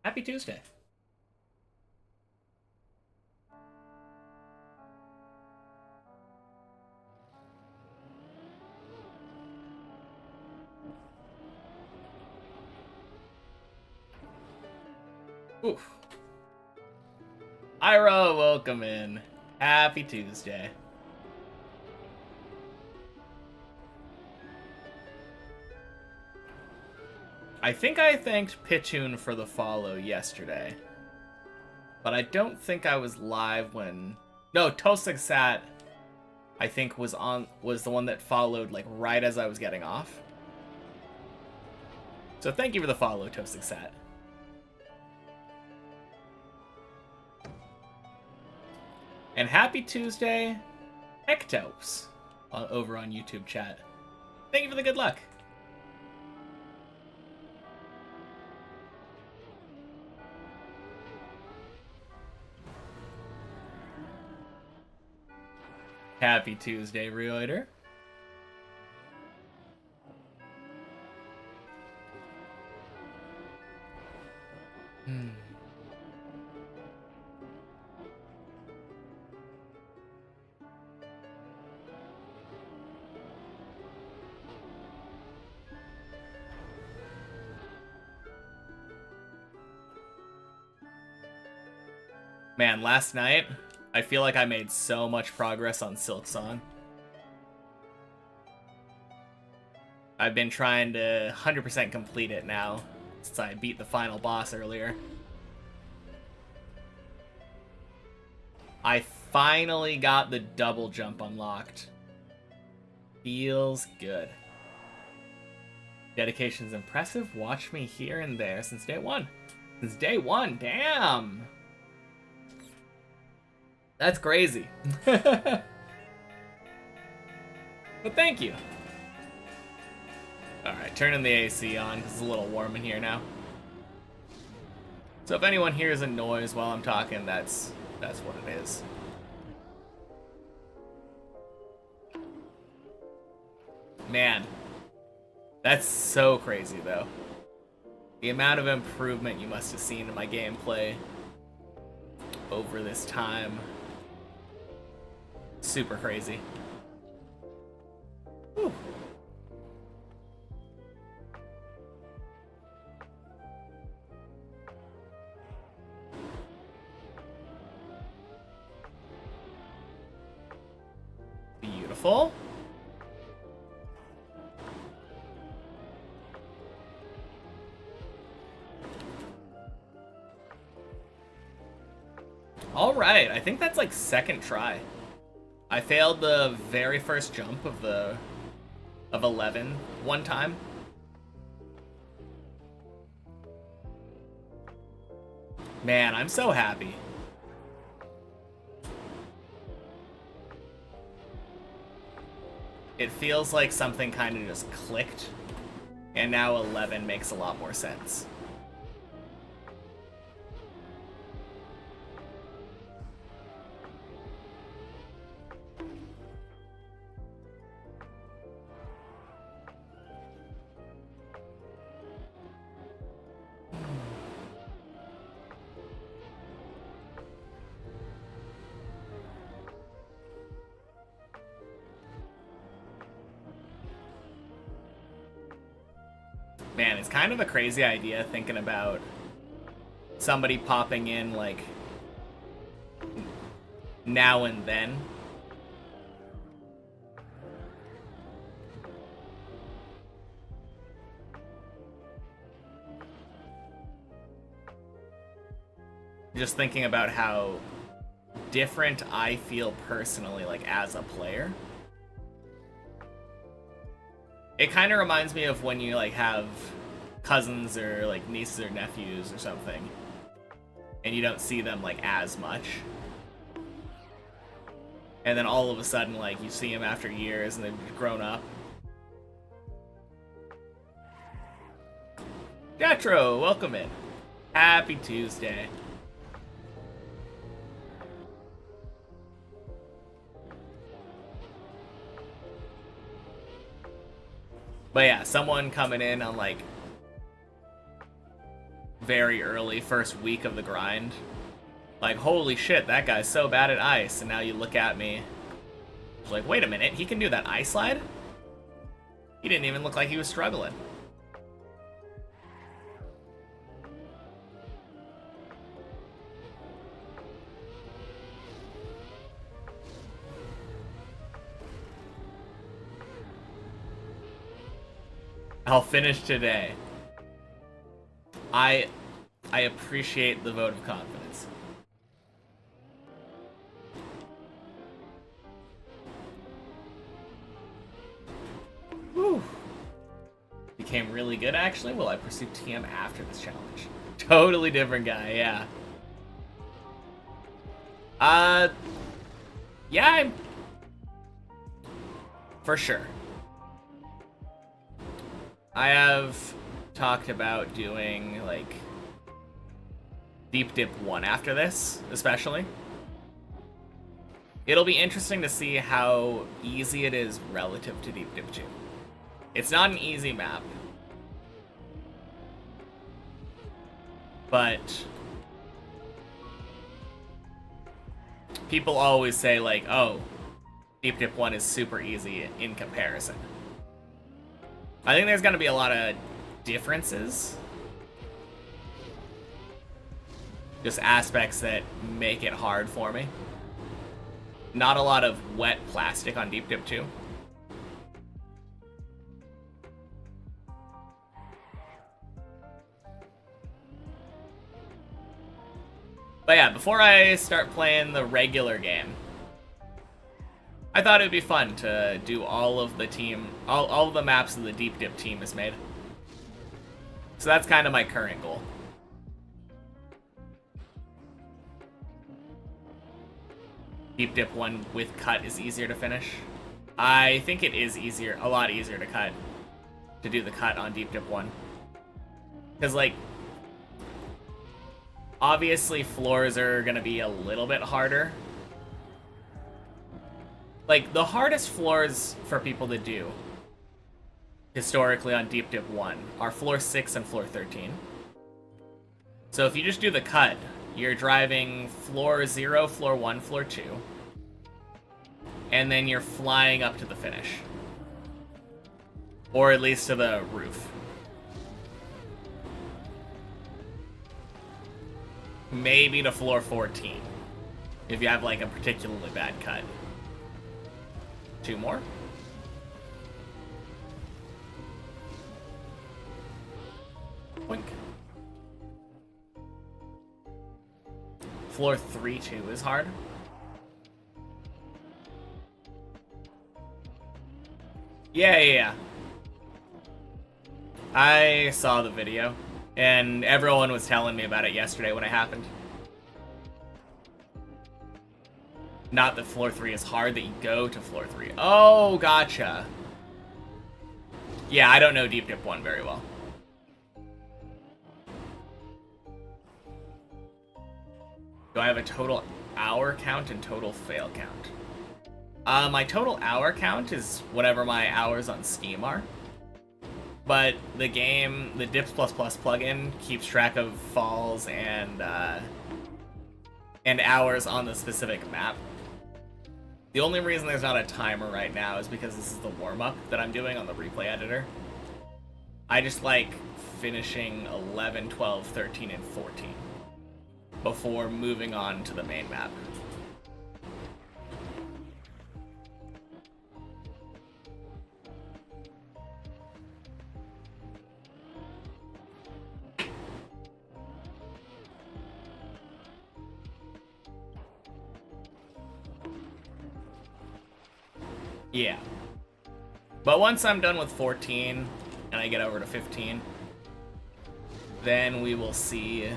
Happy Tuesday. Oof. Ira, welcome in. Happy Tuesday. I think I thanked Pitchoon for the follow yesterday. But I don't think I was live when... No, Tosaksat, I think, was the one that followed like right as I was getting off. So thank you for the follow, Tosaksat. And happy Tuesday, Ectopes, over on YouTube chat. Thank you for the good luck. Happy Tuesday, Reuter. Man, last night, I feel like I made so much progress on Silksong. I've been trying to 100% complete it now, since I beat the final boss earlier. I finally got the double jump unlocked. Feels good. Dedication's impressive. Watch me here and there since day one. Since day one, damn! That's crazy. But thank you. Alright, turning the AC on because it's a little warm in here now. So if anyone hears a noise while I'm talking, that's what it is. Man, that's so crazy though. The amount of improvement you must have seen in my gameplay over this time. Super crazy. Whew. Beautiful. All right, I think that's like second try. I failed the very first jump of 11 one time. Man, I'm so happy. It feels like something kind of just clicked, and now 11 makes a lot more sense. Man, it's kind of a crazy idea thinking about somebody popping in, like, now and then. Just thinking about how different I feel personally, like, as a player. It kind of reminds me of when you, like, have cousins or, like, nieces or nephews or something, and you don't see them, like, as much. And then all of a sudden, like, you see them after years and they've grown up. Jetro, welcome in. Happy Tuesday. But yeah, someone coming in on, like, very early, first week of the grind. Like, holy shit, that guy's so bad at ice. And now you look at me, like, wait a minute, he can do that ice slide? He didn't even look like he was struggling. I'll finish today. I appreciate the vote of confidence. Whew. Became really good, actually. Will I pursue TM after this challenge? Totally different guy, yeah. Yeah, for sure. I have talked about doing, like, Deep Dip 1 after this, especially. It'll be interesting to see how easy it is relative to Deep Dip 2. It's not an easy map, but people always say, like, oh, Deep Dip 1 is super easy in comparison. I think there's going to be a lot of differences. Just aspects that make it hard for me. Not a lot of wet plastic on Deep Dip 2. But yeah, before I start playing the regular game, I thought it would be fun to do all of the team, all of the maps that the Deep Dip team has made. So that's kind of my current goal. Deep Dip 1 with cut is easier to finish. I think it is easier, a lot easier to do the cut on Deep Dip 1. Because, like, obviously floors are going to be a little bit harder. Like, the hardest floors for people to do, historically on Deep Dip 1, are floor 6 and floor 13. So if you just do the cut, you're driving floor 0, floor 1, floor 2, and then you're flying up to the finish. Or at least to the roof. Maybe to floor 14, if you have, like, a particularly bad cut. 2 more. Boink. Floor 3-2 is hard. Yeah. I saw the video, and everyone was telling me about it yesterday when it happened. Not that floor 3 is hard, that you go to floor 3. Oh, gotcha. Yeah, I don't know Deep Dip 1 very well. Do I have a total hour count and total fail count? My total hour count is whatever my hours on Steam are. But the game, the Dips++ plugin, keeps track of falls and hours on the specific map. The only reason there's not a timer right now is because this is the warm-up that I'm doing on the replay editor. I just like finishing 11, 12, 13, and 14 before moving on to the main map. Yeah. But once I'm done with 14 and I get over to 15, then we will see.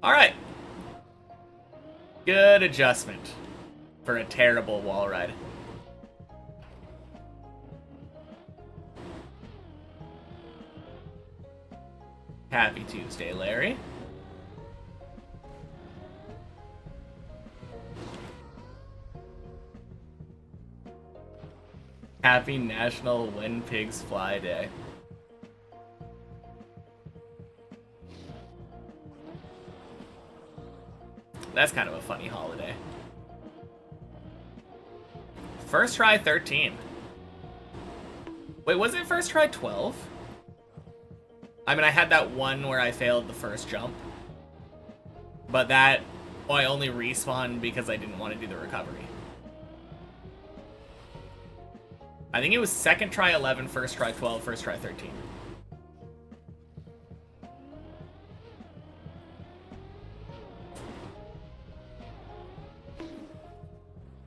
Alright. Good adjustment for a terrible wall ride. Happy Tuesday, Larry. Happy National When Pigs Fly Day. That's kind of a funny holiday. First try 13. Wait, was it first try 12? I mean, I had that one where I failed the first jump. But that, I only respawned because I didn't want to do the recovery. I think it was second try 11, first try 12, first try 13.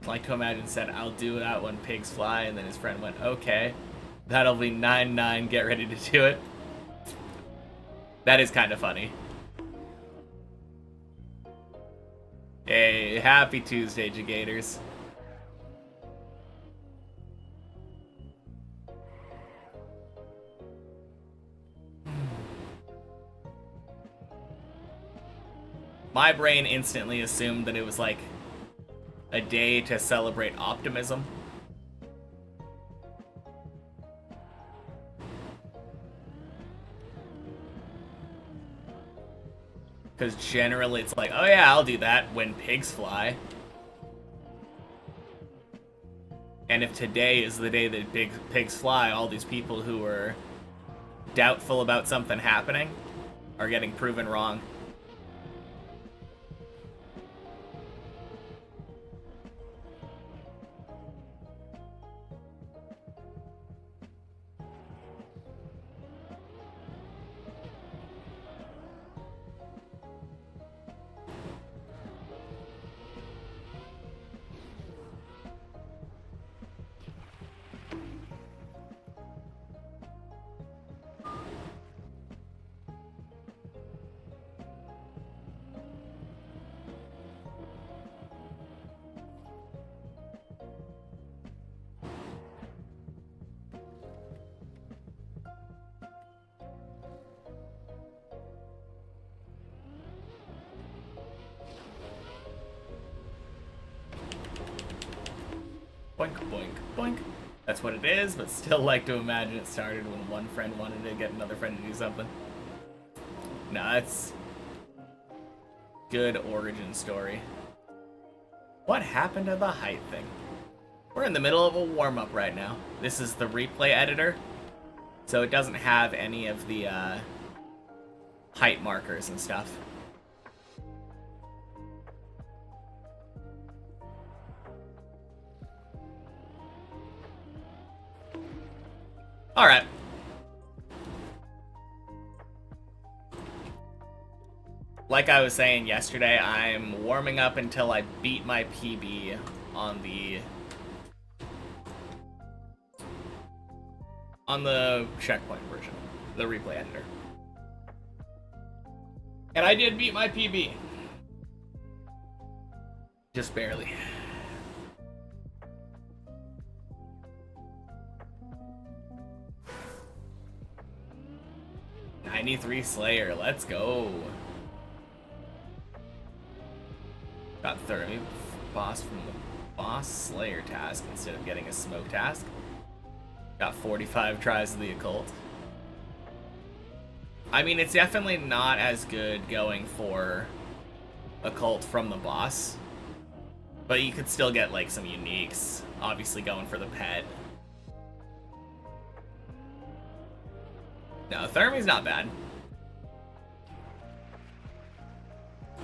Like to imagine said, I'll do that when pigs fly, and then his friend went, okay, that'll be 9-9, get ready to do it. That is kind of funny. Hey, happy Tuesday, Jagators. My brain instantly assumed that it was like a day to celebrate optimism. Because generally it's like, oh yeah, I'll do that when pigs fly. And if today is the day that pigs fly, all these people who were doubtful about something happening are getting proven wrong. Boink, boink, boink. That's what it is, but still like to imagine it started when one friend wanted to get another friend to do something. No, that's good origin story. What happened to the height thing? We're in the middle of a warm-up right now. This is the replay editor, so it doesn't have any of the height markers and stuff. Alright. Like I was saying yesterday, I'm warming up until I beat my PB on the checkpoint version, the replay editor. And I did beat my PB. Just barely. 93 Slayer, let's go. Got 30 boss from the boss Slayer task instead of getting a smoke task. Got 45 tries of the occult. I mean, it's definitely not as good going for occult from the boss, but you could still get like some uniques, obviously going for the pet. No, Thermy's not bad.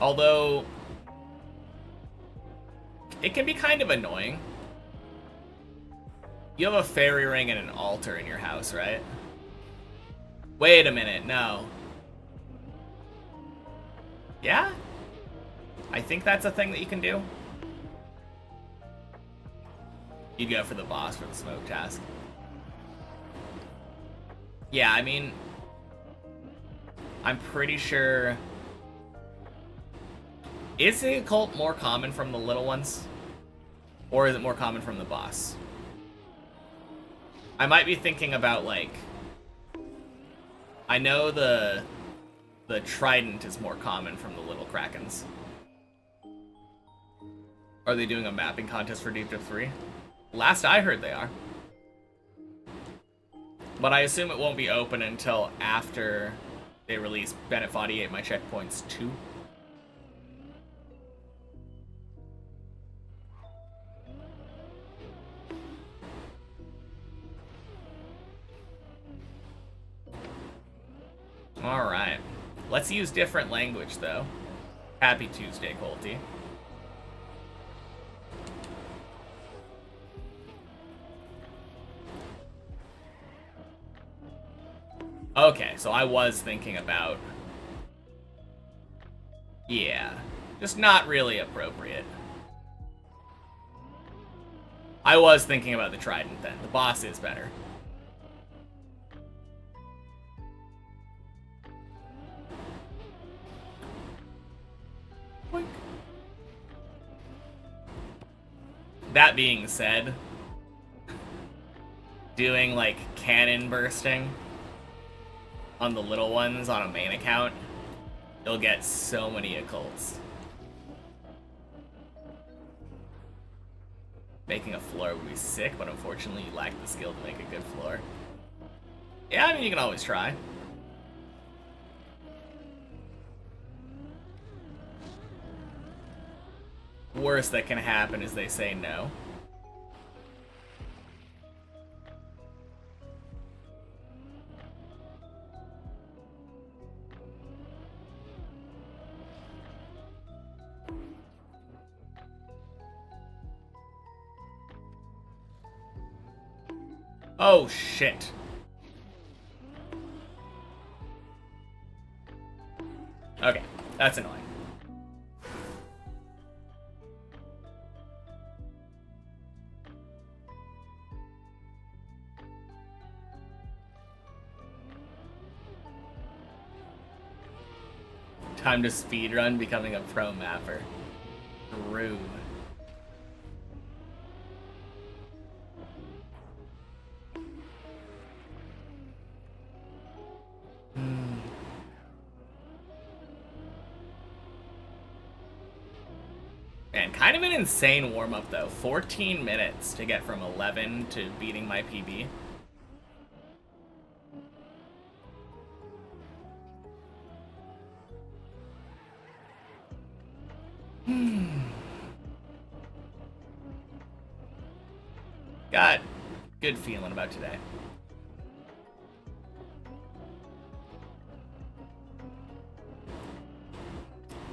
Although, it can be kind of annoying. You have a fairy ring and an altar in your house, right? Wait a minute, no. Yeah? I think that's a thing that you can do. You'd go for the boss for the smoke task. Yeah, I mean, I'm pretty sure... Is the occult more common from the little ones? Or is it more common from the boss? I might be thinking about, like... I know the trident is more common from the little krakens. Are they doing a mapping contest for Deep Dip 3? Last I heard they are. But I assume it won't be open until after they release Bennett 48 My Checkpoints 2. Alright. Let's use different language, though. Happy Tuesday, Colty. Okay, so I was thinking about... Yeah. Just not really appropriate. I was thinking about the Trident, then. The boss is better. Boink. That being said, doing, like, cannon bursting on the little ones on a main account, you'll get so many occults. Making a floor would be sick, but unfortunately you lack the skill to make a good floor. Yeah, I mean, you can always try. Worst that can happen is they say no. Oh, shit. Okay, that's annoying. Time to speedrun becoming a pro mapper. True. Man, kind of an insane warm-up, though. 14 minutes to get from 11 to beating my PB. Got good feeling about today.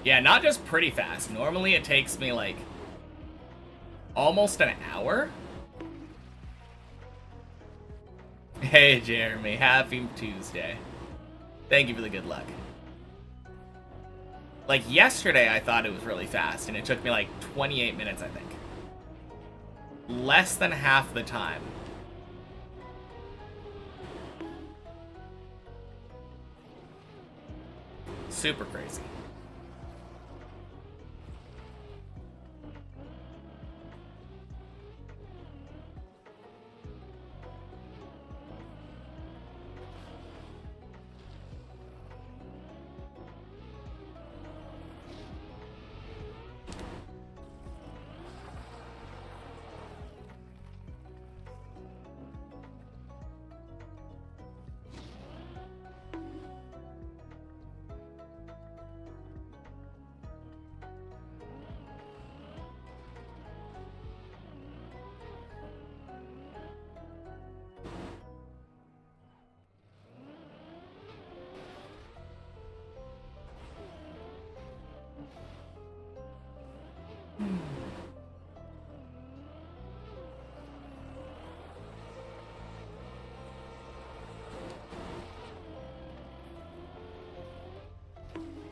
Yeah, not just pretty fast. Normally it takes me, like, almost an hour. Hey, Jeremy. Happy Tuesday. Thank you for the good luck. Like, yesterday I thought it was really fast, and it took me, like, 28 minutes, I think. Less than half the time. Super crazy.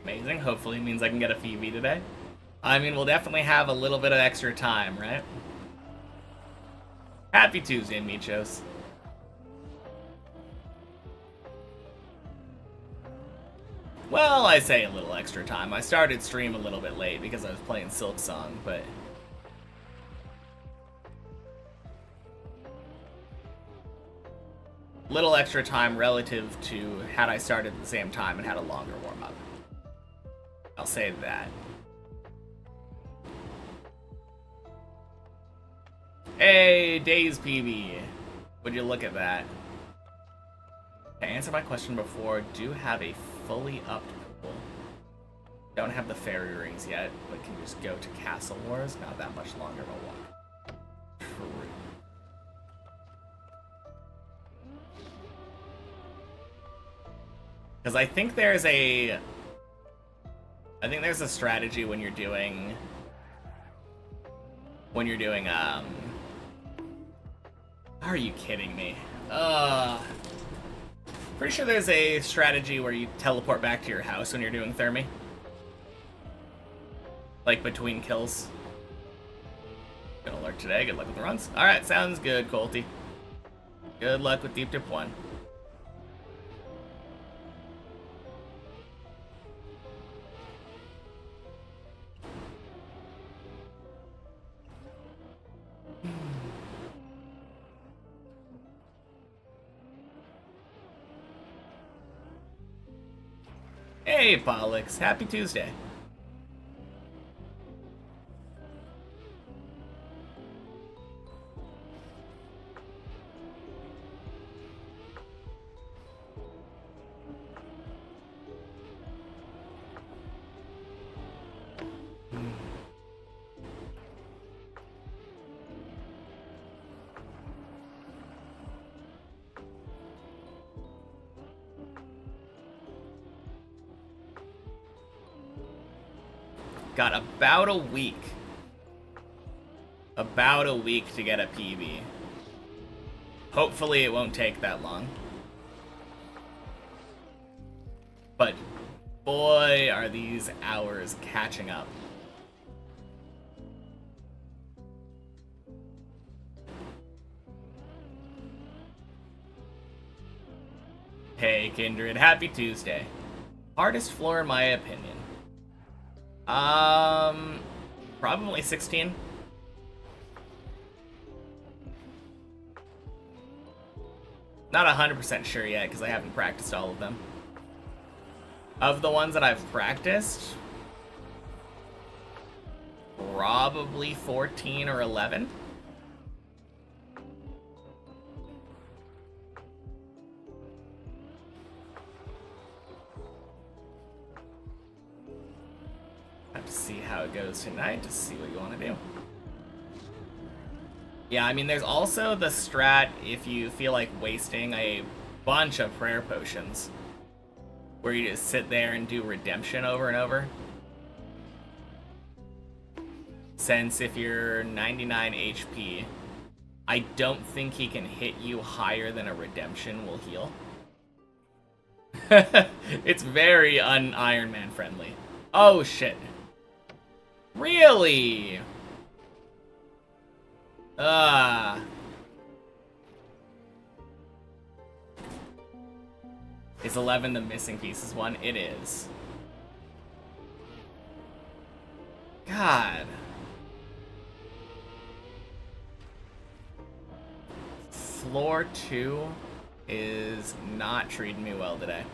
Amazing. Hopefully it means I can get a PB today. I mean, we'll definitely have a little bit of extra time, right? Happy Tuesday, Michos. Well, I say a little extra time. I started stream a little bit late because I was playing Silk Song, but... little extra time relative to had I started at the same time and had a longer warm-up. I'll say that. Hey, Days PB. Would you look at that? To answer my question before, do have a fully upped pool. Don't have the fairy rings yet, but can just go to Castle Wars. Not that much longer of a walk. True. Because I think there's a strategy when you're doing are you kidding me? Pretty sure there's a strategy where you teleport back to your house when you're doing Thermi. Like between kills. Gonna lurk today, good luck with the runs. Alright, sounds good, Colty. Good luck with Deep Dip 1. Hey, Pollux. Happy Tuesday. Got about a week. About a week to get a PB. Hopefully it won't take that long. But boy, are these hours catching up. Hey, Kindred. Happy Tuesday. Hardest floor in my opinion. Probably 16. Not 100% sure yet, because I haven't practiced all of them. Of the ones that I've practiced, probably 14 or 11. Have to see how it goes tonight, to see what you want to do. Yeah, I mean, there's also the strat if you feel like wasting a bunch of prayer potions, where you just sit there and do redemption over and over. Since if you're 99 HP, I don't think he can hit you higher than a redemption will heal. It's very un-Iron Man friendly. Oh shit. Really? Is 11 the missing pieces one? It is. God. Floor 2 is not treating me well today.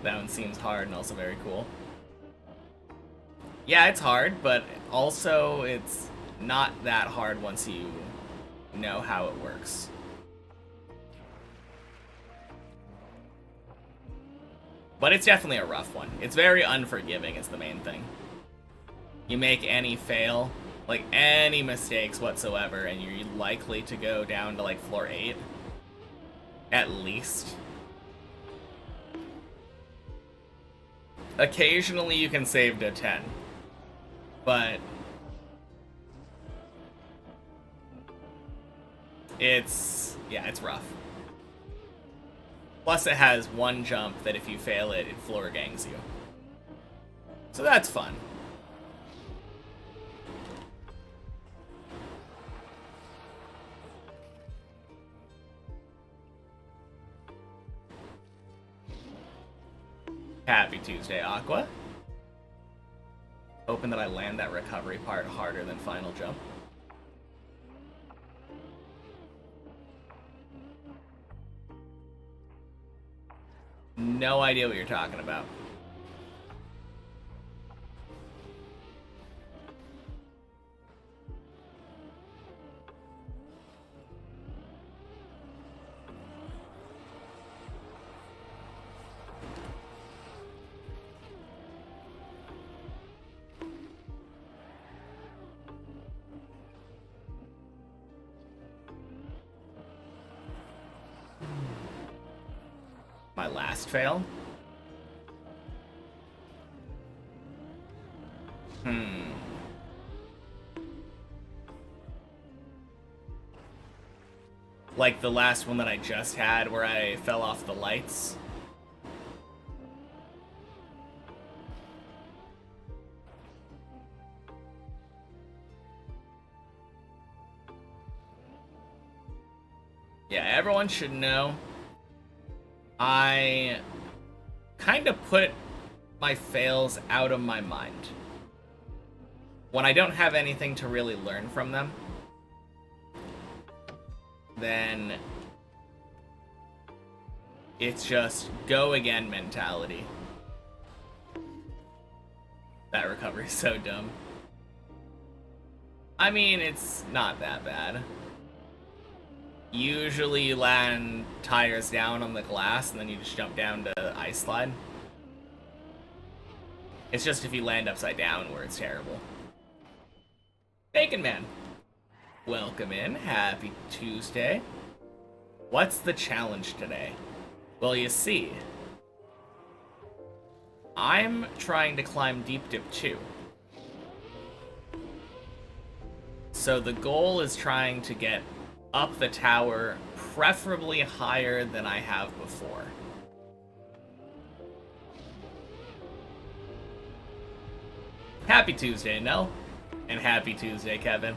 That one seems hard and also very cool. Yeah, it's hard, but also it's not that hard once you know how it works. But it's definitely a rough one. It's very unforgiving is the main thing. You make any fail, like any mistakes whatsoever, and you're likely to go down to like floor 8. At least. Occasionally you can save to 10. But it's rough. Plus it has one jump that if you fail it, it floor gangs you. So that's fun. Happy Tuesday, Aqua. Hoping that I land that recovery part harder than final jump. No idea what you're talking about. my last fail. Like the last one that I just had where I fell off the lights. Yeah, everyone should know. I kind of put my fails out of my mind. When I don't have anything to really learn from them, then it's just go again mentality. That recovery is so dumb. I mean, it's not that bad. Usually you land tires down on the glass and then you just jump down to ice slide. It's just if you land upside down where it's terrible. Bacon Man, welcome in. Happy Tuesday. What's the challenge today? Well, you see, I'm trying to climb Deep Dip 2. So the goal is trying to get up the tower, preferably higher than I have before. Happy Tuesday, Nell. And happy Tuesday, Kevin.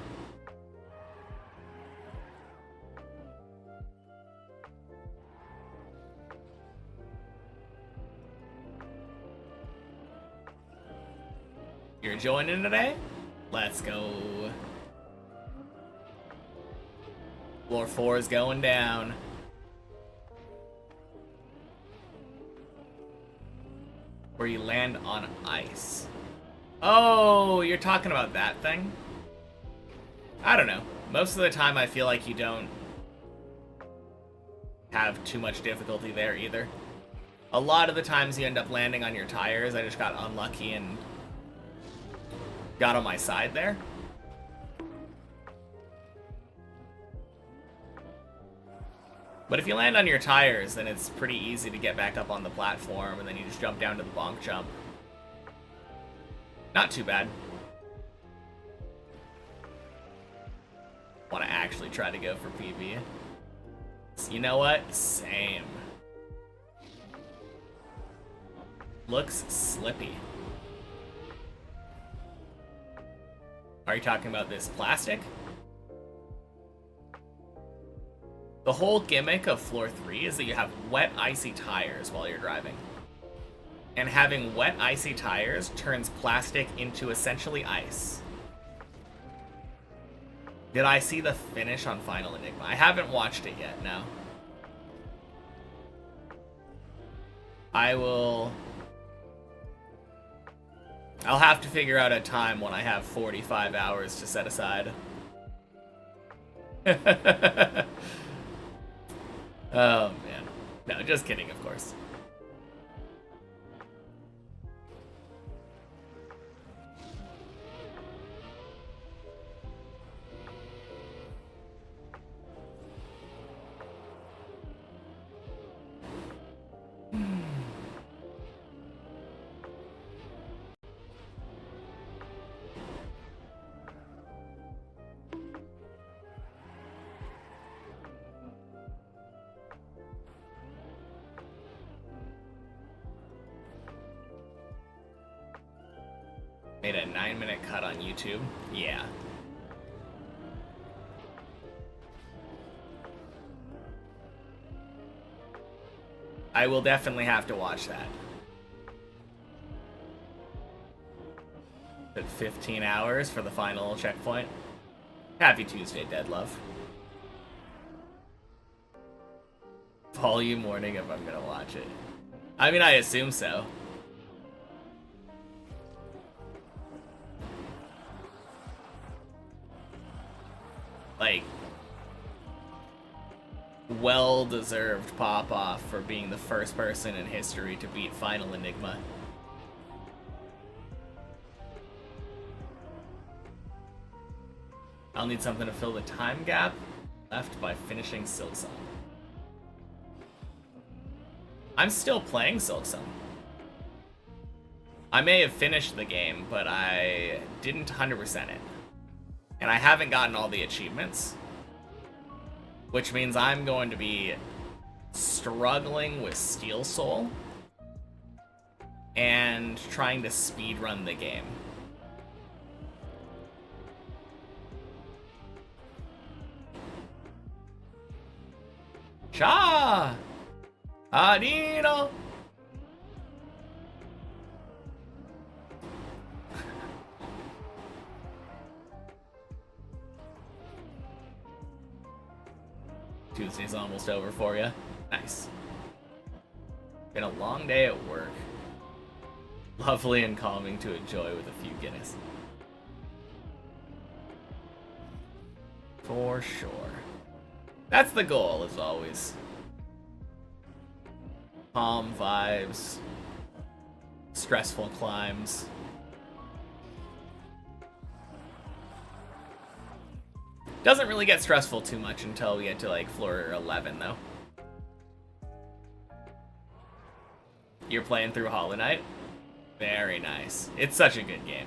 You're joining today? Let's go. Floor 4 is going down. Where you land on ice. Oh, you're talking about that thing? I don't know. Most of the time I feel like you don't have too much difficulty there either. A lot of the times you end up landing on your tires. I just got unlucky and got on my side there. But if you land on your tires, then it's pretty easy to get back up on the platform, and then you just jump down to the bonk jump. Not too bad. Want to actually try to go for PB. So you know what? Same. Looks slippy. Are you talking about this plastic? The whole gimmick of floor 3 is that you have wet, icy tires while you're driving. And having wet, icy tires turns plastic into essentially ice. Did I see the finish on Final Enigma? I haven't watched it yet, no. I'll have to figure out a time when I have 45 hours to set aside. Oh, man. No, just kidding, of course. Made a 9-minute cut on YouTube. Yeah. I will definitely have to watch that. But 15 hours for the final checkpoint. Happy Tuesday, Dead Love. Volume warning if I'm gonna watch it. I mean, I assume so. Like, well-deserved pop-off for being the first person in history to beat Final Enigma. I'll need something to fill the time gap left by finishing Silksong. I'm still playing Silksong. I may have finished the game, but I didn't 100% it. And I haven't gotten all the achievements. Which means I'm going to be struggling with Steel Soul and trying to speedrun the game. Cha! Adino! Tuesday's almost over for you. Nice. Been a long day at work. Lovely and calming to enjoy with a few Guinness. For sure. That's the goal, as always. Calm vibes. Stressful climbs. Doesn't really get stressful too much until we get to like floor 11 though. You're playing through Hollow Knight? Very nice. It's such a good game.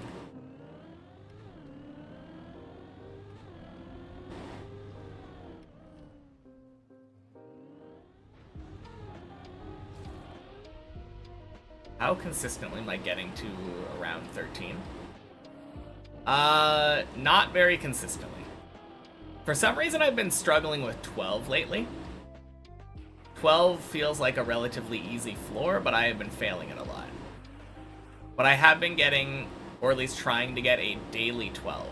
How consistently am I getting to around 13? Not very consistently. For some reason, I've been struggling with 12 lately. 12 feels like a relatively easy floor, but I have been failing it a lot. But I have been getting, or at least trying to get, a daily 12.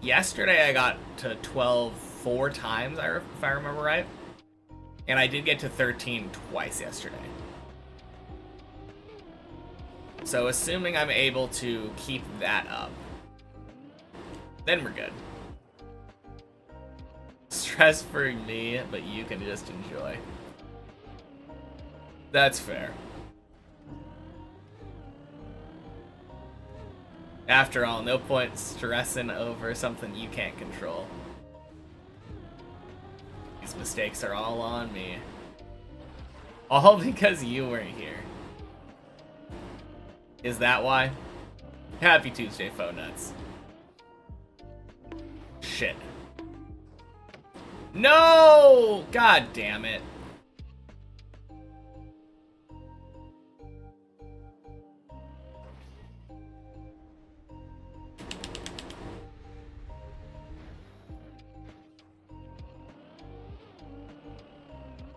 Yesterday, I got to 12 4 times, if I remember right. And I did get to 13 twice yesterday. So assuming I'm able to keep that up, then we're good. Stress for me, but you can just enjoy. That's fair. After all, no point stressing over something you can't control. These mistakes are all on me. All because you weren't here. Is that why? Happy Tuesday, Faux Nuts. Shit. No! God damn it.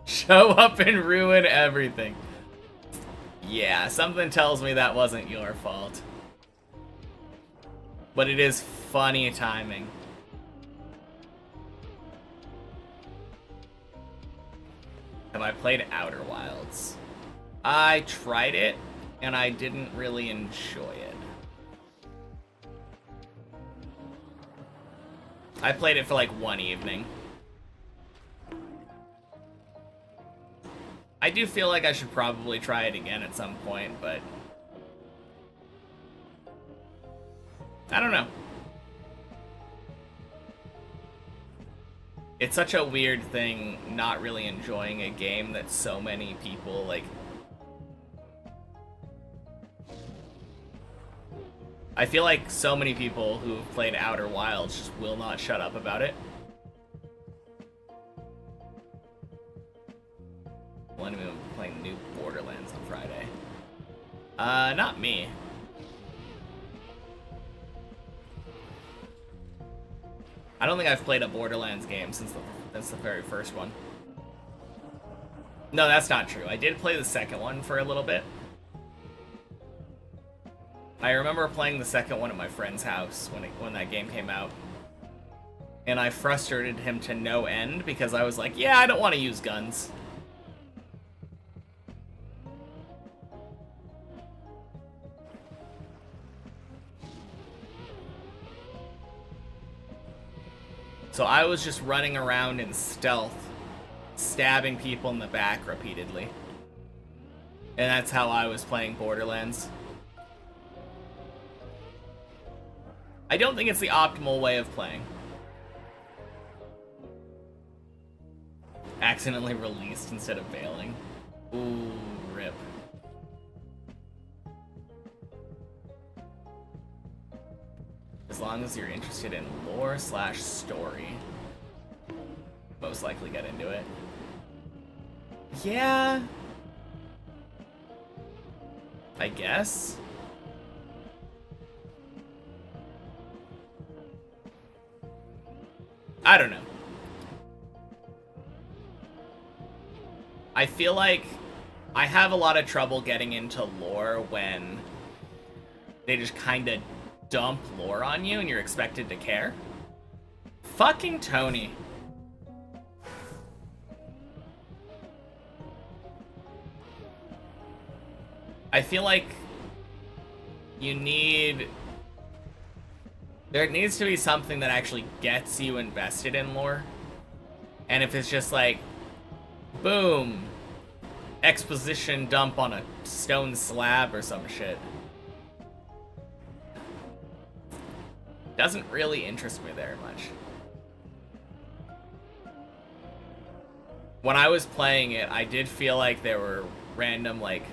Show up and ruin everything. Yeah, something tells me that wasn't your fault. But it is funny timing. Have I played Outer Wilds? I tried it, and I didn't really enjoy it. I played it for like one evening. I do feel like I should probably try it again at some point, but I don't know. It's such a weird thing not really enjoying a game that so many people, like... I feel like so many people who have played Outer Wilds just will not shut up about it. When we were playing Noob Borderlands on Friday. Not me. I don't think I've played a Borderlands game since the very first one. No, that's not true. I did play the second one for a little bit. I remember playing the second one at my friend's house when that game came out. And I frustrated him to no end because I was like, yeah, I don't want to use guns. So I was just running around in stealth, stabbing people in the back repeatedly. And that's how I was playing Borderlands. I don't think it's the optimal way of playing. accidentally released instead of bailing. Ooh, rip. As long as you're interested in lore/story, most likely get into it. Yeah. I guess. I don't know. I feel like I have a lot of trouble getting into lore when they just kind of dump lore on you and you're expected to care. Fucking Tony. I feel like there needs to be something that actually gets you invested in lore. And if it's just like, boom, exposition dump on a stone slab or some shit, doesn't really interest me very much. When I was playing it, I did feel like there were random, like,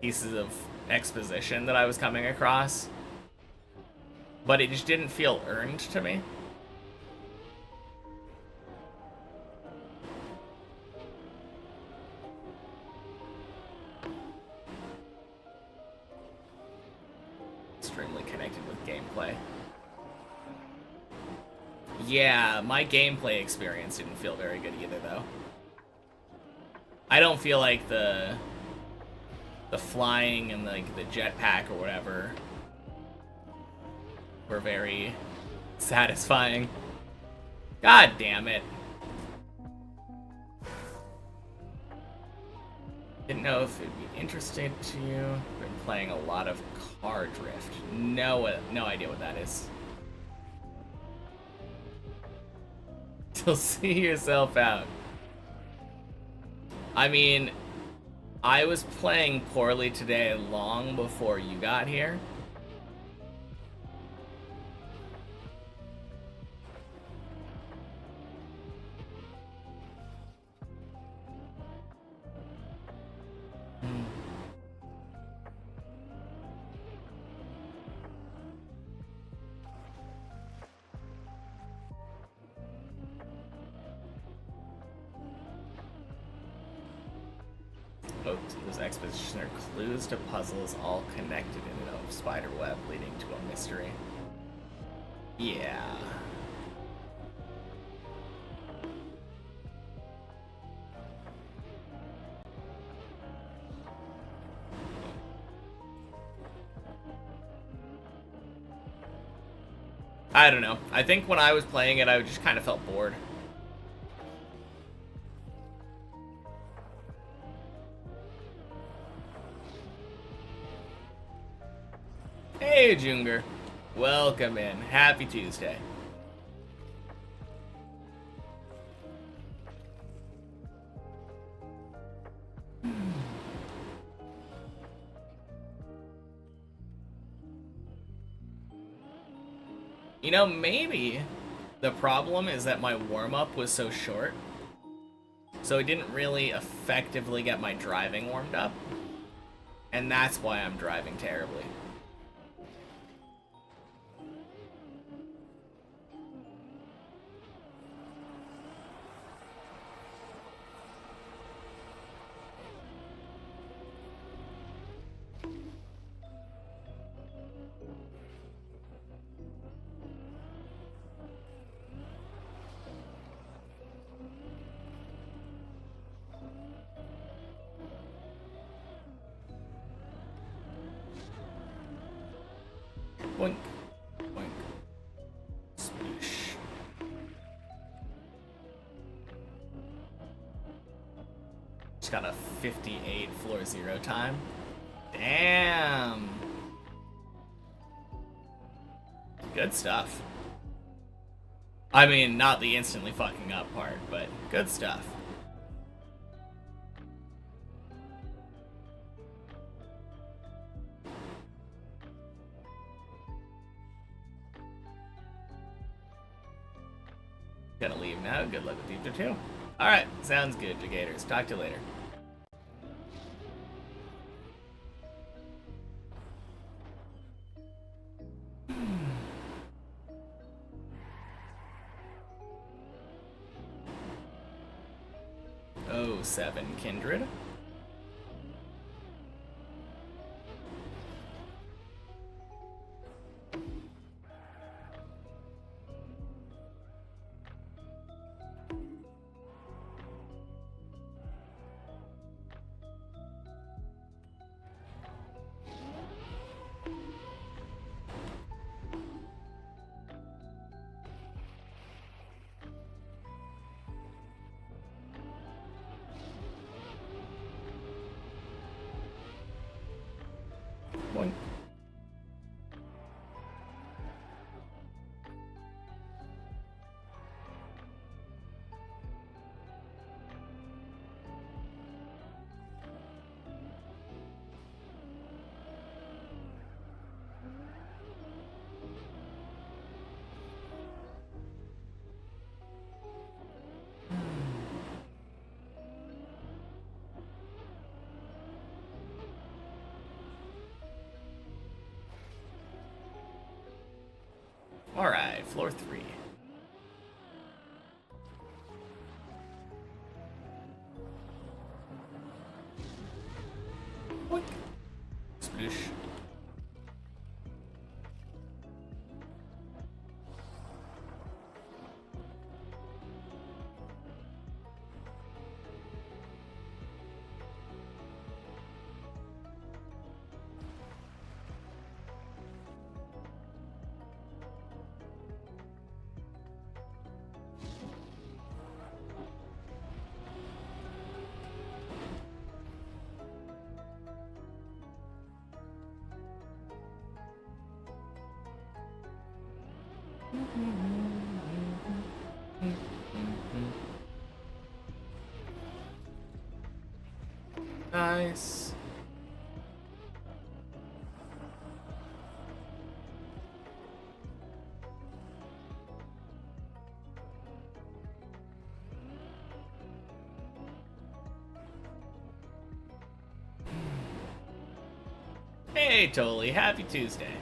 pieces of exposition that I was coming across, but it just didn't feel earned to me. Extremely connected with gameplay. Yeah, my gameplay experience didn't feel very good either, though. I don't feel like the flying and like the jetpack or whatever were very satisfying. God damn it. Didn't know if it'd be interesting to you. Been playing a lot of car drift. No idea what that is. You'll see yourself out. I mean, I was playing poorly today long before you got here. Those exposition are clues to puzzles all connected in a spider web leading to a mystery. Yeah. I don't know. I think when I was playing it, I just kind of felt bored. Hey, Junger. Welcome in. Happy Tuesday. You know, maybe the problem is that my warm-up was so short, so it didn't really effectively get my driving warmed up, and that's why I'm driving terribly. Boink. Boink. Sploosh. Just got a 58 floor 0 time. Damn. Good stuff. I mean, not the instantly fucking up part, but good stuff. Gonna leave now. Good luck with Ether 2. Alright, sounds good, Jagators. Talk to you later. Oh, 7 Kindred. One. Alright, floor 3. Boink. Sploosh. Nice. Hey, Totally. Happy Tuesday.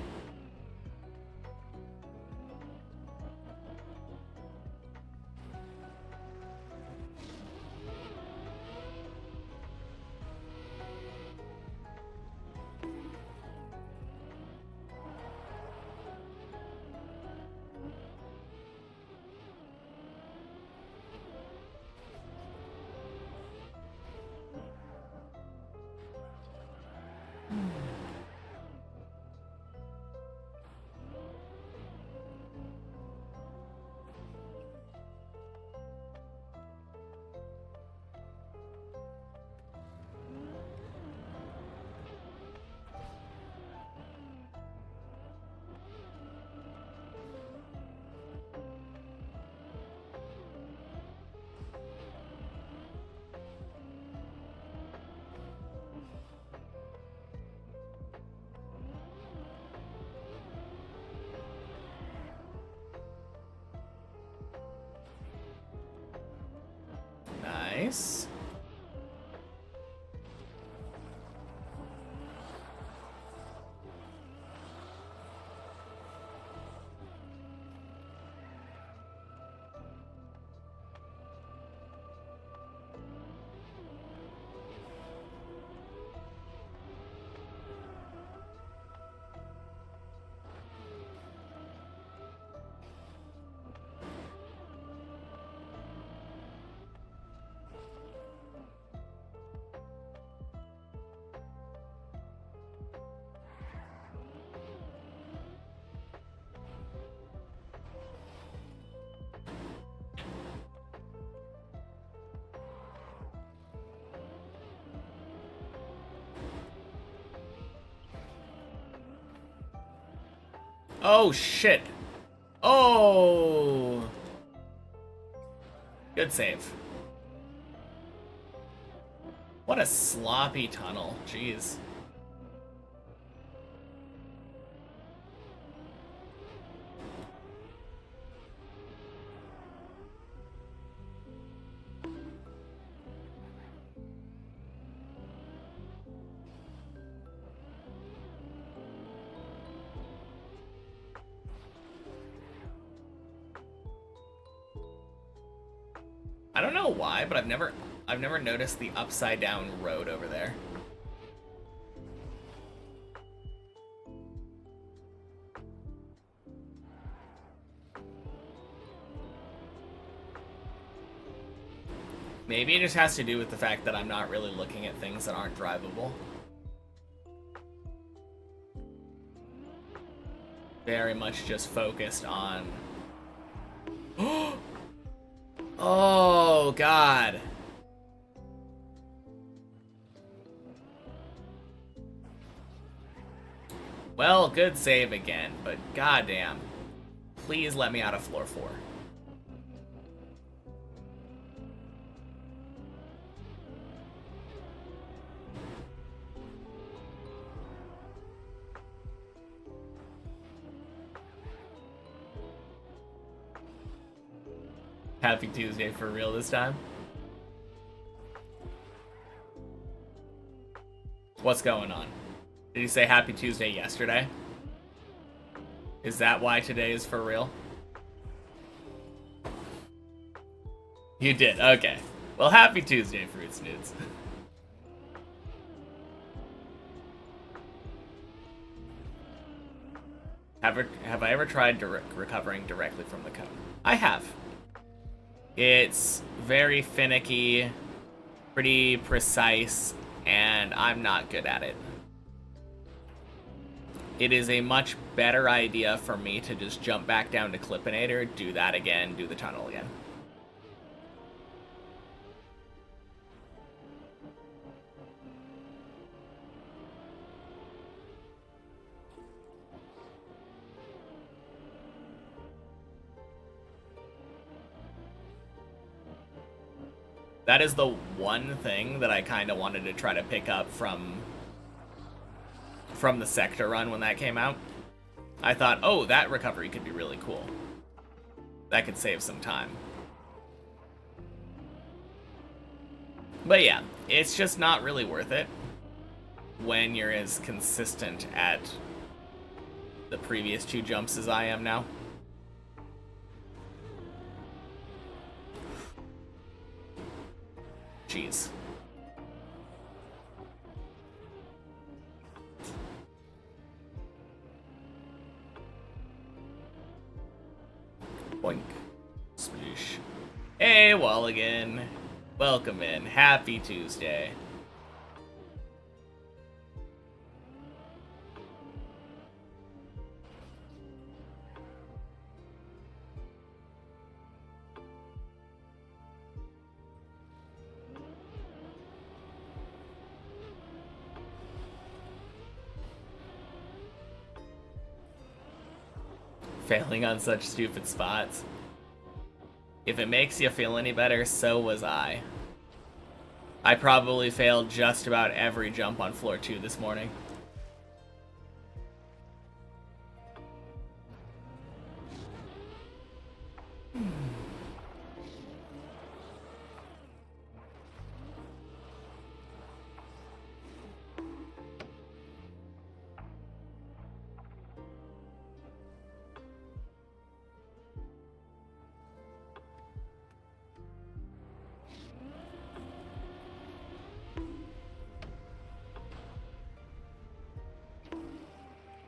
Nice. Oh, shit. Oh. Good save. What a sloppy tunnel. Jeez. don't know why, but I've never noticed the upside down road over there. Maybe it just has to do with the fact that I'm not really looking at things that aren't drivable. Very much just focused on... Oh, God. Well, good save again, but goddamn. Please let me out of floor 4. Happy Tuesday for real this time. What's going on? Did you say Happy Tuesday yesterday? Is that why today is for real? You did, okay. Well, Happy Tuesday, Fruits Nudes. Have I ever tried recovering directly from the cone? I have. It's very finicky, pretty precise, and I'm not good at it. It is a much better idea for me to just jump back down to Clippinator, do that again, do the tunnel again. That is the one thing that I kind of wanted to try to pick up from the sector run when that came out. I thought, oh, that recovery could be really cool. That could save some time. But yeah, it's just not really worth it when you're as consistent at the previous 2 jumps as I am now. Jeez. Boink. Sploosh. Hey, Walligan. Welcome in. Happy Tuesday. Failing on such stupid spots. If it makes you feel any better, so was I. I probably failed just about every jump on floor 2 this morning.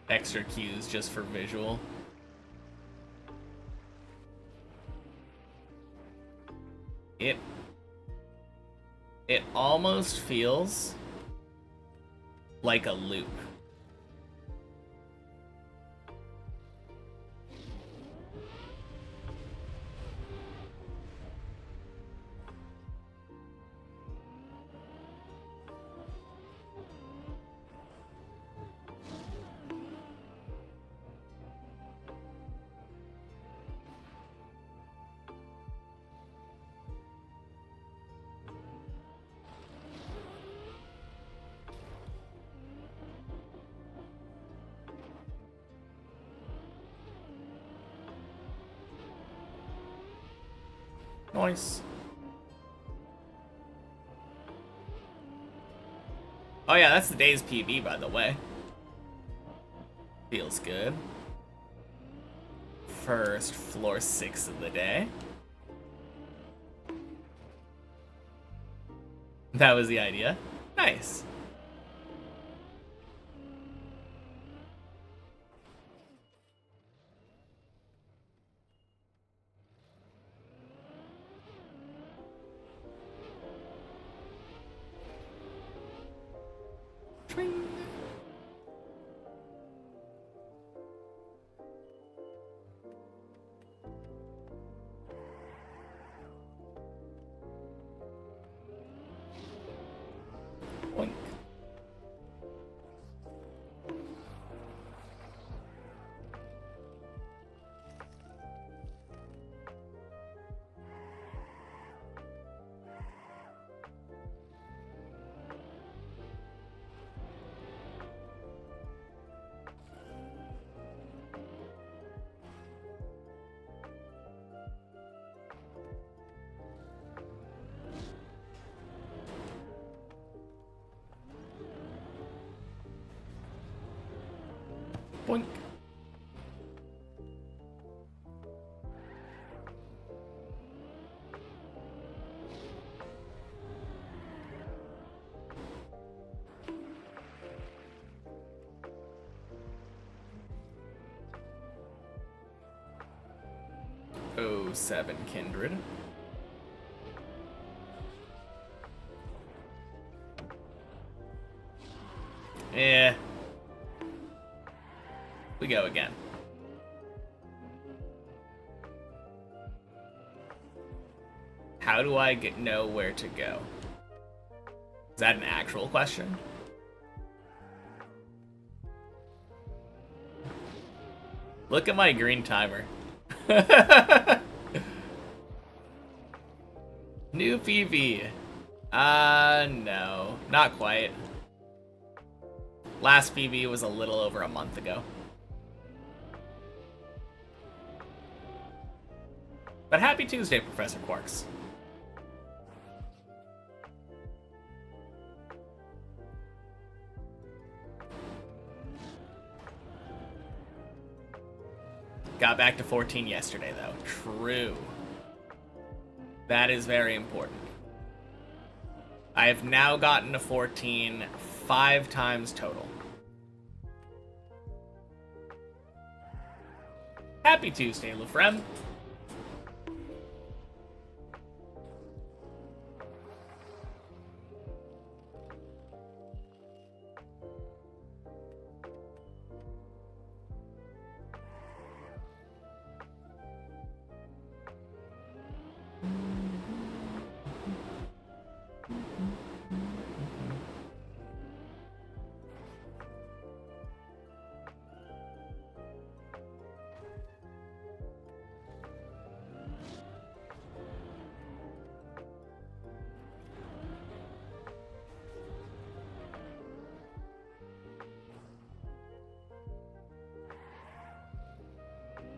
Extra cues just for visual. It almost feels like a loop. Nice. Oh yeah, that's the day's PB, by the way. Feels good. First floor 6 of the day. That was the idea. Nice. Boink. Boink. Oh, 7 Kindred. Yeah. We go again. How do I know where to go? Is that an actual question? Look at my green timer. New PV. No, not quite. Last PV was a little over a month ago. But happy Tuesday, Professor Quarks. Got back to 14 yesterday, though. True. That is very important. I have now gotten to 14 5 times total. Happy Tuesday, Lefrem.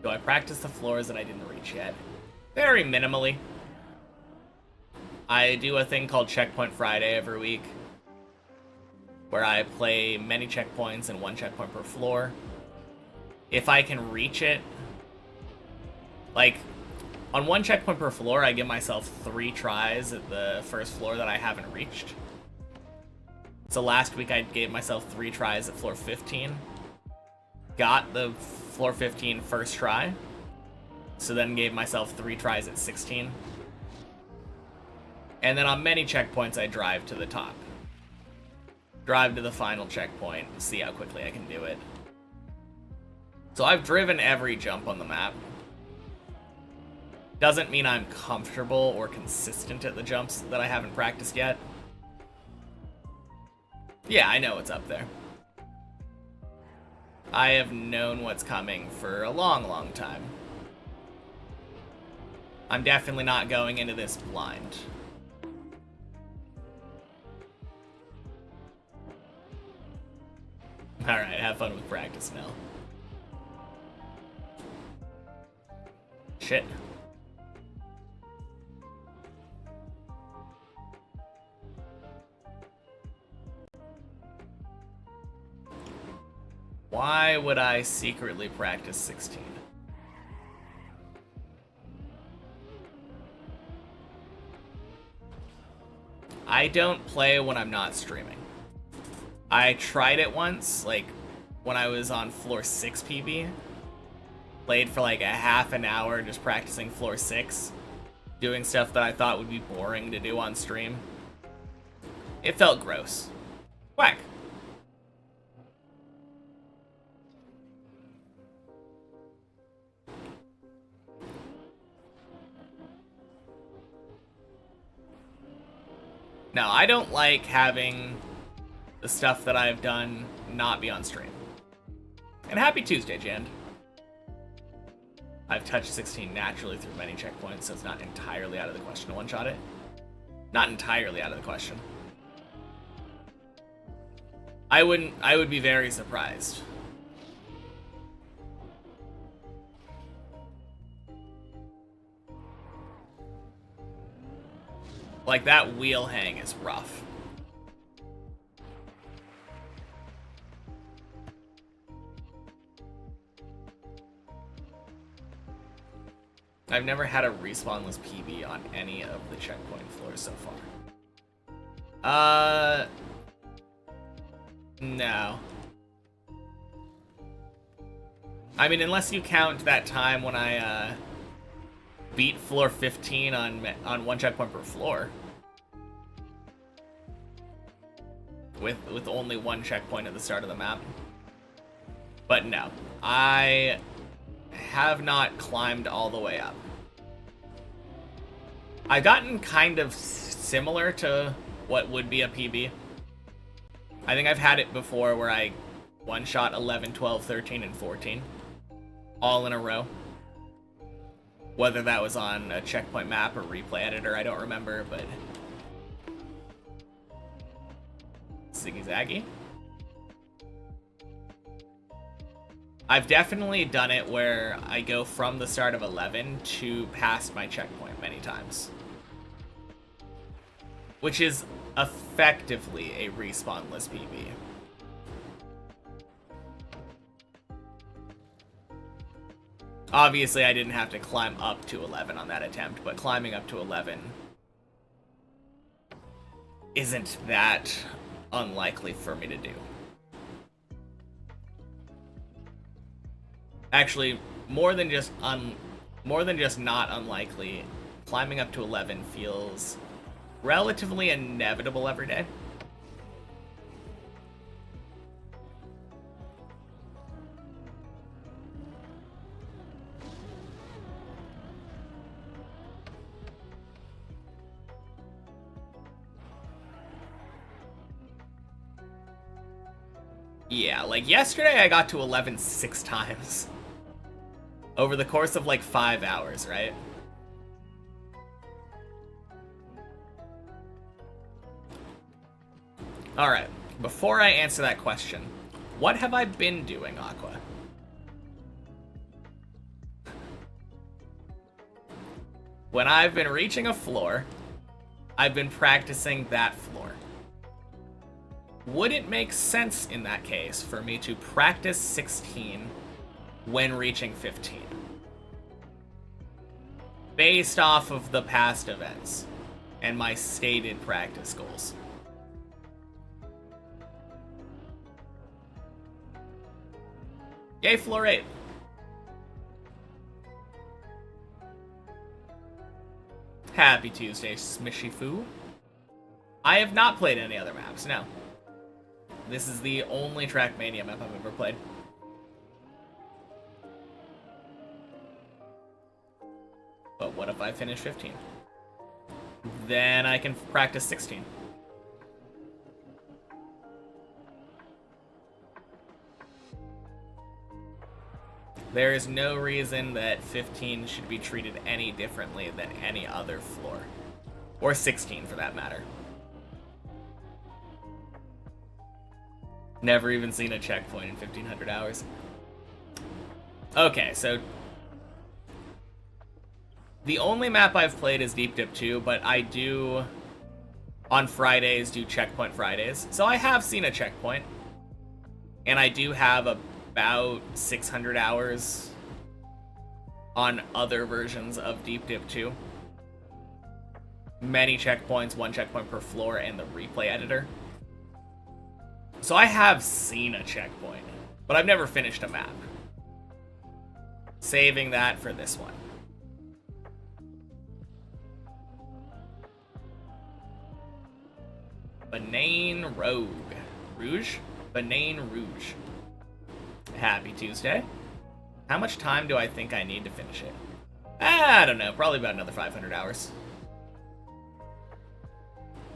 Do I practice the floors that I didn't reach yet? Very minimally. I do a thing called Checkpoint Friday every week, where I play many checkpoints and 1 checkpoint per floor. If I can reach it, like, on 1 checkpoint per floor, I give myself 3 tries at the first floor that I haven't reached. So last week I gave myself 3 tries at floor 15. Got the floor 15 first try, so then gave myself 3 tries at 16. And then on many checkpoints I drive to the top. Drive to the final checkpoint, see how quickly I can do it. So I've driven every jump on the map. Doesn't mean I'm comfortable or consistent at the jumps that I haven't practiced yet. Yeah, I know what's up there. I have known what's coming for a long, long time. I'm definitely not going into this blind. Alright, have fun with practice now. Shit. Why would I secretly practice 16? I don't play when I'm not streaming. I tried it once, like, when I was on floor 6 PB. Played for like a half an hour just practicing floor 6. Doing stuff that I thought would be boring to do on stream. It felt gross. Whack. Now, I don't like having the stuff that I've done not be on stream. And happy Tuesday, Jand. I've touched 16 naturally through many checkpoints, so it's not entirely out of the question to one-shot it. Not entirely out of the question. I would be very surprised. Like, that wheel hang is rough. I've never had a respawnless PB on any of the checkpoint floors so far. No. I mean, unless you count that time when I, beat floor 15 on one checkpoint per floor. With only one checkpoint at the start of the map. But no, I have not climbed all the way up. I've gotten kind of similar to what would be a PB. I think I've had it before where I one-shot 11, 12, 13, and 14. All in a row. Whether that was on a checkpoint map or replay editor, I don't remember, but... Ziggy-zaggy. I've definitely done it where I go from the start of 11 to past my checkpoint many times. Which is effectively a respawnless PB. Obviously, I didn't have to climb up to 11 on that attempt, but climbing up to 11 isn't that unlikely for me to do. Actually, more than just not unlikely, climbing up to 11 feels relatively inevitable every day. Yeah, like yesterday I got to 11 6 times. Over the course of like 5 hours, right? Alright, before I answer that question, what have I been doing, Aqua? When I've been reaching a floor, I've been practicing that floor. Would it make sense in that case for me to practice 16 when reaching 15? Based off of the past events and my stated practice goals. Yay, floor 8. Happy Tuesday, Smishy Foo. I have not played any other maps, no. This is the only Trackmania map I've ever played. But what if I finish 15? Then I can practice 16. There is no reason that 15 should be treated any differently than any other floor. Or 16 for that matter. Never even seen a checkpoint in 1500 hours. Okay, so the only map I've played is Deep Dip 2, but I do, on Fridays, do Checkpoint Fridays. So I have seen a checkpoint, and I do have about 600 hours on other versions of Deep Dip 2. many checkpoints, 1 checkpoint per floor, and the replay editor. So I have seen a checkpoint, but I've never finished a map. Saving that for this one. Banane Rogue. Rouge? Banane Rouge. Happy Tuesday. How much time do I think I need to finish it? I don't know. Probably about another 500 hours.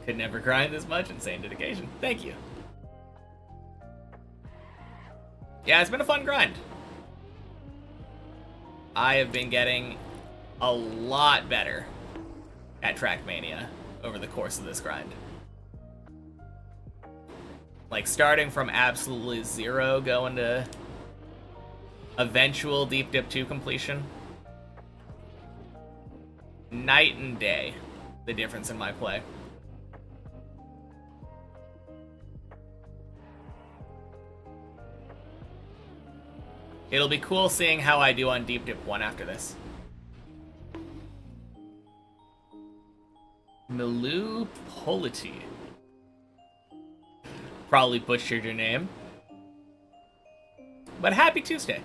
Could never grind this much. Insane dedication. Thank you. Yeah, it's been a fun grind. I have been getting a lot better at Trackmania over the course of this grind. Like, starting from absolutely zero, going to eventual Deep Dip 2 completion. Night and day, the difference in my play. It'll be cool seeing how I do on Deep Dip 1 after this. Milu Polity. Probably butchered your name. But happy Tuesday.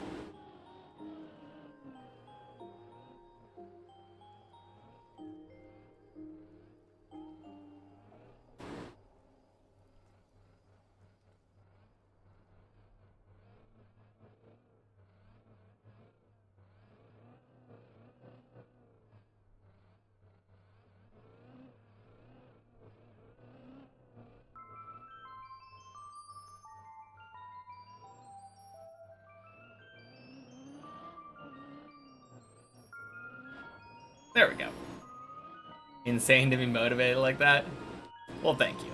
There we go. Insane to be motivated like that. Well, thank you.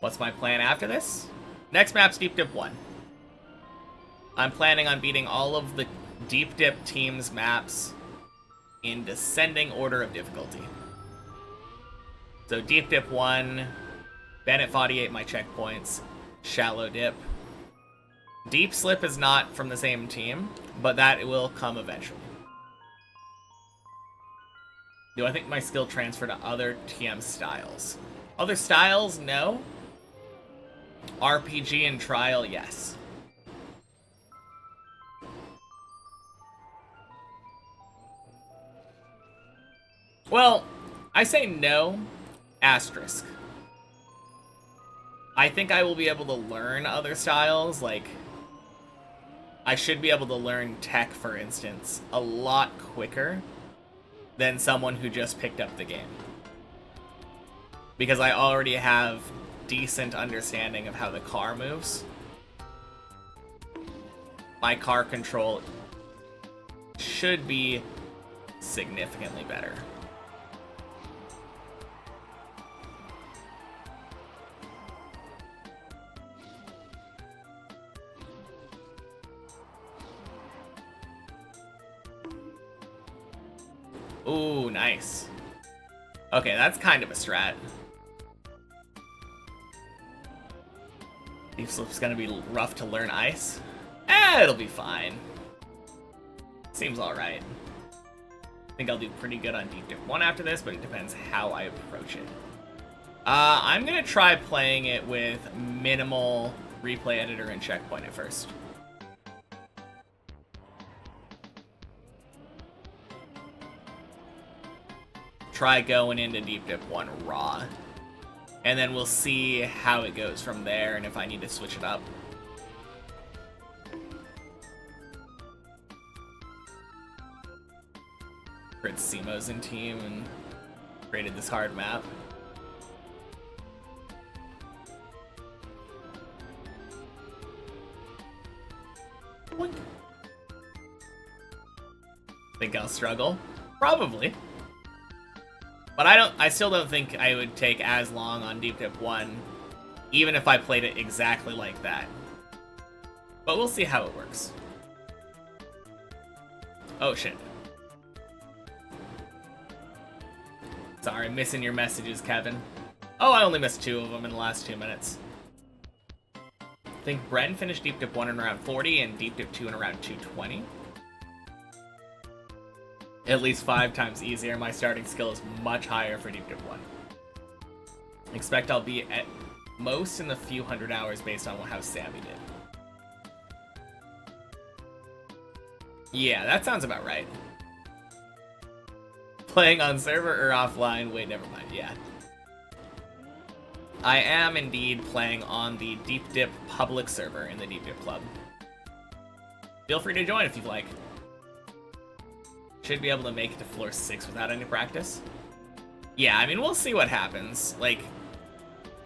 What's my plan after this? Next map's Deep Dip 1. I'm planning on beating all of the Deep Dip team's maps in descending order of difficulty. So Deep Dip 1, Bennett 48 my checkpoints, Shallow Dip. Deep Slip is not from the same team, but that will come eventually. Do I think my skill transfer to other TM styles? Other styles, no. RPG and Trial, yes. Well, I say no, asterisk. I think I will be able to learn other styles, like, I should be able to learn tech, for instance, a lot quicker than someone who just picked up the game. Because I already have decent understanding of how the car moves. My car control should be significantly better. Ooh, nice. Okay, that's kind of a strat. Deep Slip's gonna be rough to learn ice. It'll be fine. Seems alright. I think I'll do pretty good on Deep Dip 1 after this, but it depends how I approach it. I'm gonna try playing it with minimal replay editor and checkpoint at first. Try going into Deep Dip 1 raw. And then we'll see how it goes from there and if I need to switch it up. Heard Simo's in team and created this hard map. What? Think I'll struggle? Probably. But I still don't think I would take as long on Deep Dip 1, even if I played it exactly like that. But we'll see how it works. Oh shit. Sorry, missing your messages, Kevin. Oh, I only missed 2 of them in the last 2 minutes. I think Bren finished Deep Dip 1 in around 40 and Deep Dip 2 in around 220. at least 5 times easier. My starting skill is much higher for Deep Dip 1. Expect I'll be at most in the few hundred hours based on how Sammy did. Yeah, that sounds about right. Playing on server or offline? Wait, never mind, yeah. I am indeed playing on the Deep Dip public server in the Deep Dip Club. Feel free to join if you'd like. Should be able to make it to floor 6 without any practice. Yeah, I mean, we'll see what happens. Like,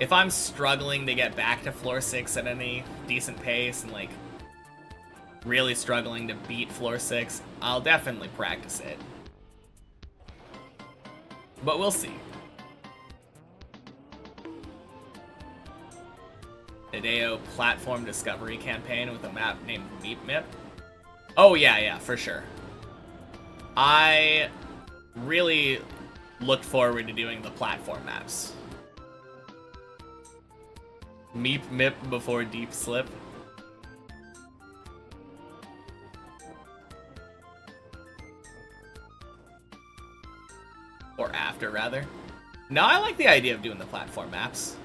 if I'm struggling to get back to floor 6 at any decent pace and, like, really struggling to beat floor 6, I'll definitely practice it. But we'll see. Hideo platform discovery campaign with a map named Meep Mip. Oh yeah, for sure. I really looked forward to doing the platform maps. Meep Mip before Deep Slip. Or after, rather. No, I like the idea of doing the platform maps.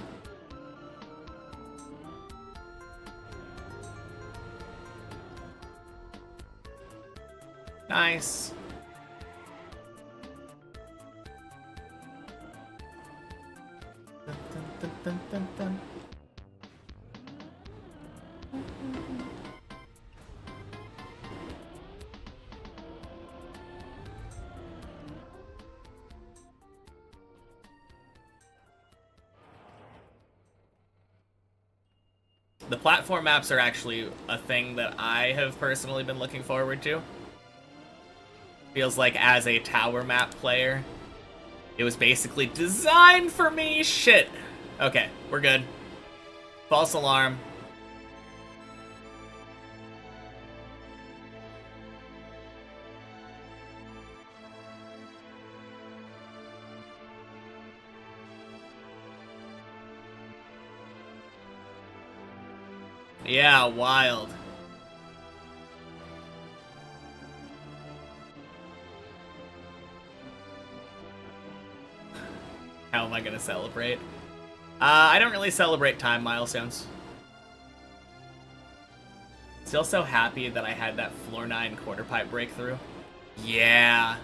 Nice. Dun, dun, dun, dun, dun. The platform maps are actually a thing that I have personally been looking forward to. Feels like as a tower map player, it was basically designed for me. Shit. Okay, we're good. False alarm. Yeah, wild. How am I gonna celebrate? I don't really celebrate time milestones. Still so happy that I had that floor 9 quarter pipe breakthrough. Yeah.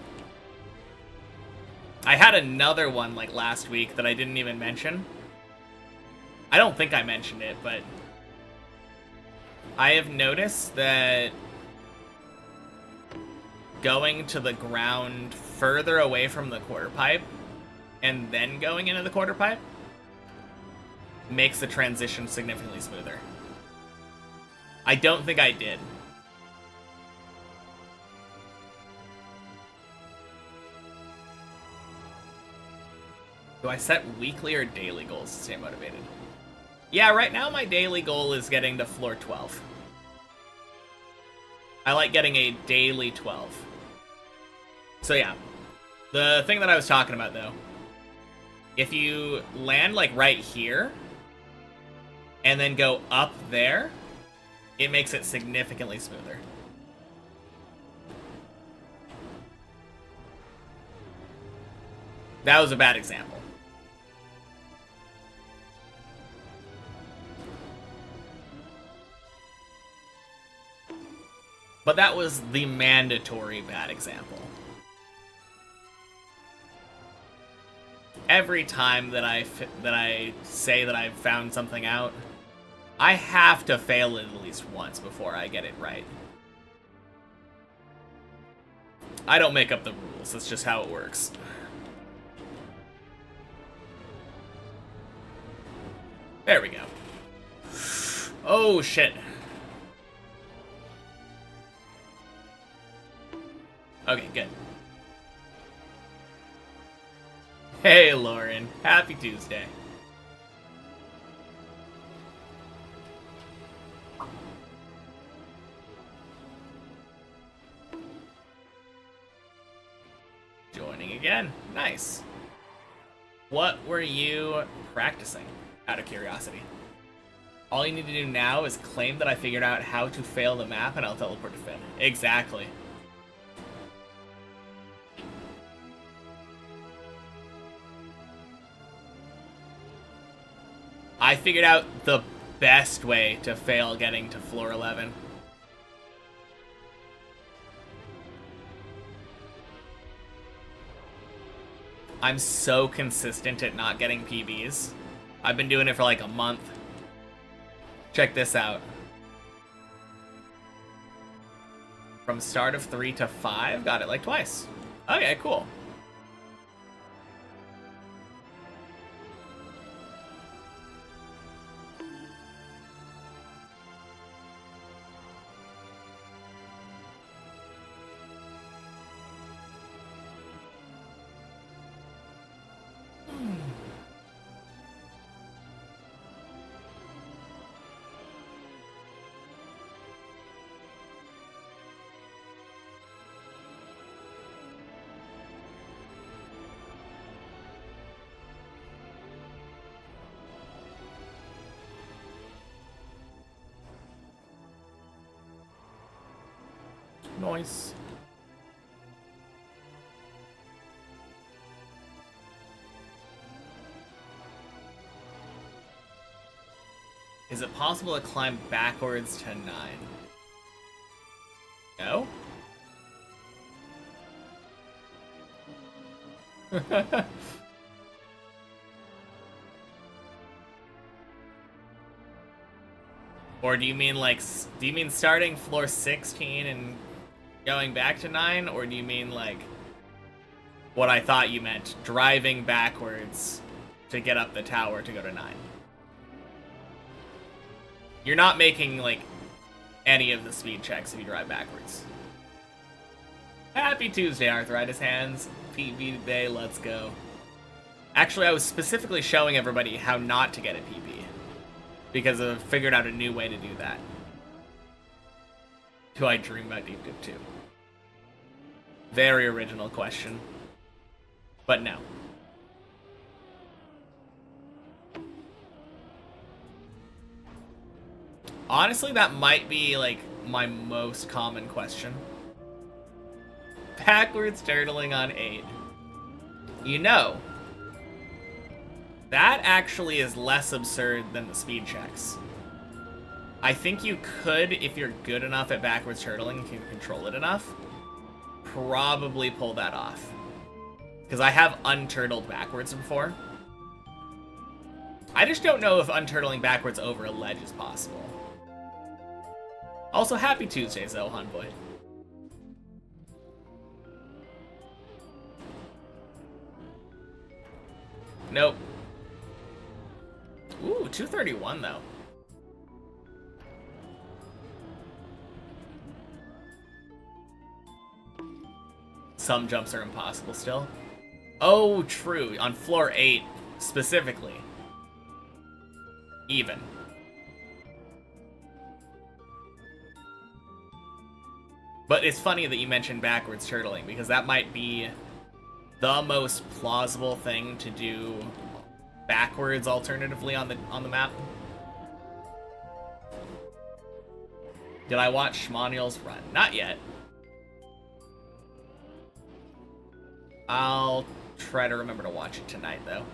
I had another one like last week that I didn't even mention. I don't think I mentioned it, but I have noticed that going to the ground further away from the quarter pipe and then going into the quarter pipe makes the transition significantly smoother. I don't think I did. Do I set weekly or daily goals to stay motivated? Yeah, right now my daily goal is getting to floor 12. I like getting a daily 12. So yeah, the thing that I was talking about though, if you land like right here and then go up there, it makes it significantly smoother. That was a bad example. But that was the mandatory bad example. Every time that I say that I've found something out, I have to fail it at least once before I get it right. I don't make up the rules, that's just how it works. There we go. Oh, shit. Okay, good. Hey, Lauren. Happy Tuesday. Joining again. Nice. What were you practicing, out of curiosity? All you need to do now is claim that I figured out how to fail the map and I'll teleport to Finn. Exactly. I figured out the best way to fail getting to floor 11. I'm so consistent at not getting PBs. I've been doing it for like a month. Check this out. From start of 3 to 5, got it like twice. Okay, cool. Nice. Is it possible to climb backwards to 9? No? Or do you mean like, do you mean starting floor 16 and going back to 9, or do you mean like what I thought you meant, driving backwards to get up the tower to go to 9? You're not making like any of the speed checks if you drive backwards. Happy Tuesday, Arthritis Hands. PB Day, let's go. Actually, I was specifically showing everybody how not to get a PB, because I've figured out a new way to do that. Do I dream about Deep Dip 2? Very original question. But no. Honestly, that might be, like, my most common question. Backwards turtling on 8. You know, that actually is less absurd than the speed checks. I think you could, if you're good enough at backwards turtling, if you control it enough, probably pull that off. Because I have unturtled backwards before. I just don't know if unturtling backwards over a ledge is possible. Also, happy Tuesday, Zohan Boy. Nope. Ooh, 231 though. Some jumps are impossible still. Oh, true. On floor 8, specifically. Even. But it's funny that you mentioned backwards turtling, because that might be the most plausible thing to do backwards alternatively on the map. Did I watch Schmoniel's run? Not yet. I'll try to remember to watch it tonight, though.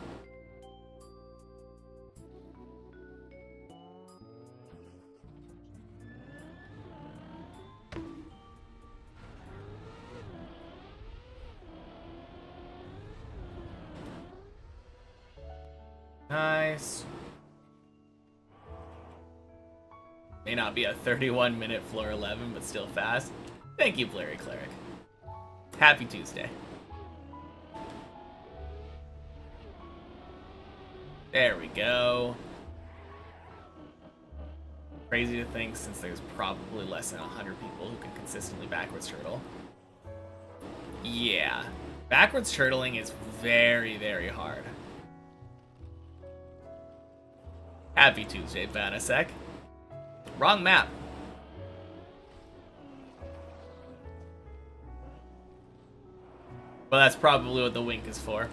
Nice. May not be a 31-minute floor 11, but still fast. Thank you, Blurry Cleric. Happy Tuesday. There we go. Crazy to think, since there's probably less than 100 people who can consistently backwards turtle. Yeah. Backwards turtling is very, very hard. Happy Tuesday, Vanasek. Wrong map. Well, that's probably what the wink is for.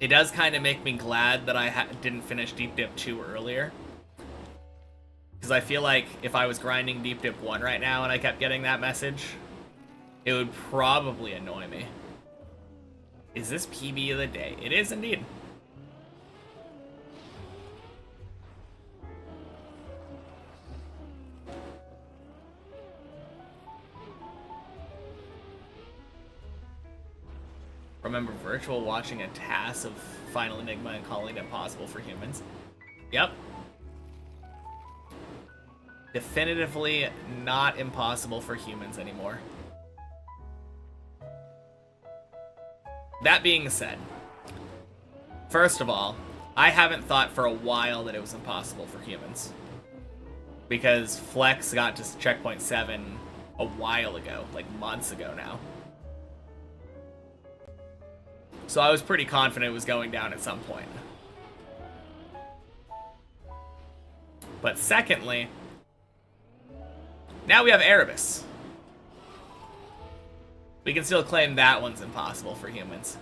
It does kind of make me glad that I didn't finish Deep Dip 2 earlier. Because I feel like if I was grinding Deep Dip 1 right now and I kept getting that message, It would probably annoy me. Is this PB of the day? It is indeed. Remember virtual watching a task of Final Enigma and calling it impossible for humans. Yep. Definitively not impossible for humans anymore. That being said, first of all, I haven't thought for a while that it was impossible for humans. Because Flex got to checkpoint 7 a while ago, like months ago now. So I was pretty confident it was going down at some point. But secondly, now we have Erebus. We can still claim that one's impossible for humans.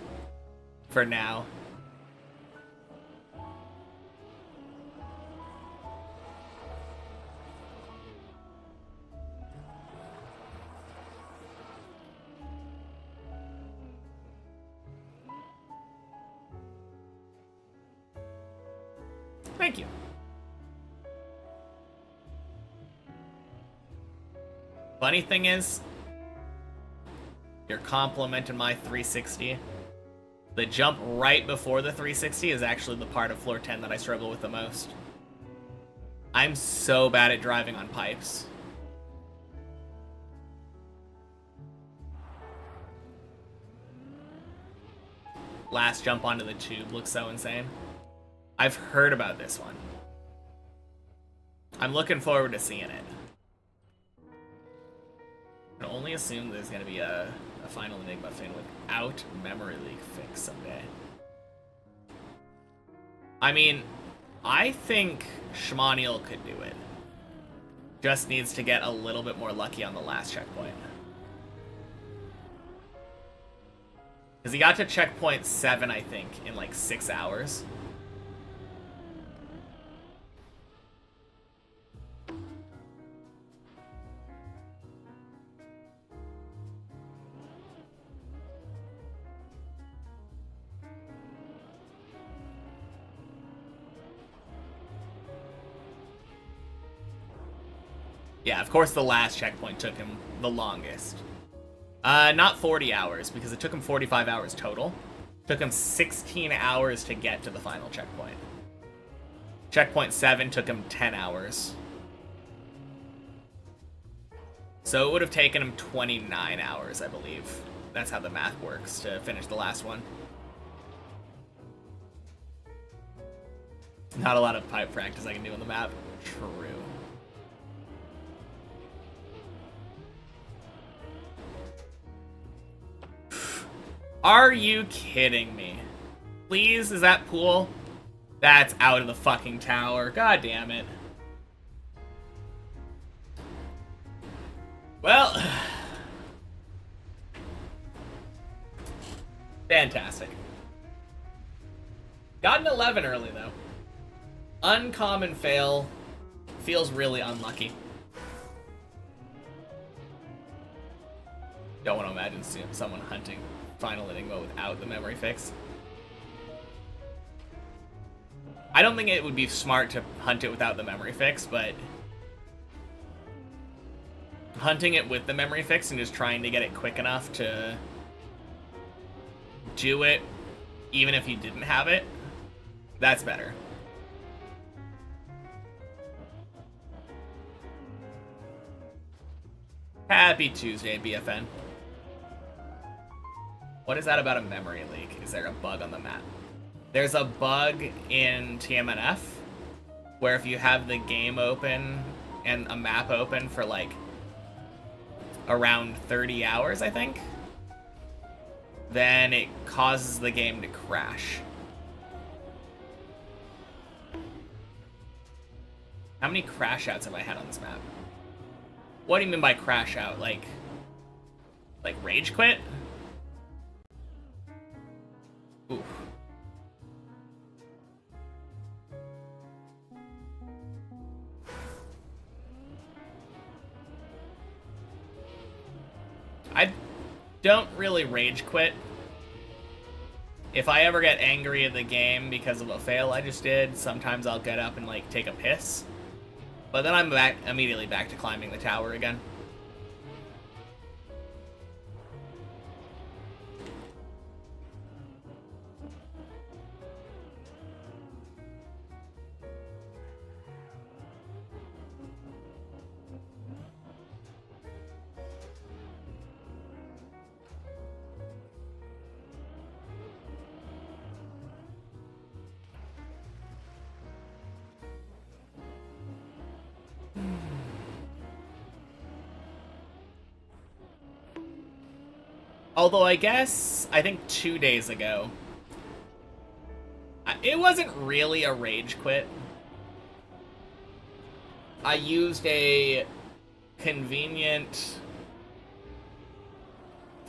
For now. Thank you. Funny thing is, you're complimenting my 360. The jump right before the 360 is actually the part of floor 10 that I struggle with the most. I'm so bad at driving on pipes. Last jump onto the tube looks so insane. I've heard about this one. I'm looking forward to seeing it. I can only assume there's going to be a Final Enigma thing without memory leak fix someday. I mean, I think Schmaniel could do it. Just needs to get a little bit more lucky on the last checkpoint. Because he got to checkpoint 7, I think, in like 6 hours. Yeah, of course the last checkpoint took him the longest. Not 40 hours, because it took him 45 hours total. Took him 16 hours to get to the final checkpoint. Checkpoint 7 took him 10 hours. So it would have taken him 29 hours, I believe. That's how the math works to finish the last one. Not a lot of pipe practice I can do on the map. True. Are you kidding me? Please, is that pool? That's out of the fucking tower. God damn it. Well. Fantastic. Got an 11 early, though. Uncommon fail. Feels really unlucky. Don't want to imagine someone hunting Final Enigma without the memory fix. I don't think it would be smart to hunt it without the memory fix, but hunting it with the memory fix and just trying to get it quick enough to do it even if you didn't have it, that's better. Happy Tuesday, BFN. What is that about a memory leak? Is there a bug on the map? There's a bug in TMNF where if you have the game open and a map open for like around 30 hours, I think, then it causes the game to crash. How many crash outs have I had on this map? What do you mean by crash out? Like rage quit? Oof. don't really rage quit. If I ever get angry at the game because of a fail I just did, sometimes I'll get up and like take a piss. But then I'm immediately back to climbing the tower again. Although I think 2 days ago, it wasn't really a rage quit. I used a convenient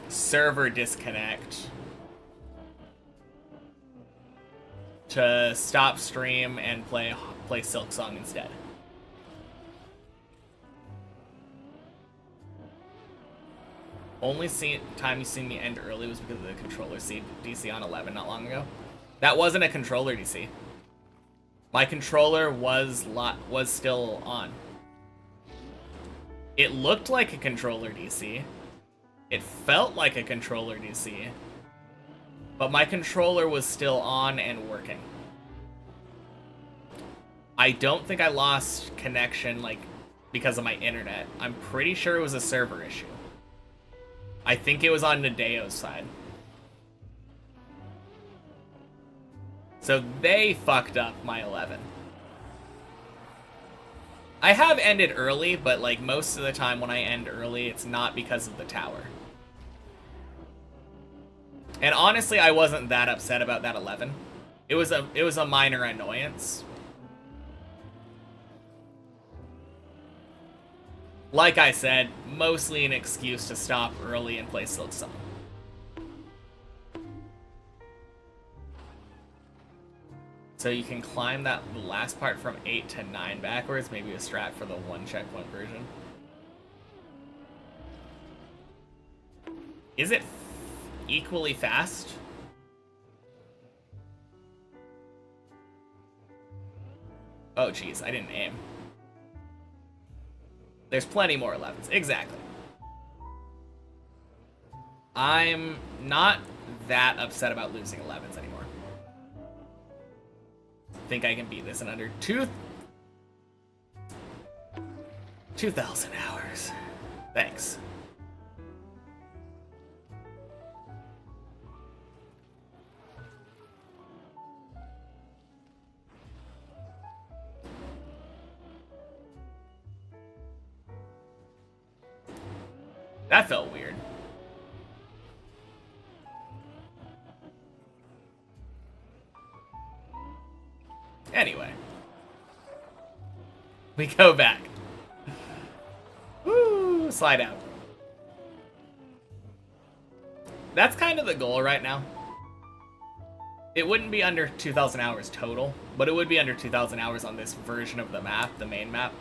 server disconnect to stop stream and play Silk Song instead. Only time you seen me end early was because of the controller DC on 11 not long ago. That wasn't a controller DC. My controller was still on. It looked like a controller DC. It felt like a controller DC. But my controller was still on and working. I don't think I lost connection like because of my internet. I'm pretty sure it was a server issue. I think it was on Nadeo's side. So they fucked up my 11. I have ended early, but like most of the time when I end early, it's not because of the tower. And honestly, I wasn't that upset about that 11. It was a minor annoyance. Like I said, mostly an excuse to stop early and play Silk Song. So you can climb the last part from 8 to 9 backwards, maybe a strat for the one checkpoint version. Is it equally fast? Oh jeez, I didn't aim. There's plenty more 11s. Exactly. I'm not that upset about losing 11s anymore. I think I can beat this in under 2,000 hours. Thanks. That felt weird. Anyway. We go back. Woo! Slide out. That's kind of the goal right now. It wouldn't be under 2,000 hours total, but it would be under 2,000 hours on this version of the map, the main map.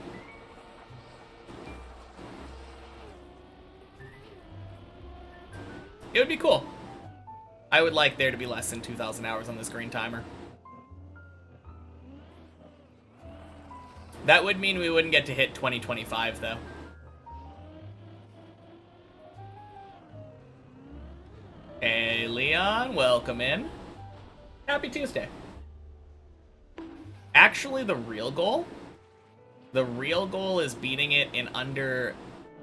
It would be cool. I would like there to be less than 2,000 hours on this green timer. That would mean we wouldn't get to hit 2025, though. Hey, Leon, welcome in. Happy Tuesday. Actually, the real goal is beating it in under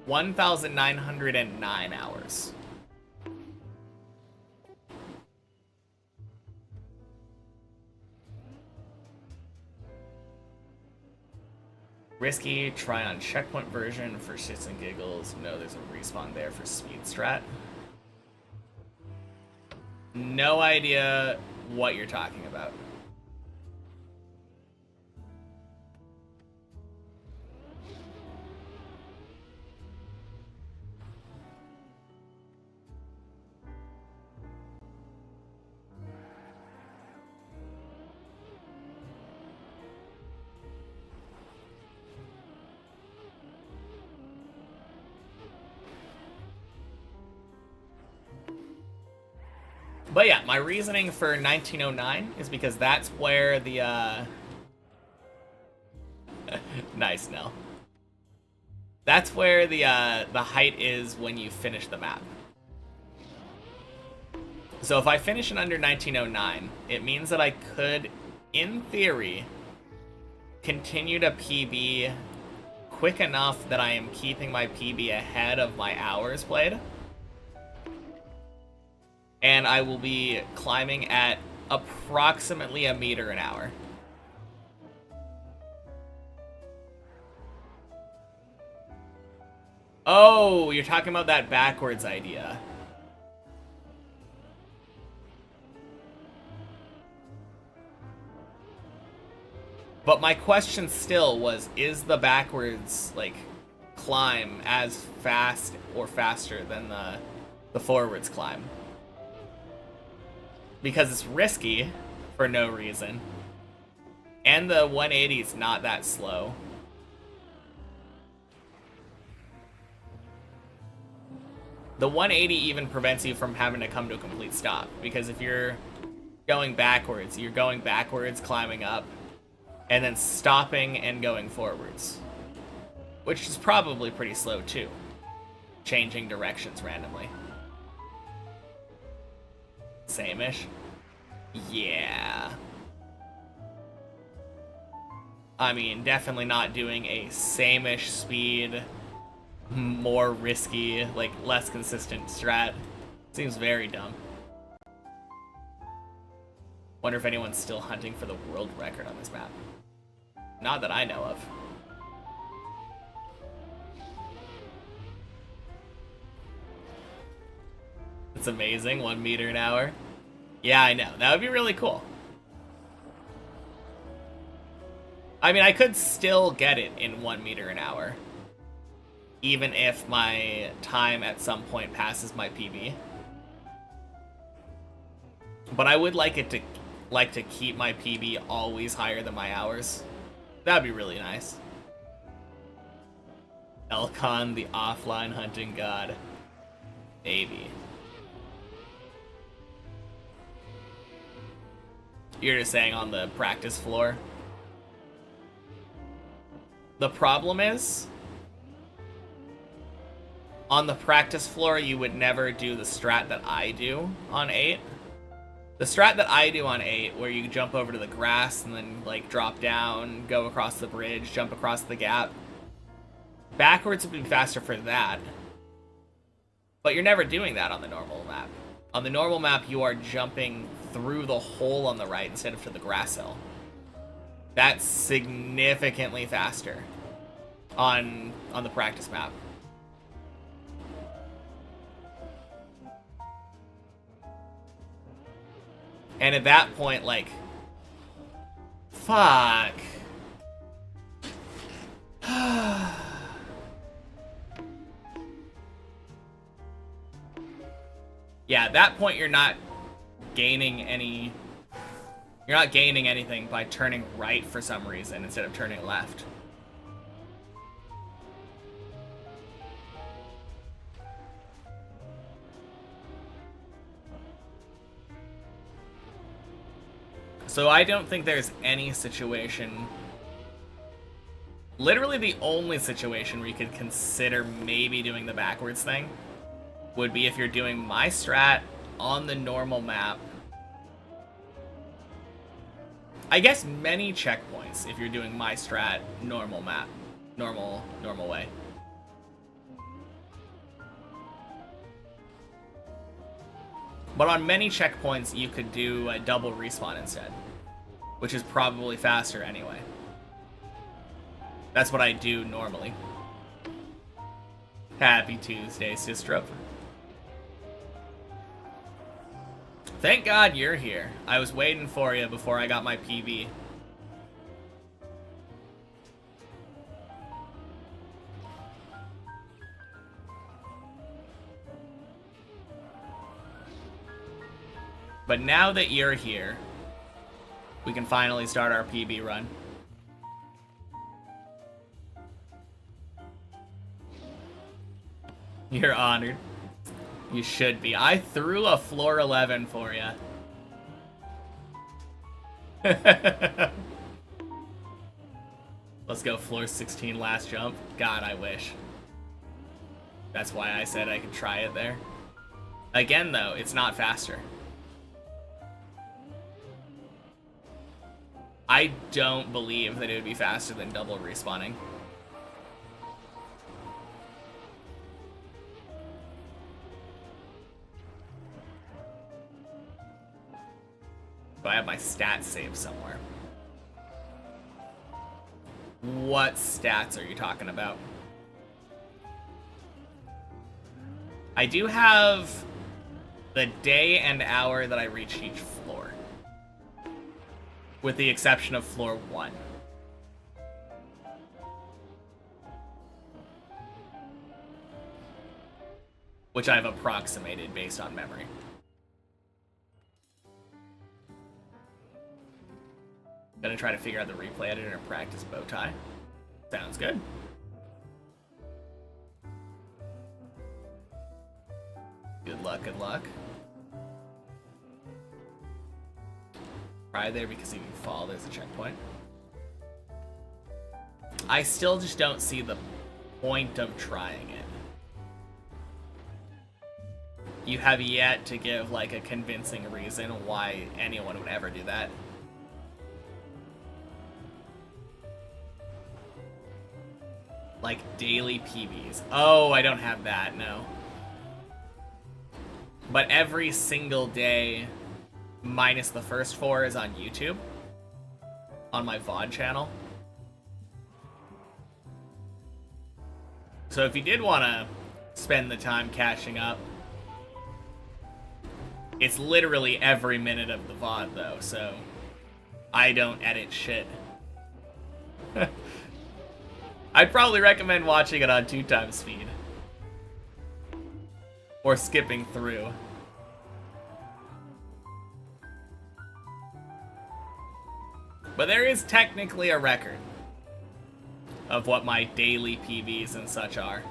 1,909 hours. Risky, try on checkpoint version for shits and giggles. No, there's a respawn there for speed strat. No idea what you're talking about. But yeah, my reasoning for 1909 is because that's where the, nice, Nell. That's where the height is when you finish the map. So if I finish in under 1909, it means that I could, in theory, continue to PB quick enough that I am keeping my PB ahead of my hours played. And I will be climbing at approximately 1 meter an hour. Oh, you're talking about that backwards idea. But my question still was, is the backwards, like, climb as fast or faster than the forwards climb? Because it's risky for no reason. And the 180 is not that slow. The 180 even prevents you from having to come to a complete stop. Because if you're going backwards, climbing up, and then stopping and going forwards. Which is probably pretty slow too. Changing directions randomly. Same-ish? Yeah. I mean, definitely not doing a same-ish speed, more risky, like, less consistent strat. Seems very dumb. Wonder if anyone's still hunting for the world record on this map. Not that I know of. It's amazing, 1 meter an hour. Yeah, I know. That would be really cool. I mean, I could still get it in 1 meter an hour. Even if my time at some point passes my PB. But I would like it to keep my PB always higher than my hours. That'd be really nice. Elcon, the offline hunting god. Maybe. You're just saying on the practice floor. The problem is, on the practice floor, you would never do the strat that I do on 8. The strat that I do on 8, where you jump over to the grass and then, like, drop down, go across the bridge, jump across the gap. Backwards would be faster for that. But you're never doing that on the normal map. On the normal map, you are jumping through the hole on the right instead of to the grass hill. That's significantly faster on the practice map. And at that point, like, fuck. Yeah, at that point you're not gaining anything by turning right for some reason instead of turning left. So I don't think there's any situation, literally the only situation where you could consider maybe doing the backwards thing would be if you're doing my strat on the normal map. I guess many checkpoints if you're doing my strat normal map, normal way. But on many checkpoints, you could do a double respawn instead, which is probably faster anyway. That's what I do normally. Happy Tuesday, Sistrup. Thank God you're here. I was waiting for you before I got my PB. But now that you're here, we can finally start our PB run. You're honored. You should be. I threw a floor 11 for you. Let's go floor 16 last jump. God, I wish. That's why I said I could try it there. Again, though, it's not faster. I don't believe that it would be faster than double respawning. Do I have my stats saved somewhere? What stats are you talking about? I do have the day and hour that I reach each floor, with the exception of floor 1. Which I've approximated based on memory. Gonna try to figure out the replay editor and practice bow tie. Sounds good. Good luck, good luck. Try there because if you fall, there's a checkpoint. I still just don't see the point of trying it. You have yet to give, like, a convincing reason why anyone would ever do that. Like, daily PBs. Oh, I don't have that, no. But every single day, minus the first 4, is on YouTube. On my VOD channel. So if you did want to spend the time catching up, it's literally every minute of the VOD, though, so I don't edit shit. I'd probably recommend watching it on 2x speed. Or skipping through. But there is technically a record of what my daily PBs and such are.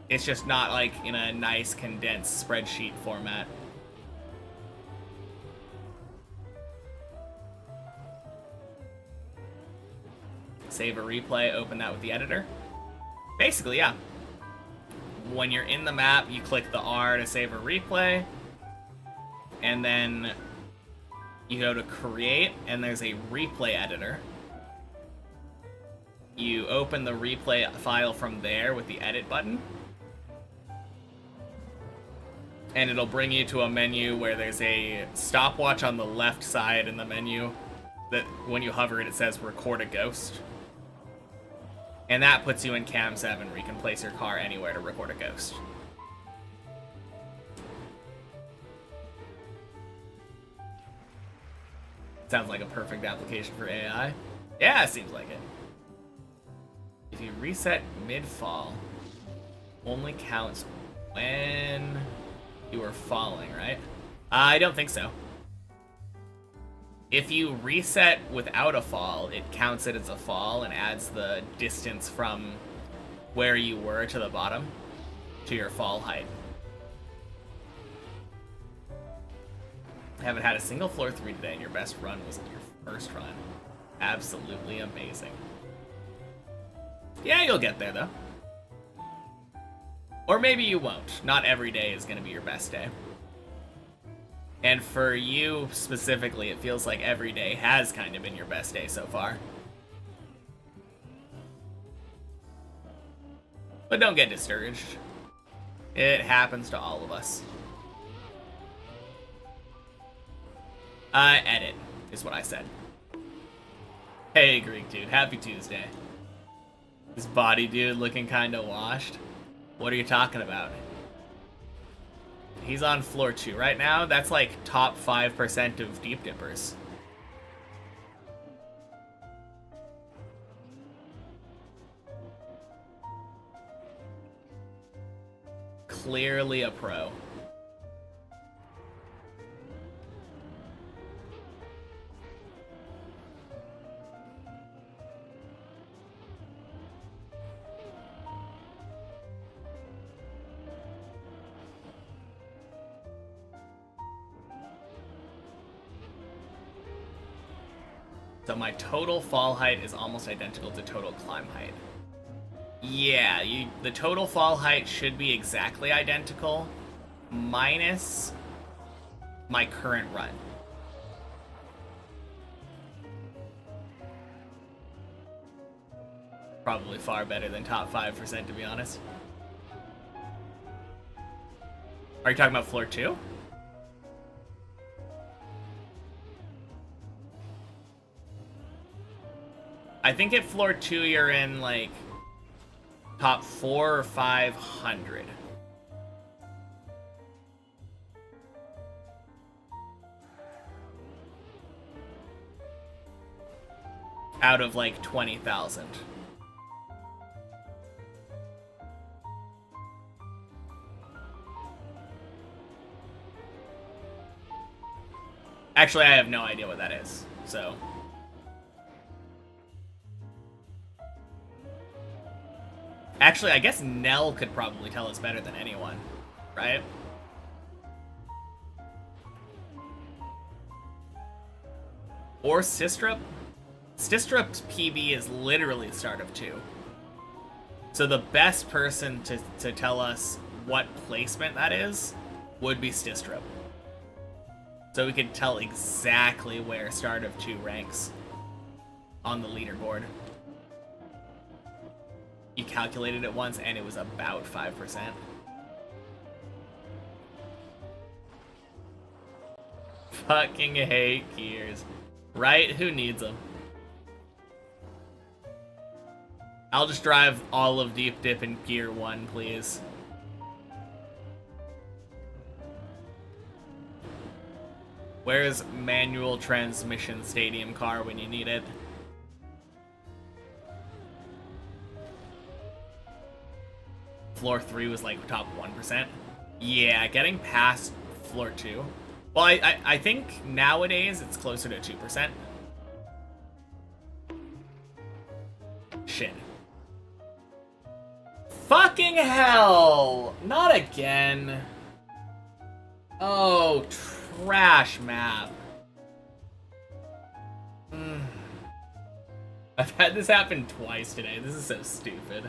It's just not, like, in a nice condensed spreadsheet format. Save a replay, open that with the editor. Basically, yeah. When you're in the map, you click the R to save a replay. And then you go to create, and there's a replay editor. You open the replay file from there with the edit button. And it'll bring you to a menu where there's a stopwatch on the left side in the menu. That when you hover it, it says record a ghost. And that puts you in Cam 7, where you can place your car anywhere to record a ghost. Sounds like a perfect application for AI. Yeah, it seems like it. If you reset mid-fall, only counts when you are falling, right? I don't think so. If you reset without a fall, it counts it as a fall and adds the distance from where you were to the bottom to your fall height. I haven't had a single floor 3 today, and your best run was your first run. Absolutely amazing. Yeah, you'll get there, though. Or maybe you won't. Not every day is going to be your best day. And for you specifically, it feels like every day has kind of been your best day so far. But don't get discouraged. It happens to all of us. Edit is what I said. Hey, Greek dude. Happy Tuesday. This body dude looking kind of washed. What are you talking about? He's on floor 2 right now. That's like top 5% of deep dippers. Clearly a pro. So my total fall height is almost identical to total climb height. Yeah, the total fall height should be exactly identical, minus my current run. Probably far better than top 5%, to be honest. Are you talking about floor 2? I think at floor 2 you're in, like, top 4 or 500. Out of, like, 20,000. Actually, I have no idea what that is, so... Actually, I guess Nell could probably tell us better than anyone, right? Or Sistrup? Sistrup's PB is literally start of 2. So the best person to tell us what placement that is would be Sistrup. So we could tell exactly where start of 2 ranks on the leaderboard. You calculated it once and it was about 5%. Fucking hate gears. Right? Who needs them? I'll just drive all of Deep Dip in Gear 1, please. Where's manual transmission stadium car when you need it? Floor 3 was like top 1%. Yeah, getting past floor 2. Well, I think nowadays it's closer to 2%. Shit. Fucking hell! Not again. Oh, trash map. I've had this happen twice today. This is so stupid.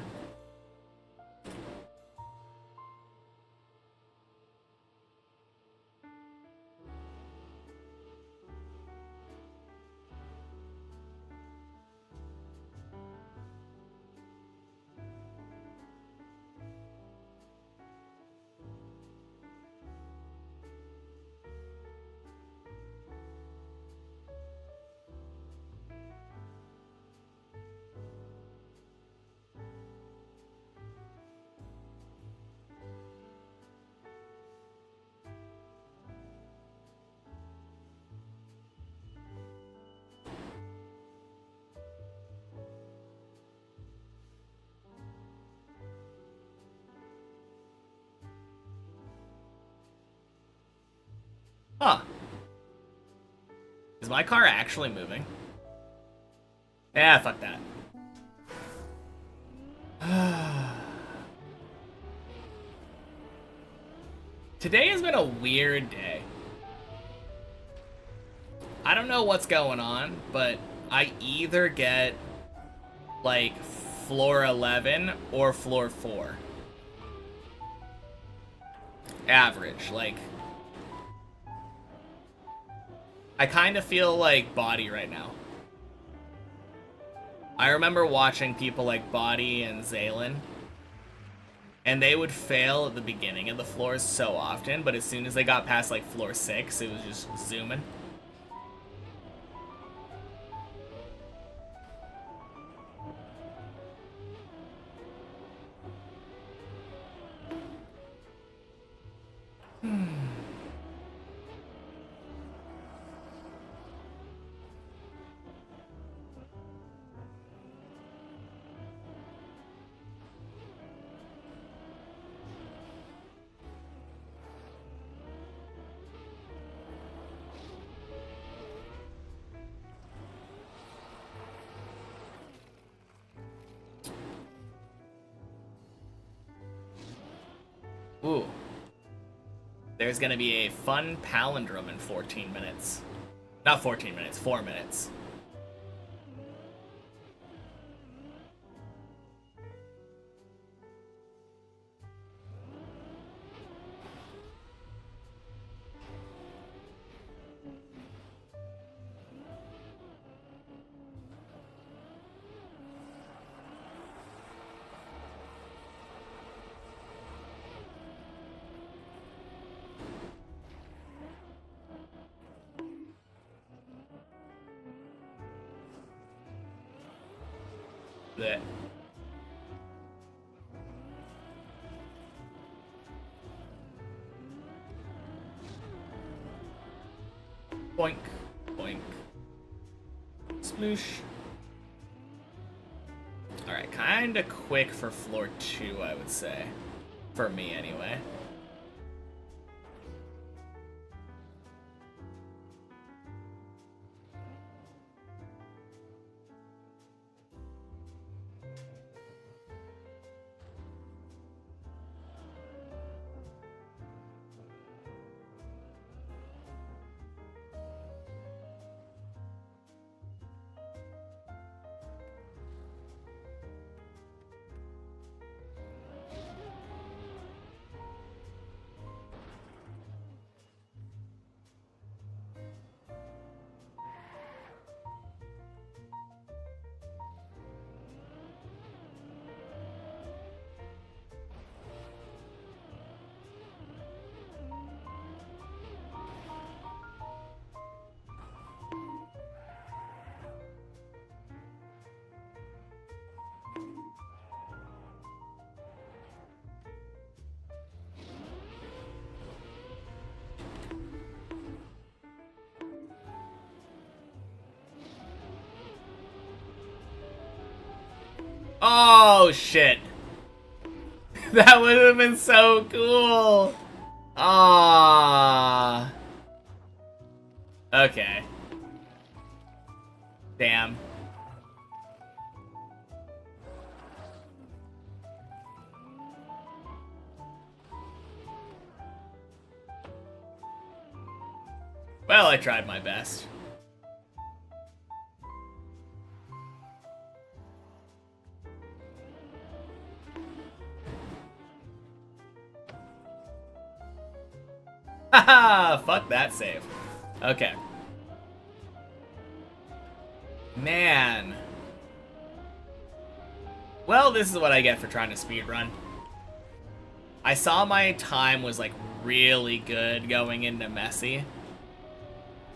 Huh. Is my car actually moving? Yeah, fuck that. Today has been a weird day. I don't know what's going on, but I either get, like, floor 11 or floor 4. Average, like... I kind of feel like Body right now. I remember watching people like Body and Zaylin, and they would fail at the beginning of the floors so often, but as soon as they got past like floor 6, it was just zooming. Ooh. There's gonna be a fun palindrome in 14 minutes. Not 14 minutes, 4 minutes. Blech. Boink, boink. Sploosh. Alright, kinda quick for floor 2, I would say. For me, anyway. Oh, shit. That would have been so cool. Ah. Okay. Damn. Well, I tried my best. Haha! Fuck that save. Okay. Man. Well, this is what I get for trying to speedrun. I saw my time was, like, really good going into messy.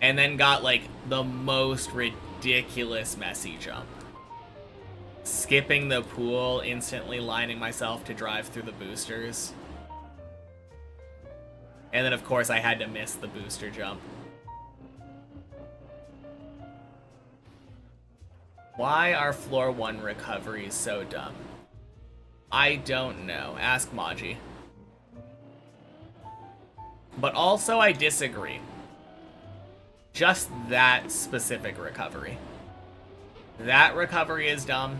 And then got, like, the most ridiculous messy jump. Skipping the pool, instantly lining myself to drive through the boosters. And then, of course, I had to miss the booster jump. Why are floor 1 recoveries so dumb? I don't know. Ask Maji. But also, I disagree. Just that specific recovery. That recovery is dumb.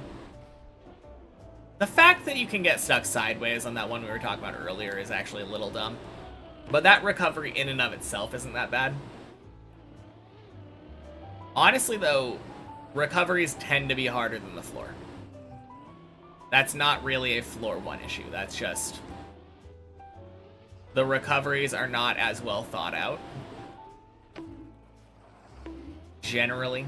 The fact that you can get stuck sideways on that one we were talking about earlier is actually a little dumb. But that recovery in and of itself isn't that bad. Honestly, though, recoveries tend to be harder than the floor. That's not really a floor 1 issue. That's just... the recoveries are not as well thought out. Generally.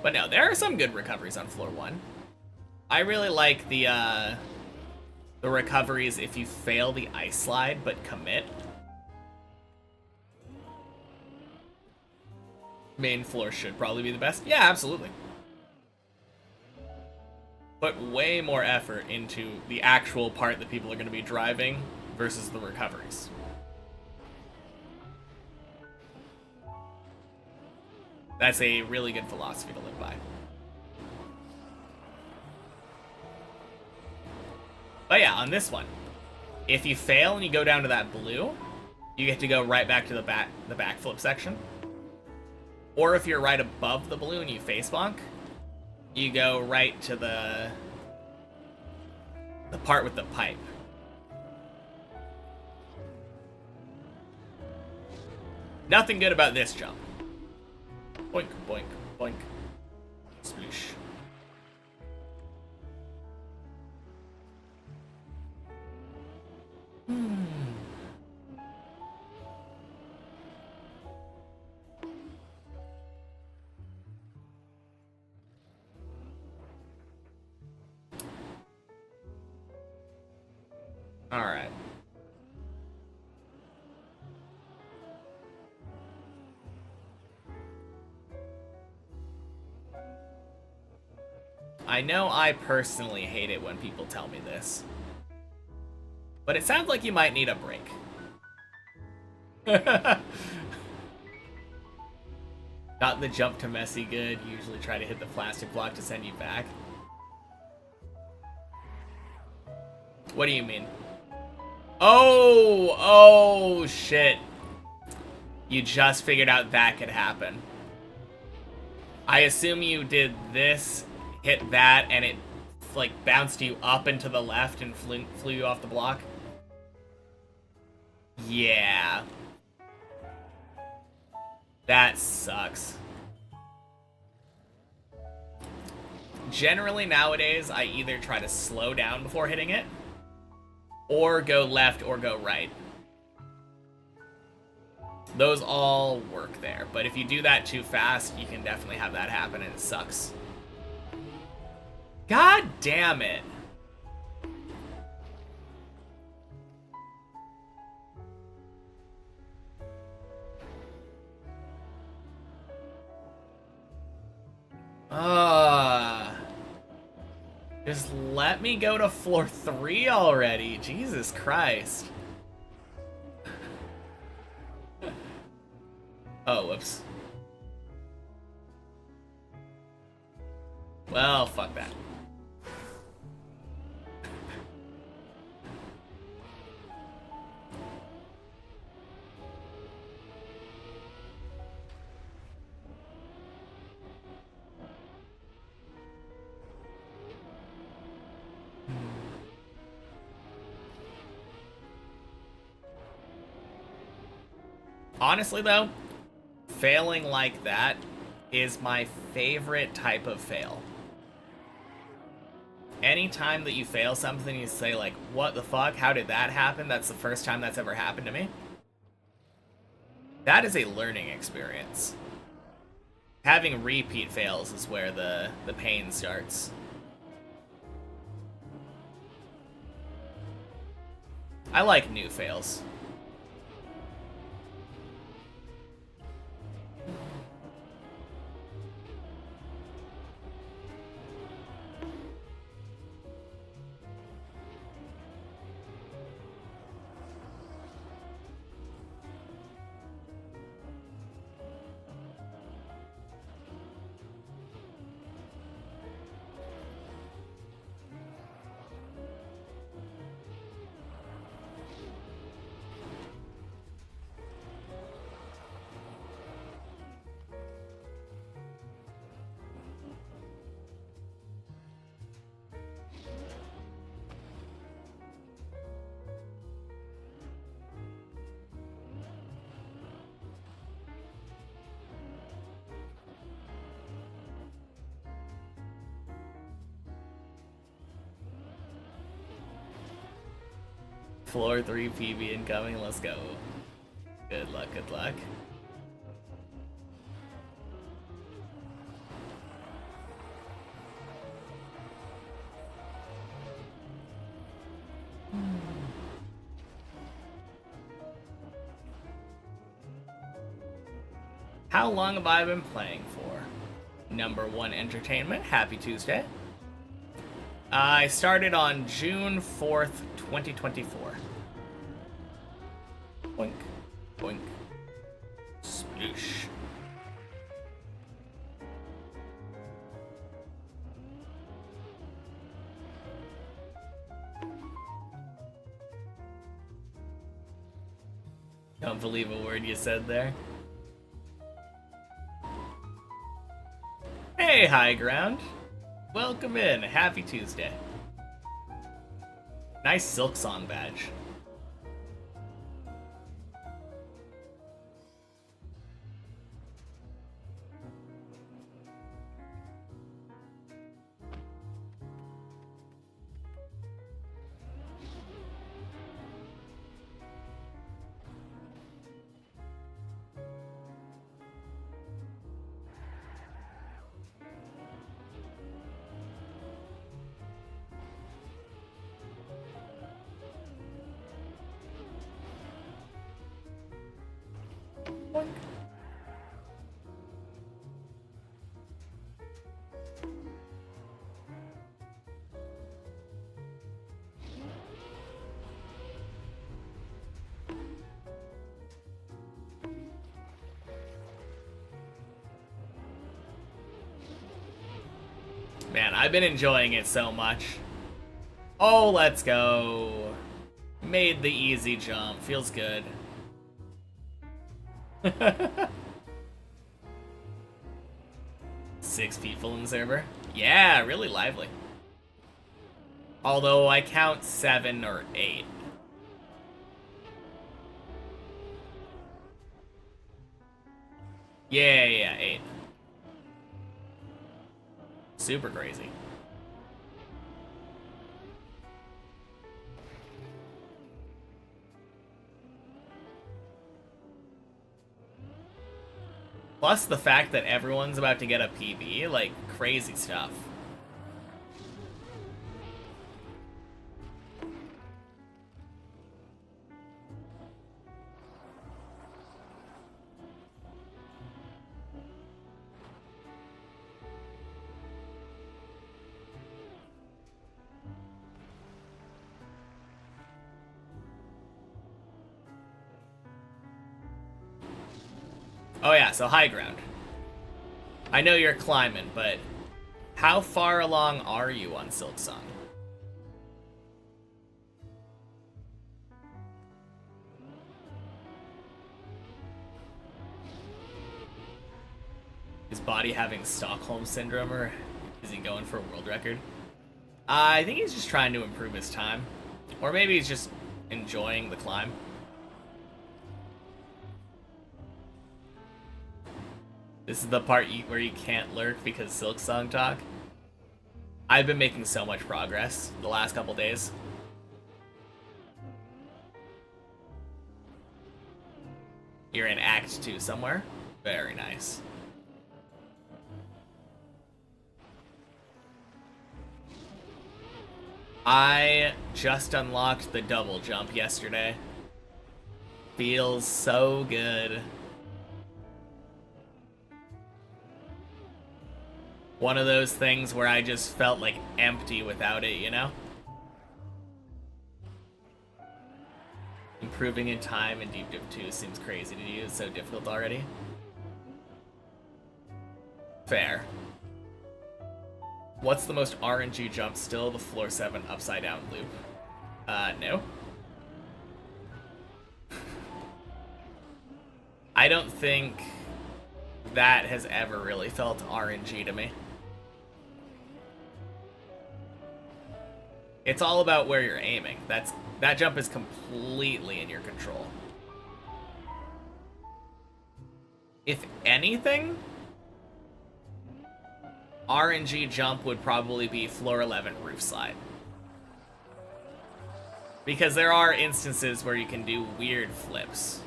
But no, there are some good recoveries on floor 1. I really like the recoveries if you fail the ice slide but commit. Main floor should probably be the best. Yeah, absolutely. Put way more effort into the actual part that people are going to be driving versus the recoveries. That's a really good philosophy to live by. But yeah, on this one, if you fail and you go down to that blue, you get to go right back to the backflip section. Or if you're right above the blue and you face bonk, you go right to the part with the pipe. Nothing good about this jump. Boink, boink, boink. Sploosh. Alright. I know I personally hate it when people tell me this. But it sounds like you might need a break. Got the jump to messy good. Usually try to hit the plastic block to send you back. What do you mean? Oh, shit. You just figured out that could happen. I assume you did this, hit that, and it, like, bounced you up and to the left and flew you off the block? Yeah. That sucks. Generally, nowadays, I either try to slow down before hitting it, or go left or go right. Those all work there, but if you do that too fast, you can definitely have that happen, and it sucks. God damn it. Just let me go to floor 3 already. Jesus Christ. Oh, whoops. Well, fuck that. Honestly, though, failing like that is my favorite type of fail. Anytime that you fail something, you say, like, what the fuck? How did that happen? That's the first time that's ever happened to me. That is a learning experience. Having repeat fails is where the pain starts. I like new fails. Floor 3 PB incoming, let's go. Good luck, good luck. How long have I been playing for? Number 1 Entertainment, happy Tuesday. I started on June 4th, 2024. Boink, boink, sploosh. Don't believe a word you said there. Hey, High Ground. Welcome in. Happy Tuesday. Nice Silk Song badge. Man, I've been enjoying it so much. Oh, let's go. Made the easy jump. Feels good. 6 people in the server. Yeah, really lively. Although I count 7 or 8. Yeah, 8. Super crazy. Plus the fact that everyone's about to get a PB, like, crazy stuff. Oh yeah, so high ground. I know you're climbing, but how far along are you on Silksong? Is Body having Stockholm Syndrome, or is he going for a world record? I think he's just trying to improve his time. Or maybe he's just enjoying the climb. This is the part where you can't lurk because Silksong talk. I've been making so much progress the last couple days. You're in Act 2 somewhere? Very nice. I just unlocked the double jump yesterday. Feels so good. One of those things where I just felt like empty without it, you know? Improving in time in Deep Div 2 seems crazy to you. It's so difficult already. Fair. What's the most RNG jump still? The floor 7 upside down loop. No. I don't think that has ever really felt RNG to me. It's all about where you're aiming. That jump is completely in your control. If anything, RNG jump would probably be floor 11 roof slide. Because there are instances where you can do weird flips.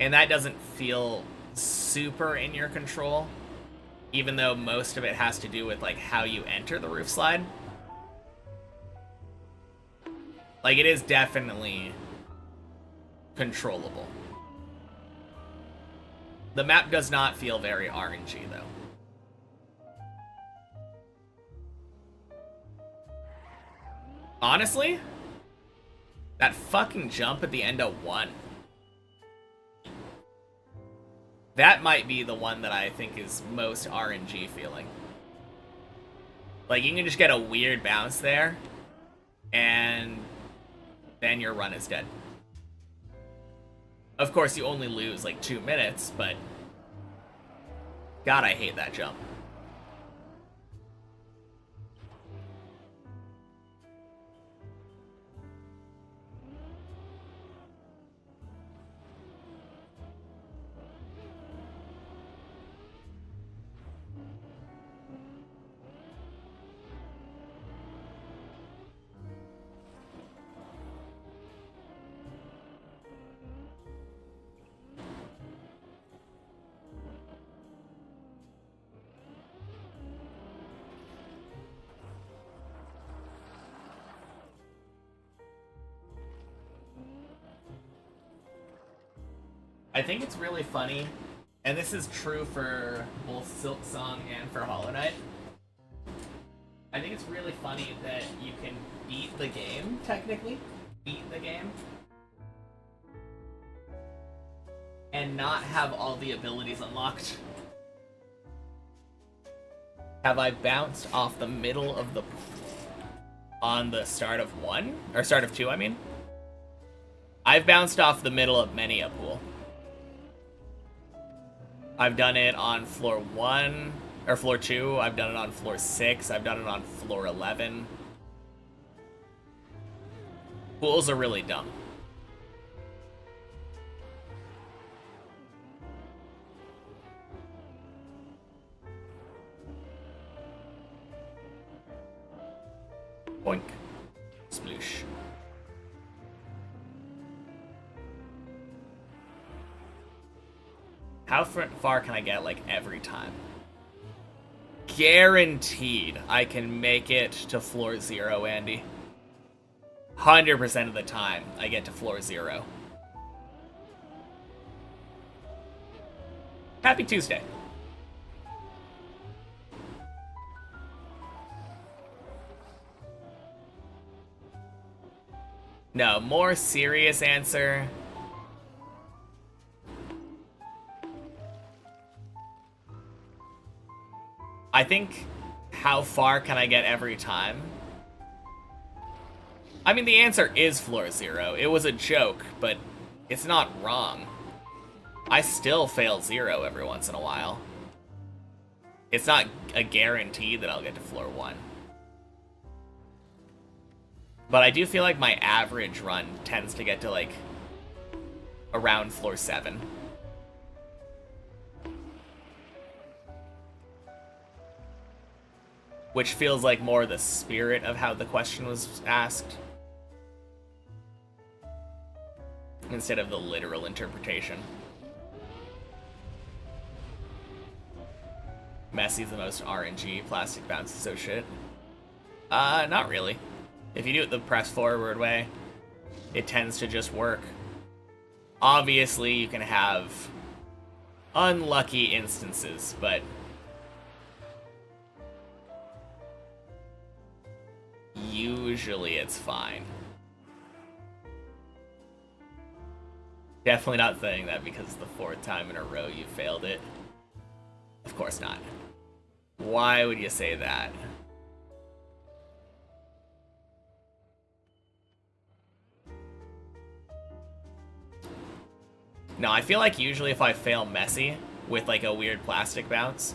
And that doesn't feel super in your control, even though most of it has to do with like how you enter the roof slide. Like, it is definitely controllable. The map does not feel very RNG though. Honestly, that fucking jump at the end of 1. That might be the one that I think is most RNG feeling. Like, you can just get a weird bounce there, and then your run is dead. Of course, you only lose like 2 minutes, but God, I hate that jump. I think it's really funny, and this is true for both Silksong and for Hollow Knight. I think it's really funny that you can beat the game, technically, and not have all the abilities unlocked. Have I bounced off the middle of the on the start of 1? Or start of 2, I mean? I've bounced off the middle of many a pool. I've done it on floor 1, or floor 2. I've done it on floor 6. I've done it on floor 11. Pools are really dumb. Boink. Sploosh. How far can I get, like, every time? Guaranteed I can make it to floor 0, Andy. 100% of the time I get to floor 0. Happy Tuesday. No, more serious answer. I think, how far can I get every time? I mean, the answer is floor 0. It was a joke, but it's not wrong. I still fail 0 every once in a while. It's not a guarantee that I'll get to floor 1. But I do feel like my average run tends to get to, like, around floor 7. Which feels like more the spirit of how the question was asked, instead of the literal interpretation. Messi's the most RNG, plastic bounce is so shit. Not really. If you do it the press forward way, it tends to just work. Obviously, you can have unlucky instances, but usually it's fine. Definitely not saying that because it's the 4th time in a row you failed it. Of course not. Why would you say that? No, I feel like usually if I fail Messi with like a weird plastic bounce,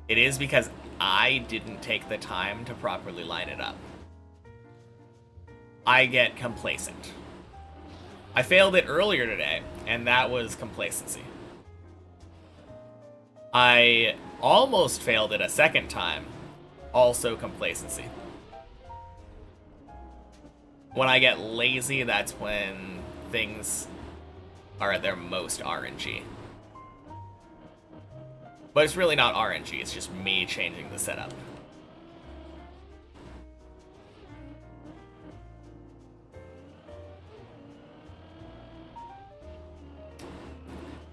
it is because I didn't take the time to properly line it up. I get complacent. I failed it earlier today, and that was complacency. I almost failed it a second time, also complacency. When I get lazy, that's when things are at their most RNG. But it's really not RNG, it's just me changing the setup.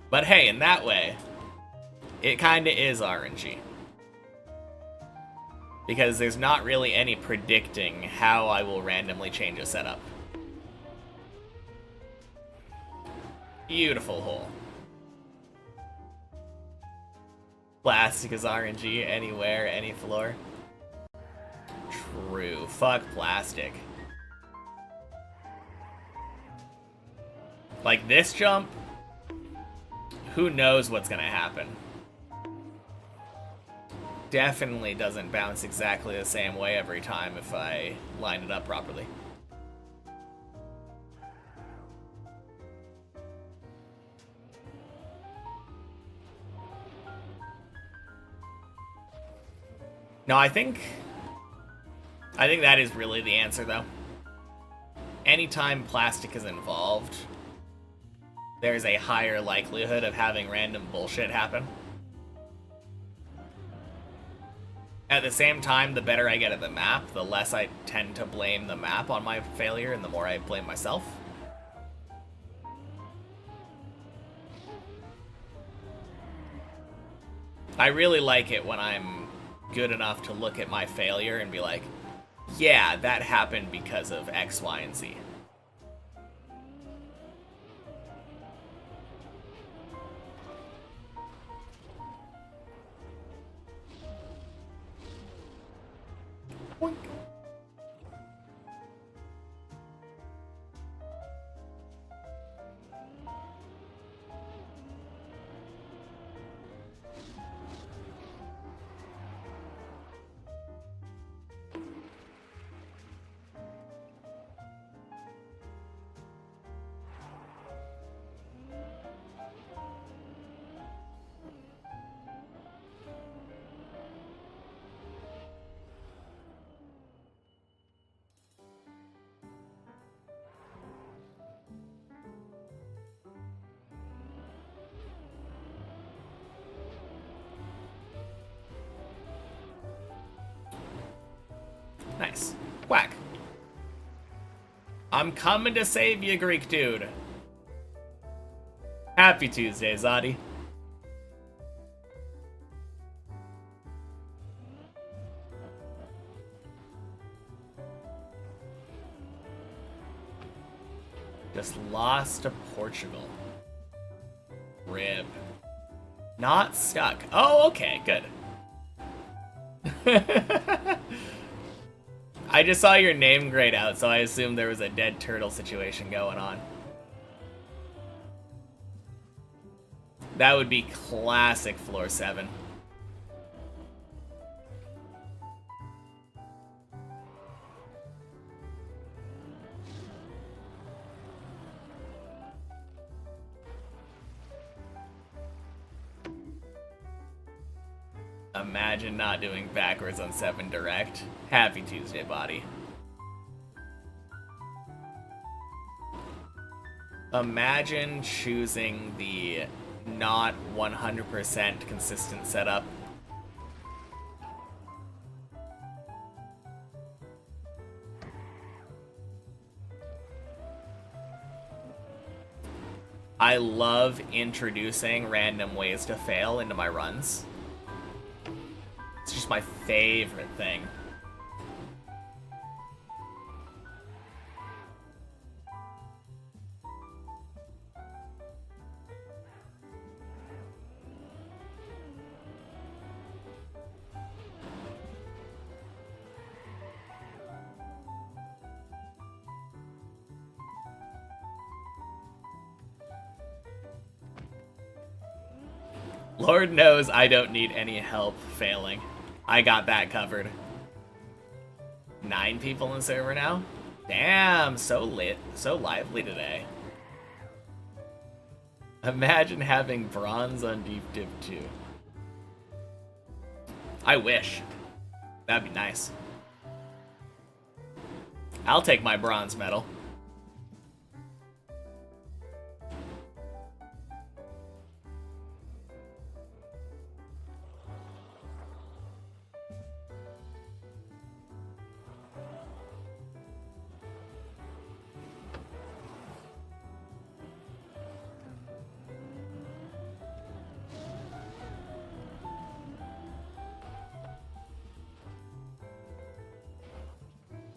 But hey, in that way, it kinda is RNG. Because there's not really any predicting how I will randomly change a setup. Beautiful hole. Plastic is RNG anywhere, any floor. True. Fuck plastic. Like this jump, who knows what's gonna happen. Definitely doesn't bounce exactly the same way every time if I line it up properly. No, I think that is really the answer, though. Anytime plastic is involved, there's a higher likelihood of having random bullshit happen. At the same time, the better I get at the map, the less I tend to blame the map on my failure, and the more I blame myself. I really like it when I'm good enough to look at my failure and be like, yeah, that happened because of X, Y, and Z. I'm coming to save you, Greek dude. Happy Tuesday, Zadi. Just lost to Portugal. Rib. Not stuck. Oh, okay, good. I just saw your name grayed out, so I assumed there was a dead turtle situation going on. That would be classic floor 7. Imagine not doing backwards on 7 direct. Happy Tuesday, body. Imagine choosing the not 100% consistent setup. I love introducing random ways to fail into my runs. It's just my favorite thing. Lord knows I don't need any help failing. I got that covered. 9 people in the server now? Damn, so lit, so lively today. Imagine having bronze on Deep Div 2. I wish. That'd be nice. I'll take my bronze medal.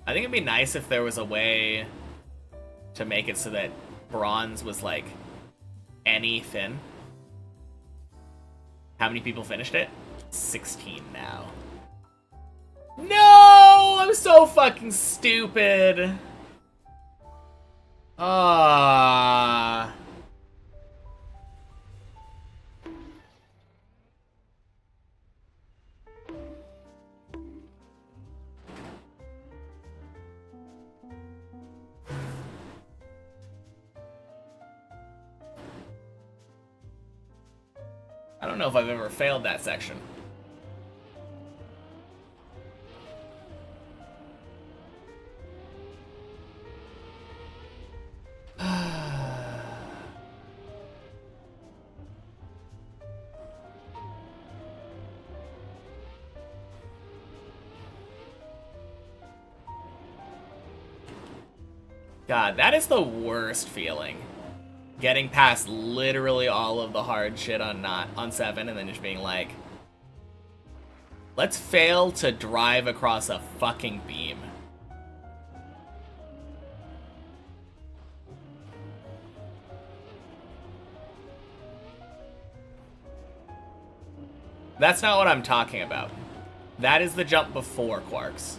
I think it'd be nice if there was a way to make it so that bronze was like any fin. How many people finished it? 16 now. No! I'm so fucking stupid. Ah. I don't know if I've ever failed that section. God, that is the worst feeling. Getting past literally all of the hard shit on 7 and then just being like, let's fail to drive across a fucking beam. That's not what I'm talking about. That is the jump before Quarks.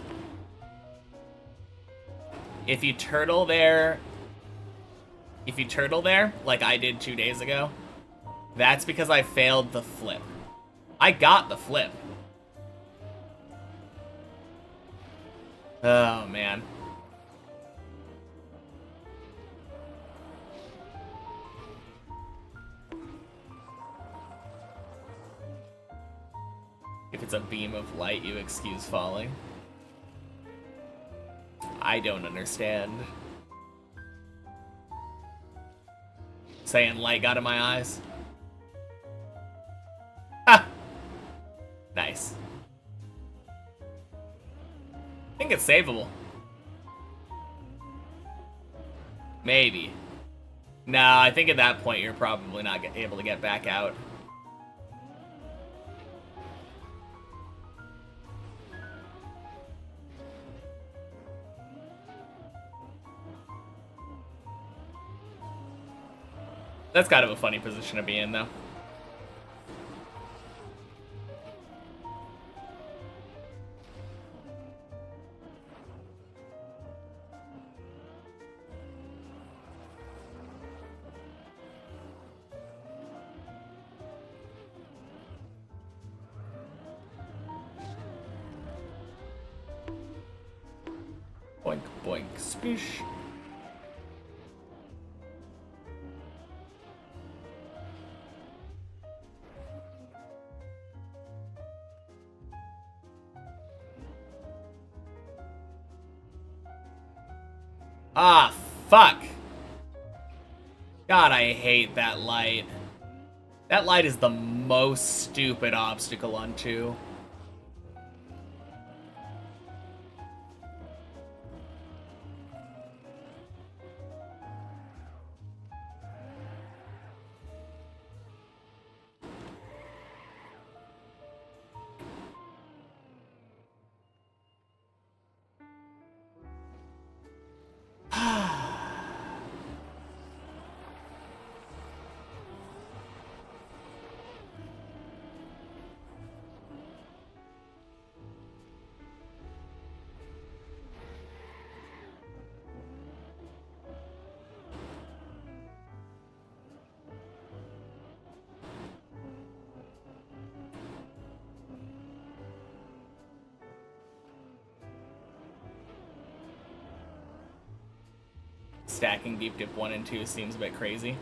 If you turtle there, like I did 2 days ago, that's because I failed the flip. I got the flip. Oh, man. If it's a beam of light, you excuse falling. I don't understand. Saying light got in my eyes. Ha! Nice. I think it's savable. Maybe. No, I think at that point you're probably not able to get back out. That's kind of a funny position to be in, though. Boink, boink, sploosh. Ah, fuck. God, I hate that light. That light is the most stupid obstacle on 2. Stacking Deep Dip 1 and 2 seems a bit crazy.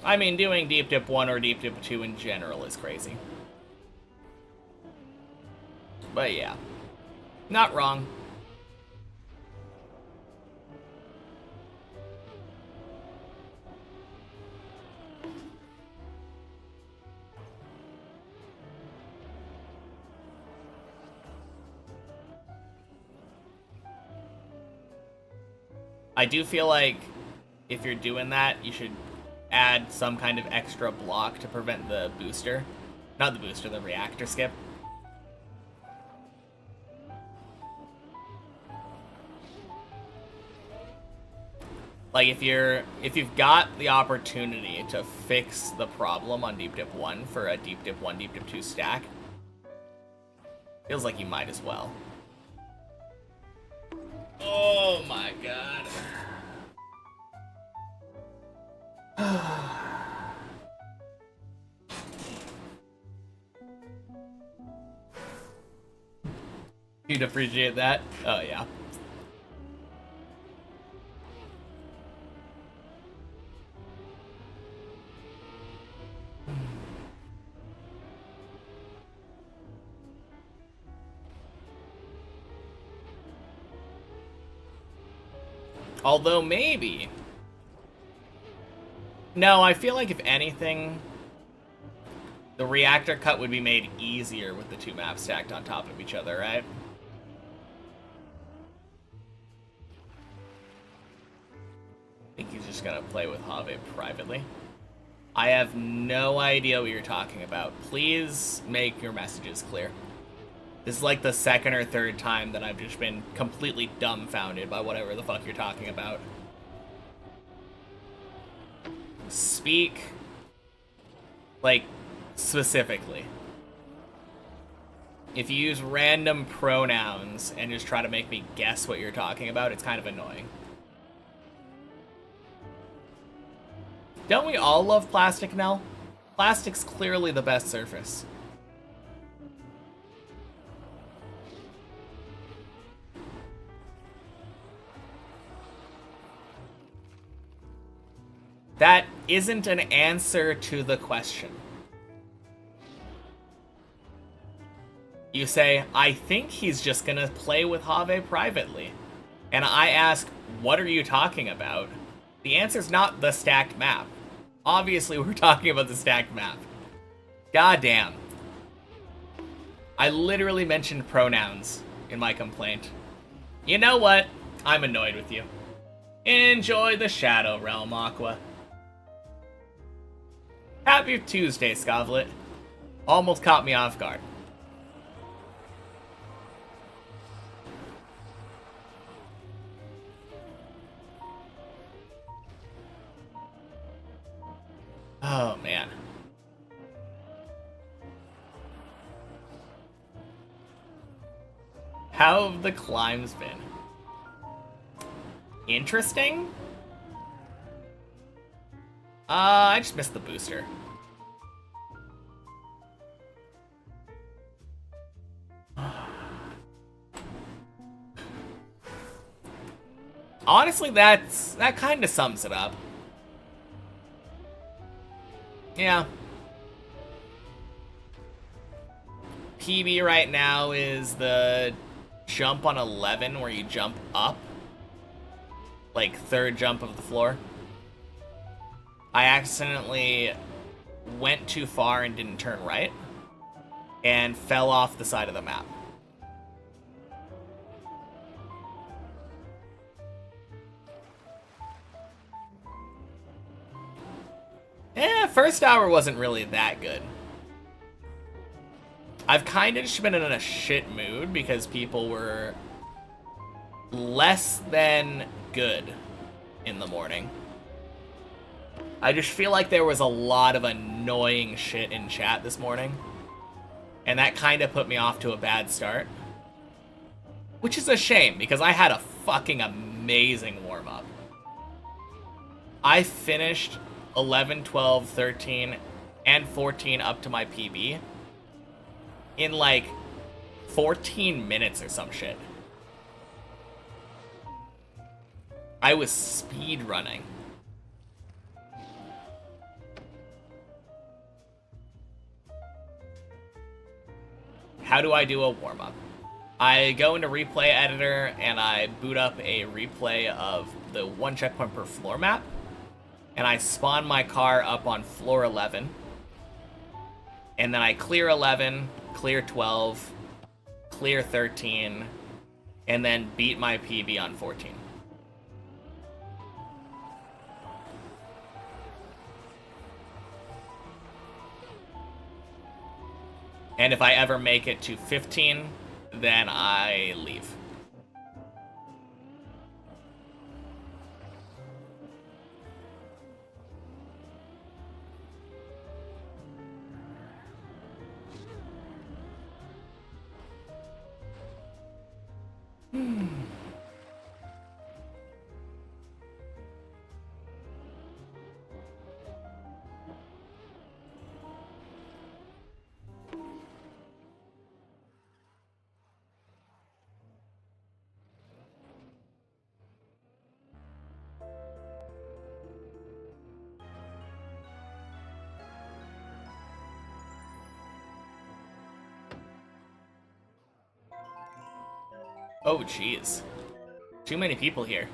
I mean, doing Deep Dip 1 or Deep Dip 2 in general is crazy. But yeah, not wrong. I do feel like if you're doing that, you should add some kind of extra block to prevent the booster. Not the booster, the reactor skip. Like if you've got the opportunity to fix the problem on Deep Dip 1 for a Deep Dip 1, Deep Dip 2 stack, feels like you might as well. Oh my god. You'd appreciate that? Oh yeah. Although maybe. No, I feel like if anything, the reactor cut would be made easier with the 2 maps stacked on top of each other, right? I think he's just gonna play with Have privately. I have no idea what you're talking about. Please make your messages clear. This is like the second or third time that I've just been completely dumbfounded by whatever the fuck you're talking about. Speak, like, specifically. If you use random pronouns and just try to make me guess what you're talking about, it's kind of annoying. Don't we all love plastic, Nell? Plastic's clearly the best surface. That isn't an answer to the question. You say, I think he's just gonna play with Have privately. And I ask, what are you talking about? The answer's not the stacked map. Obviously, we're talking about the stacked map. Goddamn. I literally mentioned pronouns in my complaint. You know what? I'm annoyed with you. Enjoy the Shadow Realm, Aqua. Happy Tuesday, Scovlet. Almost caught me off guard. Oh, man. How have the climbs been? Interesting? I just missed the booster. Honestly, that kind of sums it up. Yeah. PB right now is the jump on 11 where you jump up. Like, third jump of the floor. I accidentally went too far and didn't turn right. And fell off the side of the map. First hour wasn't really that good. I've kind of just been in a shit mood because people were less than good in the morning. I just feel like there was a lot of annoying shit in chat this morning. And that kind of put me off to a bad start. Which is a shame, because I had a fucking amazing warm-up. I finished 11, 12, 13, and 14 up to my PB in like 14 minutes or some shit. I was speed running. How do I do a warm-up? I go into replay editor and I boot up a replay of the one checkpoint per floor map. And I spawn my car up on floor 11. And then I clear 11, clear 12, clear 13, and then beat my PB on 14. And if I ever make it to 15, then I leave. Oh, jeez. Too many people here.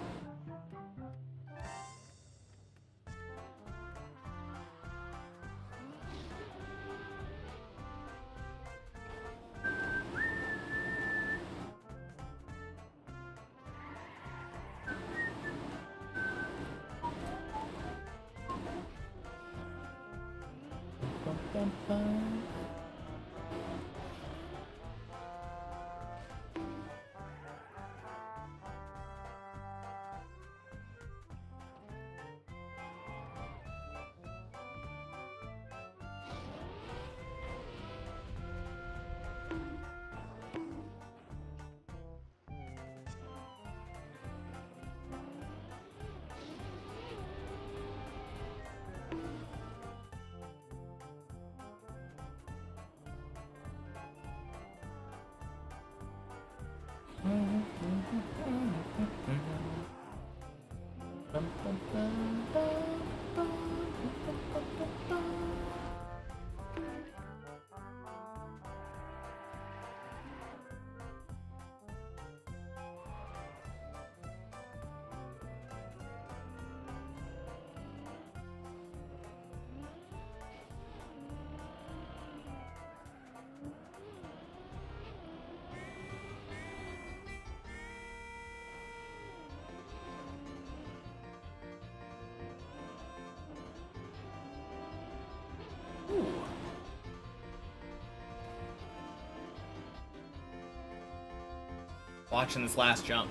Watching this last jump.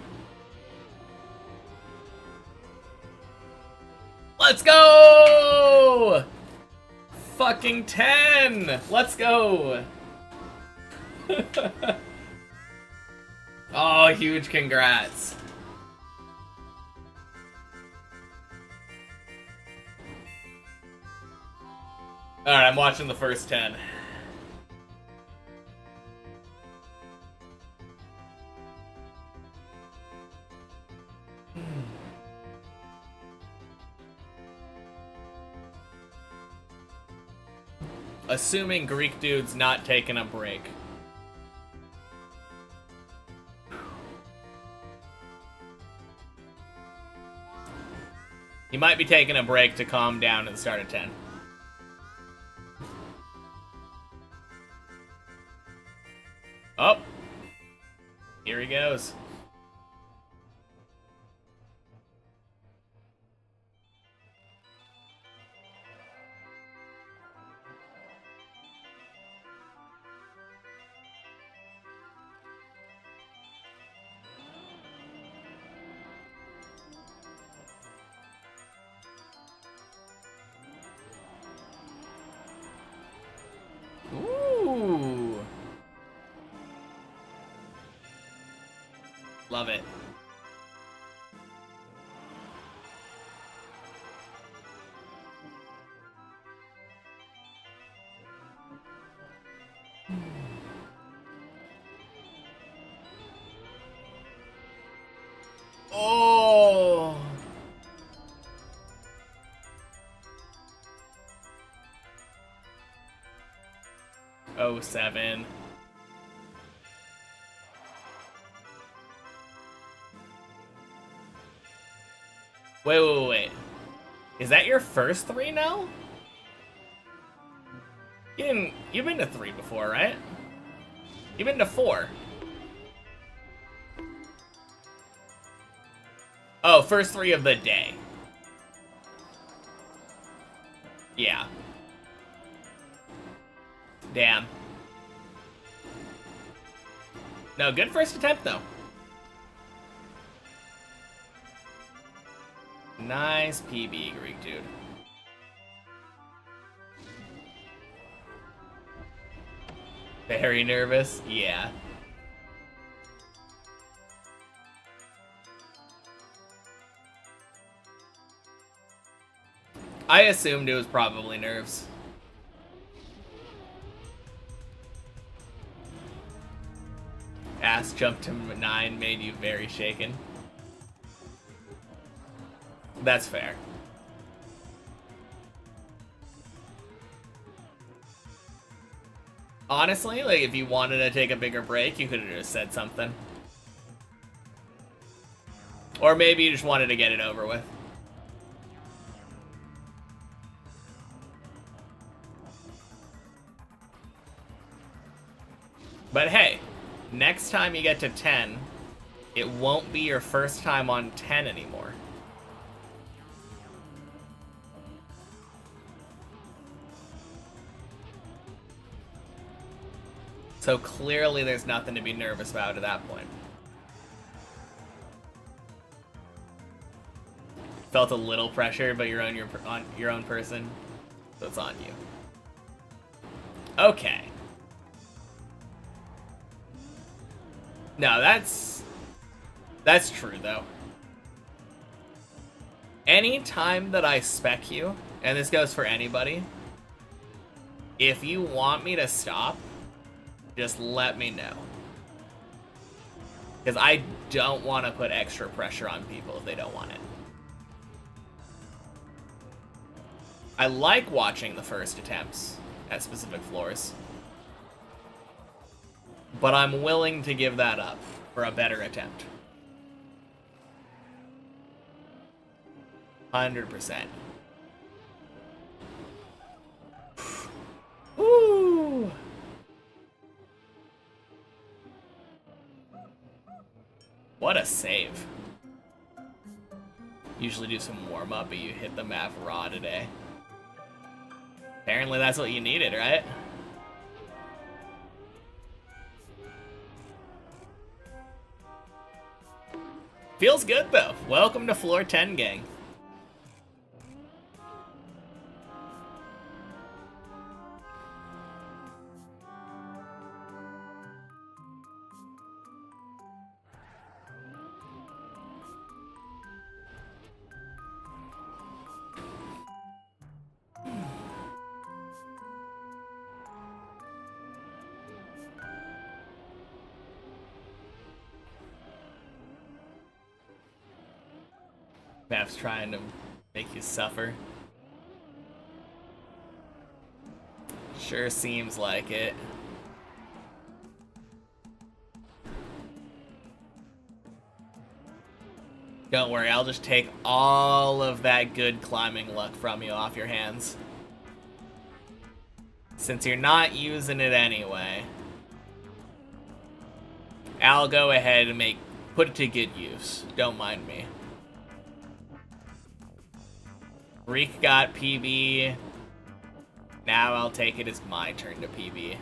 Let's go! Fucking 10! Let's go! Oh, huge congrats. Alright, I'm watching the first 10. Assuming Greek dude's not taking a break. He might be taking a break to calm down at the start of 10. Oh! Here he goes. Ooh. Love it. Oh. Oh, 7. Wait. Is that your first 3 now? You've been to 3 before, right? You've been to 4. Oh, first 3 of the day. Yeah. Damn. No, good first attempt, though. Nice PB, Greek dude. Very nervous? Yeah. I assumed it was probably nerves. Ass jump to 9 made you very shaken. That's fair. Honestly, like, if you wanted to take a bigger break, you could have just said something. Or maybe you just wanted to get it over with. But hey, next time you get to 10, it won't be your first time on 10 anymore. So clearly there's nothing to be nervous about at that point. Felt a little pressure, but you're on your own person, so it's on you. Okay. No, that's true though. Anytime that I spec you, and this goes for anybody, if you want me to stop, just let me know. Because I don't want to put extra pressure on people if they don't want it. I like watching the first attempts at specific floors. But I'm willing to give that up for a better attempt. 100%. Woo! What a save. Usually do some warm-up, but you hit the map raw today. Apparently that's what you needed, right? Feels good, though. Welcome to floor 10, gang. Map's trying to make you suffer. Sure seems like it. Don't worry, I'll just take all of that good climbing luck from you off your hands. Since you're not using it anyway, I'll go ahead and put it to good use. Don't mind me. Reek got PB. Now I'll take it as my turn to PB.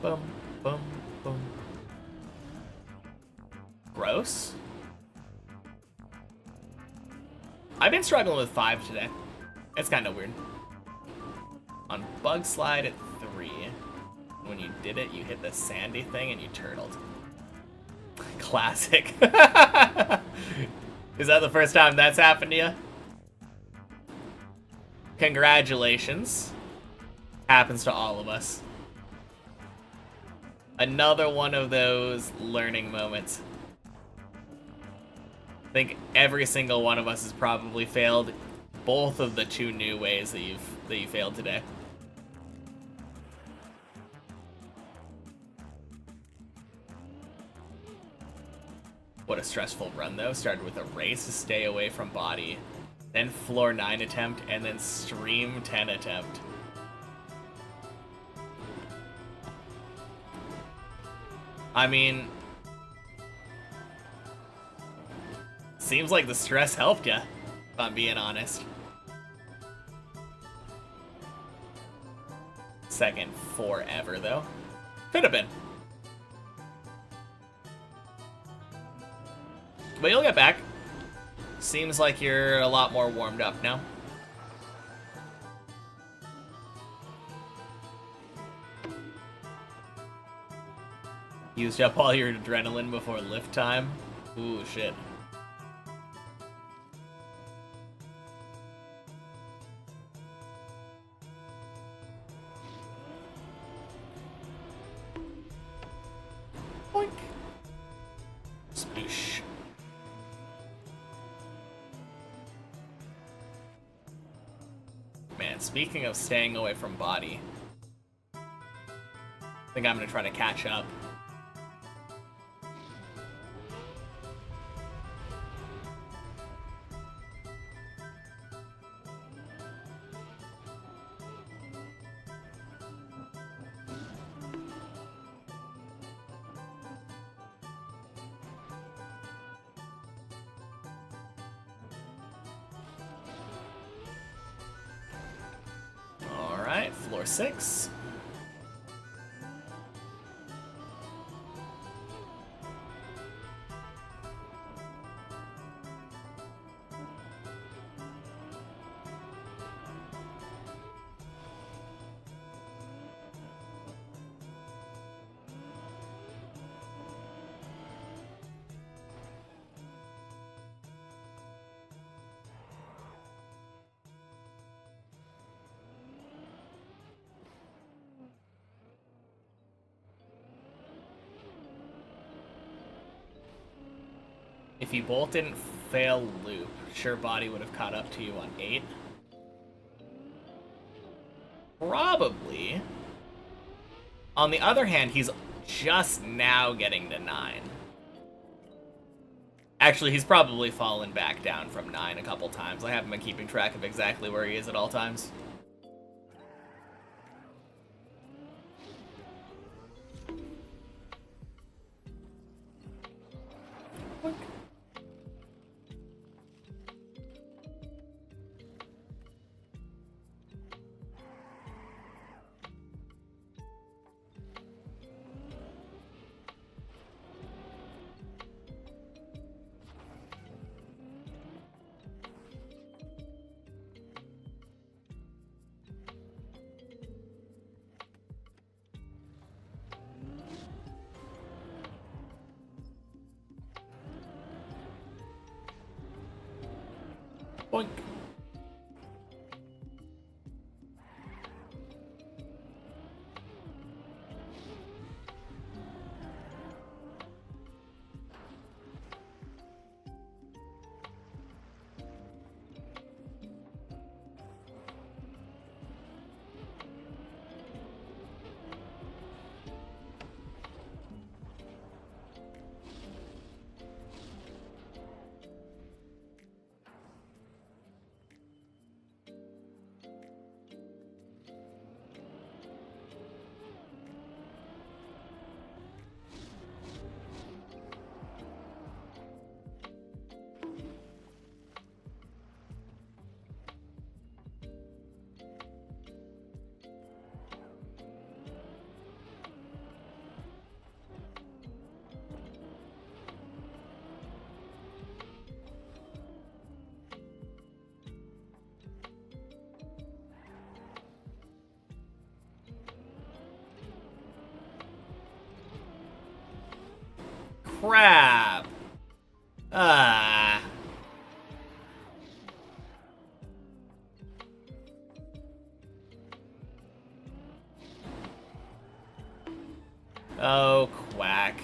Boom, boom, boom. Gross. I've been struggling with 5 today. It's kind of weird. On bug slide at 3. When you did it, you hit the sandy thing and you turtled. Classic. Is that the first time that's happened to you? Congratulations. Happens to all of us. Another one of those learning moments. I think every single one of us has probably failed both of the 2 new ways that you failed today. What a stressful run though. Started with a race to stay away from body, then floor 9 attempt, and then stream 10 attempt. I mean, seems like the stress helped ya, if I'm being honest. Second forever, though. Could have been. But you'll get back. Seems like you're a lot more warmed up now. Used up all your adrenaline before lift time? Ooh, shit. Boink. Sploosh. Man, speaking of staying away from body, I think I'm gonna try to catch up. Floor 6. If you both didn't fail loop, sure body would have caught up to you on 8. Probably. On the other hand, he's just now getting to 9. Actually, he's probably fallen back down from 9 a couple times. I haven't been keeping track of exactly where he is at all times. Boink. Crap. Ah. Oh, quack.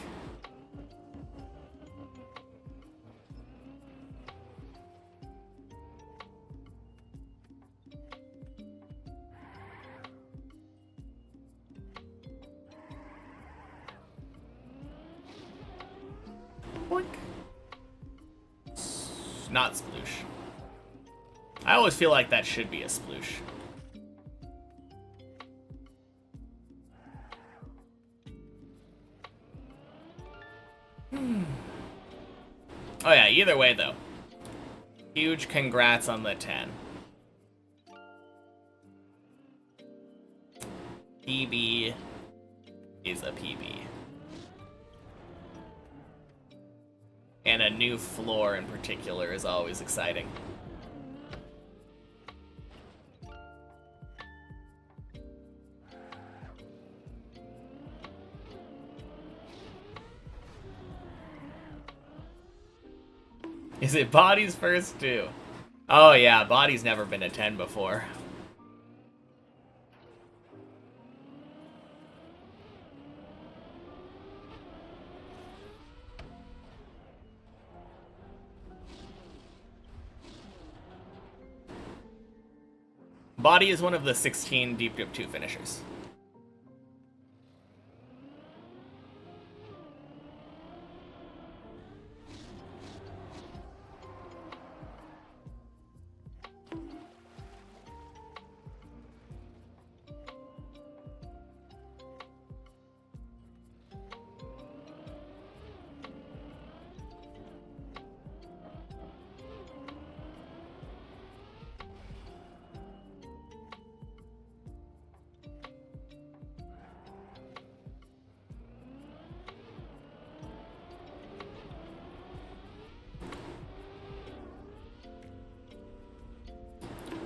Boink. Not sploosh. I always feel like that should be a sploosh. Oh yeah, either way though. Huge congrats on the 10. PB is a PB. And a new floor in particular is always exciting. Is it Body's first too? Oh yeah, Body's never been a 10 before. Body is one of the 16 Deep Dip 2 finishers.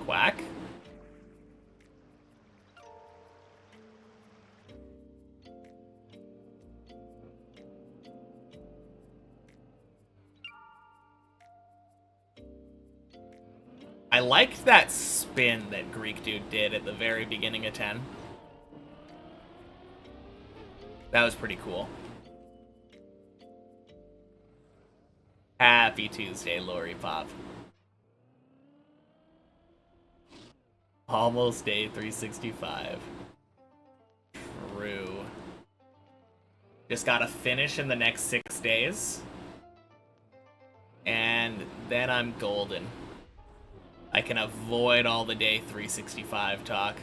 Quack. I liked that spin that Greek Dude did at the very beginning of 10. That was pretty cool. Happy Tuesday, Lori Pop. Almost day 365. True. Just gotta finish in the next 6 days. And then I'm golden. I can avoid all the day 365 talk.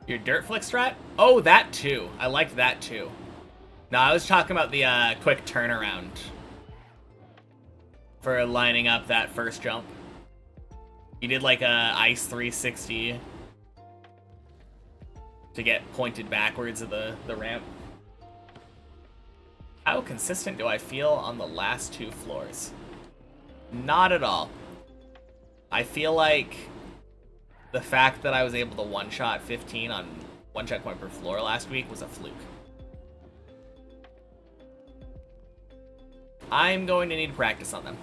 Your dirt flick strat? Oh, that too. I liked that too. No, I was talking about the quick turnaround for lining up that first jump. You did like a ice 360 to get pointed backwards of the ramp. How consistent do I feel on the last two floors? Not at all. I feel like the fact that I was able to one-shot 15 on one checkpoint per floor last week was a fluke. I'm going to need practice on them.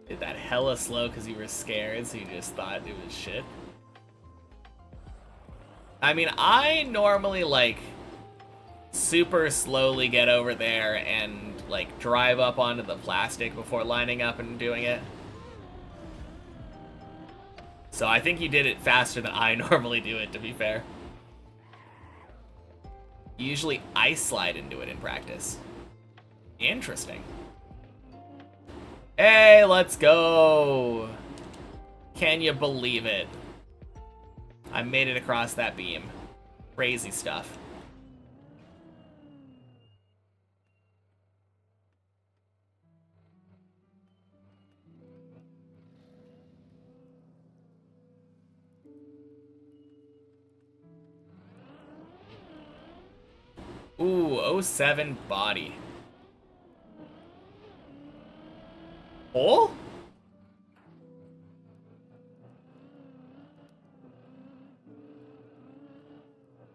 Did that hella slow because you were scared, so you just thought it was shit. I mean, I normally, like, super slowly get over there and, like, drive up onto the plastic before lining up and doing it. So I think you did it faster than I normally do it, to be fair. You usually ice slide into it in practice. Interesting. Hey, let's go! Can you believe it? I made it across that beam. Crazy stuff. Ooh, 07 body. Hole?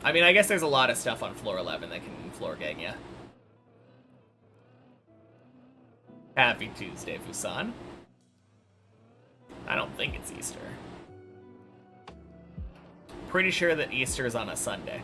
I mean, I guess there's a lot of stuff on floor 11 that can floor gang you. Happy Tuesday, Fusan. I don't think it's Easter. Pretty sure that Easter is on a Sunday.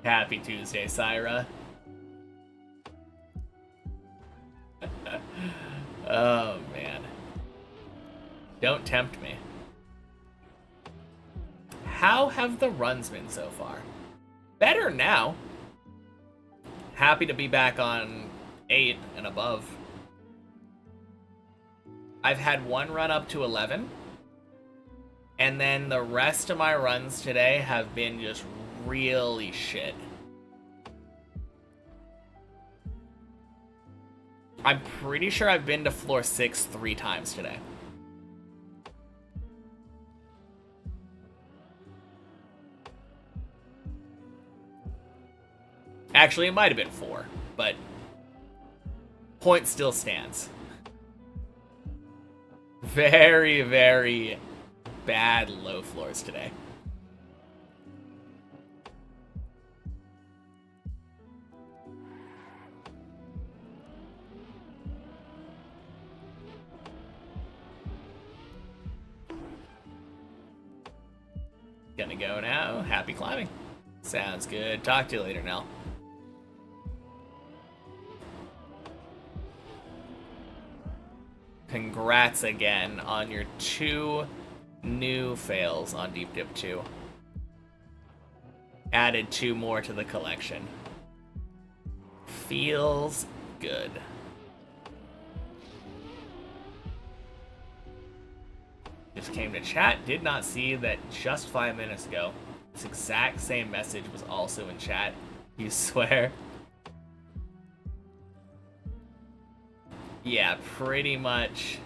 Happy Tuesday, Syra. Oh, man. Don't tempt me. How have the runs been so far? Better now. Happy to be back on 8 and above. I've had one run up to 11. And then the rest of my runs today have been just really shit. I'm pretty sure I've been to floor 6 3 times today. Actually, it might have been 4, but point still stands. Very, very bad low floors today. Gonna go now. Happy climbing. Sounds good. Talk to you later, Nell. Congrats again on your 2 new fails on Deep Dip 2. Added 2 more to the collection. Feels good. Just came to chat, did not see that just 5 minutes ago. This exact same message was also in chat. You swear? Yeah, pretty much.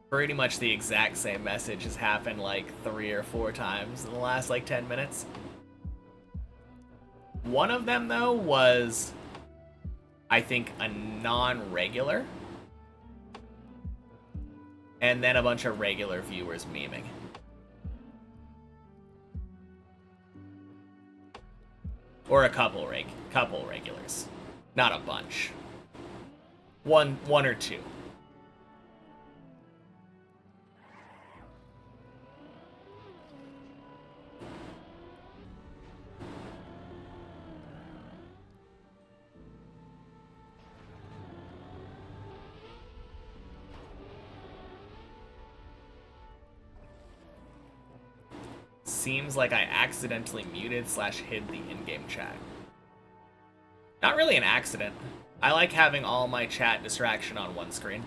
Pretty much the exact same message has happened like 3 or 4 times in the last like 10 minutes. One of them though was, I think, a non-regular. And then a bunch of regular viewers memeing. Or a couple regulars. Not a bunch. One or two. Seems like I accidentally muted/hid the in-game chat. Not really an accident. I like having all my chat distraction on one screen.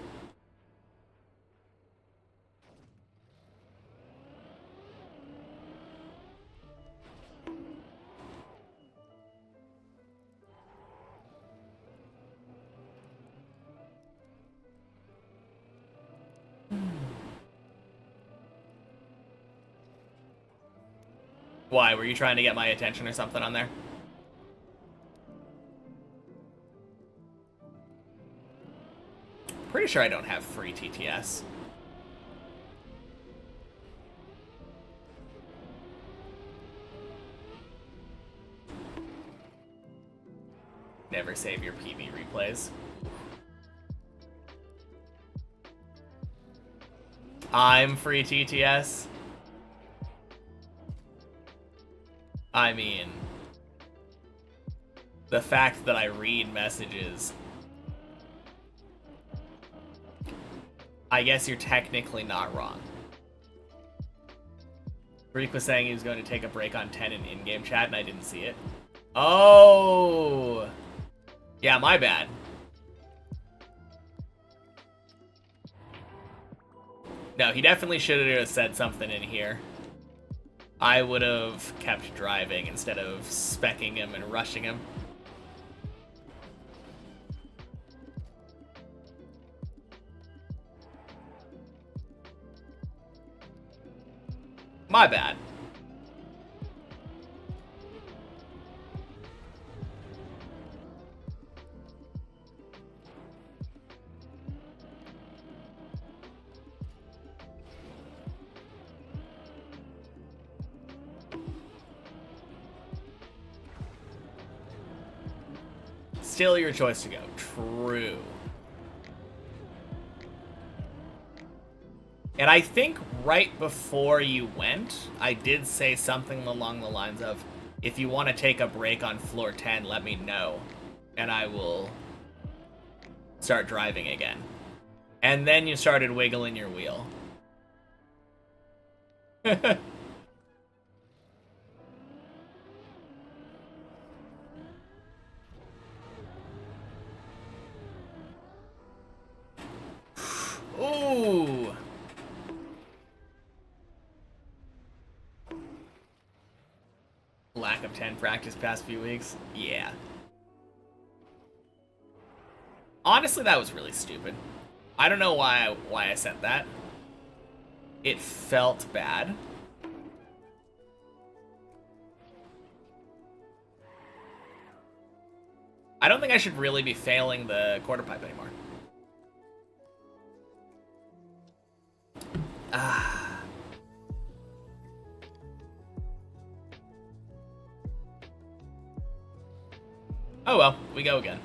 Why? Were you trying to get my attention or something on there? Pretty sure I don't have free TTS. Never save your PV replays. I'm free TTS. I mean, the fact that I read messages, I guess you're technically not wrong. Reek was saying he was going to take a break on 10 in in-game chat and I didn't see it. Oh! Yeah, my bad. No, he definitely should have said something in here. I would have kept driving instead of specking him and rushing him. My bad. Still your choice to go. True. And I think right before you went, I did say something along the lines of, if you want to take a break on floor 10, let me know, and I will start driving again. And then you started wiggling your wheel. Ooh. Lack of 10 practice past few weeks. Yeah. Honestly, that was really stupid. I don't know why I said that. It felt bad. I don't think I should really be failing the quarter pipe anymore. Ah. Oh well, we go again.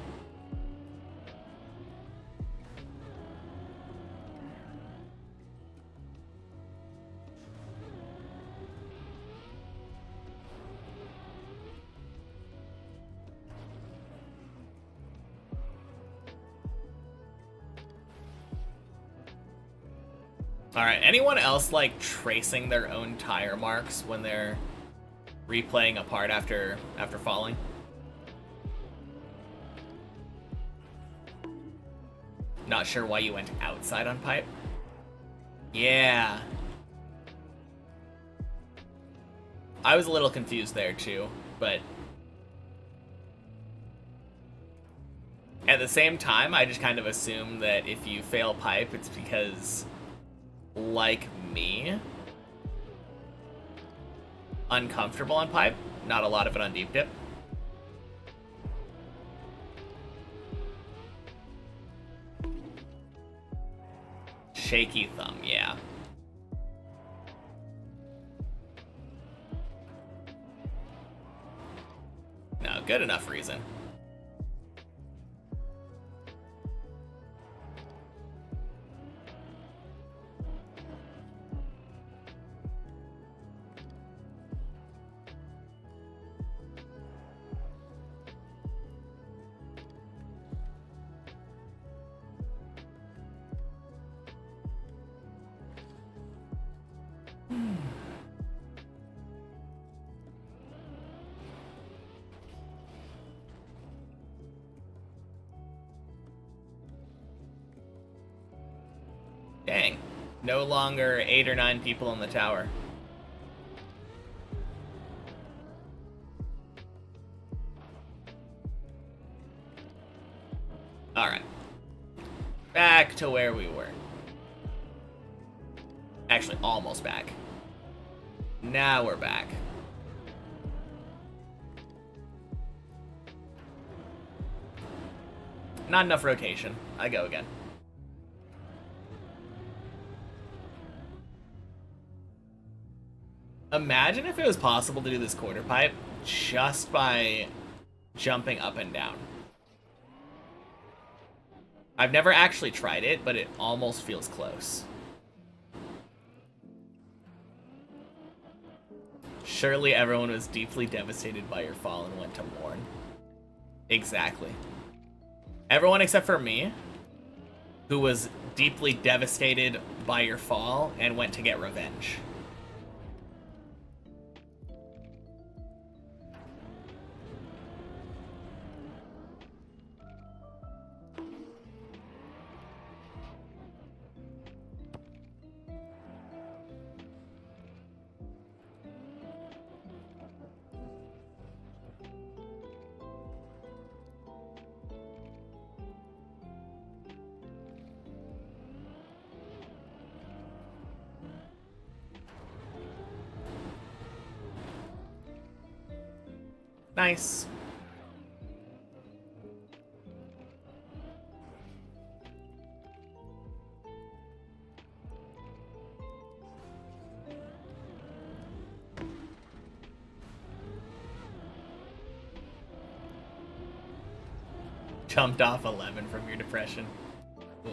Alright, anyone else like tracing their own tire marks when they're replaying a part after falling? Not sure why you went outside on pipe? Yeah. I was a little confused there too, but at the same time, I just kind of assume that if you fail pipe, it's because, like me, uncomfortable on pipe, not a lot of it on deep dip. Shaky thumb, yeah. No, Good enough reason. Dang. No longer 8 or 9 people in the tower. Alright. Back to where we were. Actually, almost back. Now we're back. Not enough rotation. I go again. Imagine if it was possible to do this quarter pipe just by jumping up and down. I've never actually tried it, but it almost feels close. Surely everyone was deeply devastated by your fall and went to mourn. Exactly. Everyone except for me, who was deeply devastated by your fall and went to get revenge. Nice. Jumped off 11 from your depression. Ugh.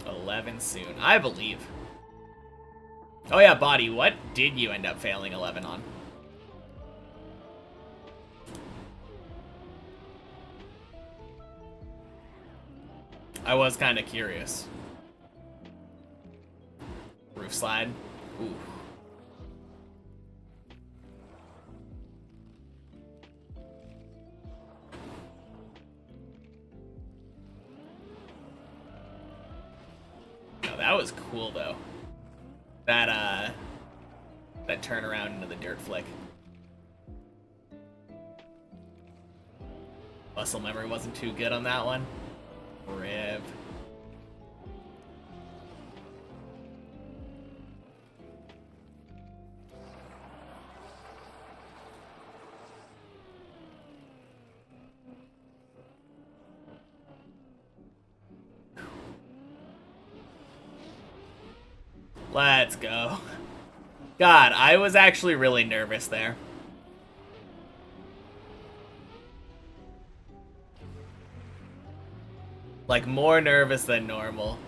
11 soon. I believe. Oh yeah, body, what did you end up failing 11 on? I was kind of curious. Roof slide. Ooh. No, that was cool though. That turnaround into the dirt flick. Muscle memory wasn't too good on that one. Rip. Let's go. God, I was actually really nervous there. Like, more nervous than normal.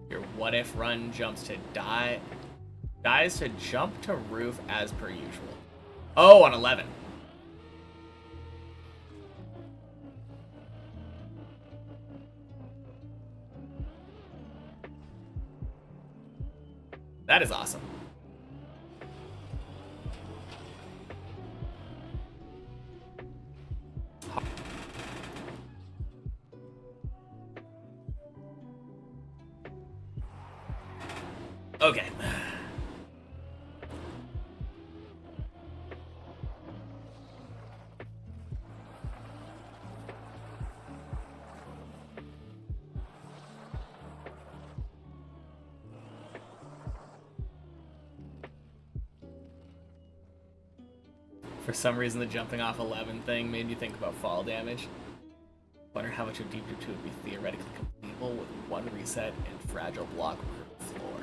Your what if run jumps to die. Dies to jump to roof as per usual. Oh, on 11. That is awesome. Okay. For some reason, the jumping off 11 thing made you think about fall damage. Wonder how much of Deep Doom 2 would be theoretically completable with one reset and fragile block per floor.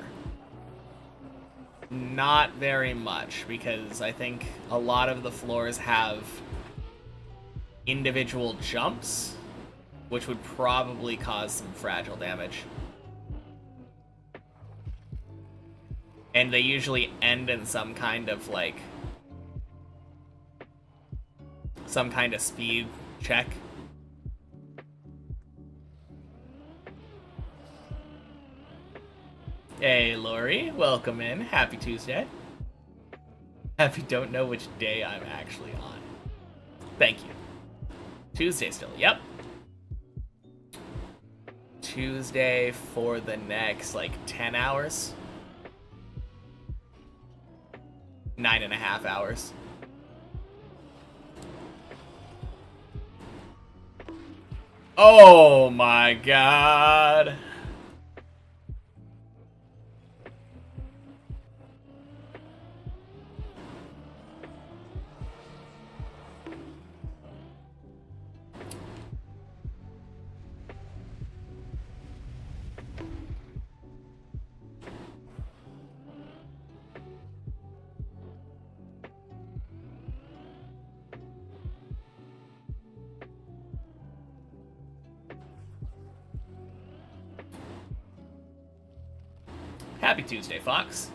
Not very much, because I think a lot of the floors have individual jumps, which would probably cause some fragile damage. And they usually end in some kind of, like, some kind of speed check. Hey, Lori, welcome in. Happy Tuesday. Happy don't know which day I'm actually on. Thank you. Tuesday still, yep. Tuesday for the next, like, 10 hours. 9.5 hours. Oh my god. Happy Tuesday, Fox.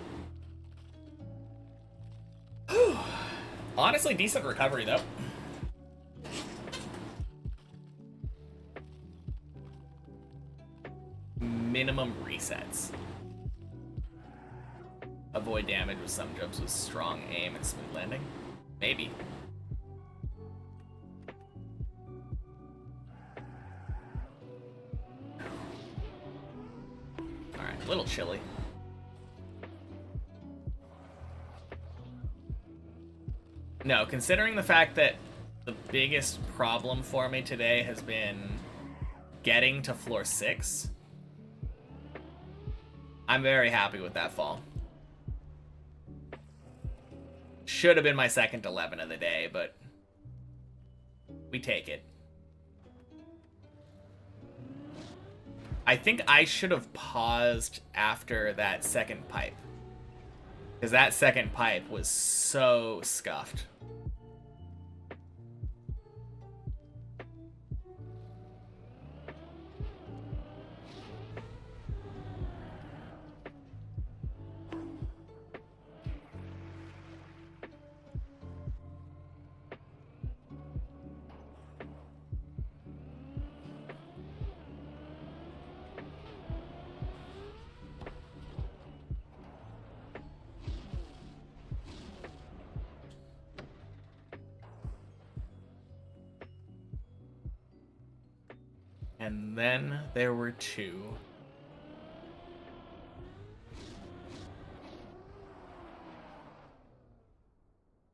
Honestly, decent recovery, though. Minimum resets. Avoid damage with some jumps with strong aim and smooth landing. Maybe. Alright, a little chilly. No, considering the fact that the biggest problem for me today has been getting to floor 6, I'm very happy with that fall. Should have been my second 11 of the day, but we take it. I think I should have paused after that second pipe, because that second pipe was so scuffed. And then there were 2.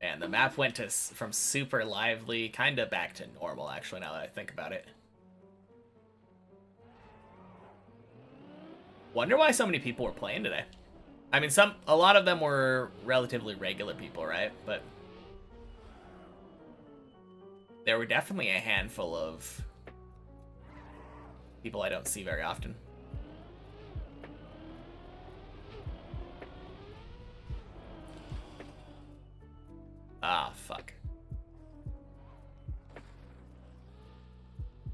And the map went to from super lively kind of back to normal, actually, now that I think about it. Wonder why so many people were playing today. I mean, a lot of them were relatively regular people, right? But there were definitely a handful of people I don't see very often. Ah, fuck.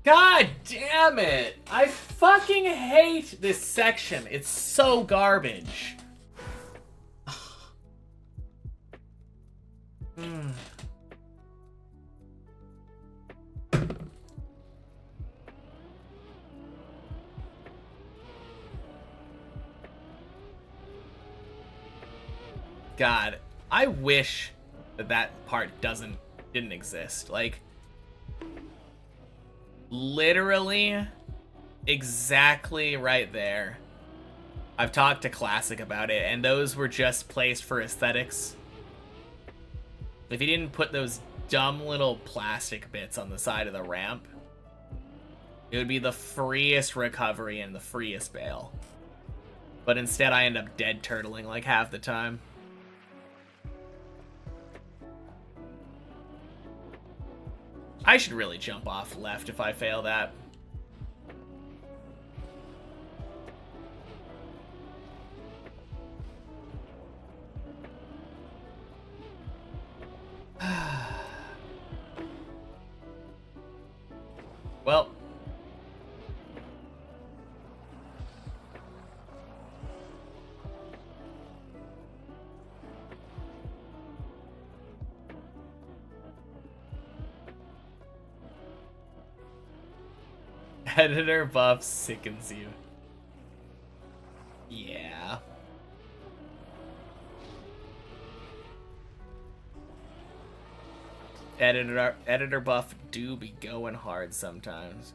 God damn it! I fucking hate this section. It's so garbage. God, I wish that part didn't exist. Like, literally exactly right there. I've talked to Classic about it, and those were just placed for aesthetics. If you didn't put those dumb little plastic bits on the side of the ramp, it would be the freest recovery and the freest bail. But instead I end up dead turtling like half the time. I should really jump off left if I fail that. Well. Editor buff sickens you. Yeah. Editor buff do be going hard sometimes.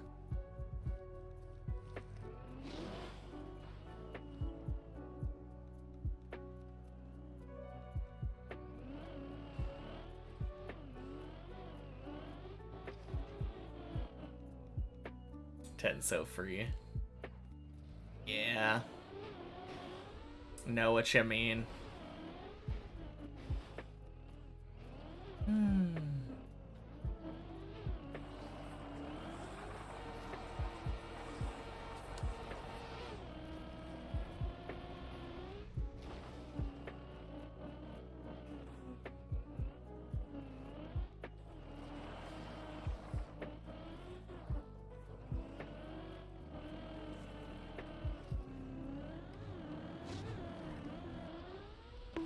So free. Yeah. Know what you mean.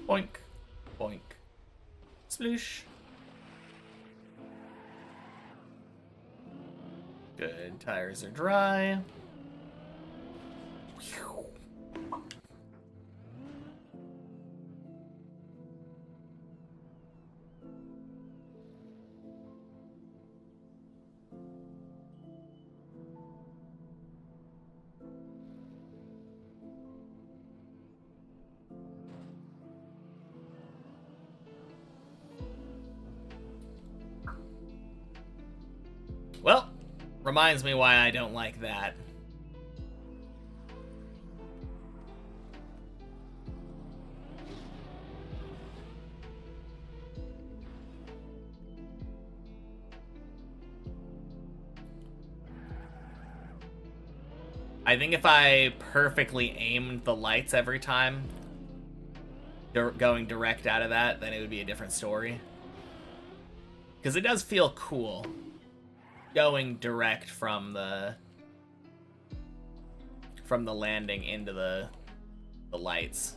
Boink. Boink. Sploosh. Good. Tires are dry. Well, reminds me why I don't like that. I think if I perfectly aimed the lights every time, going direct out of that, then it would be a different story. Because it does feel cool going direct from the landing into the lights,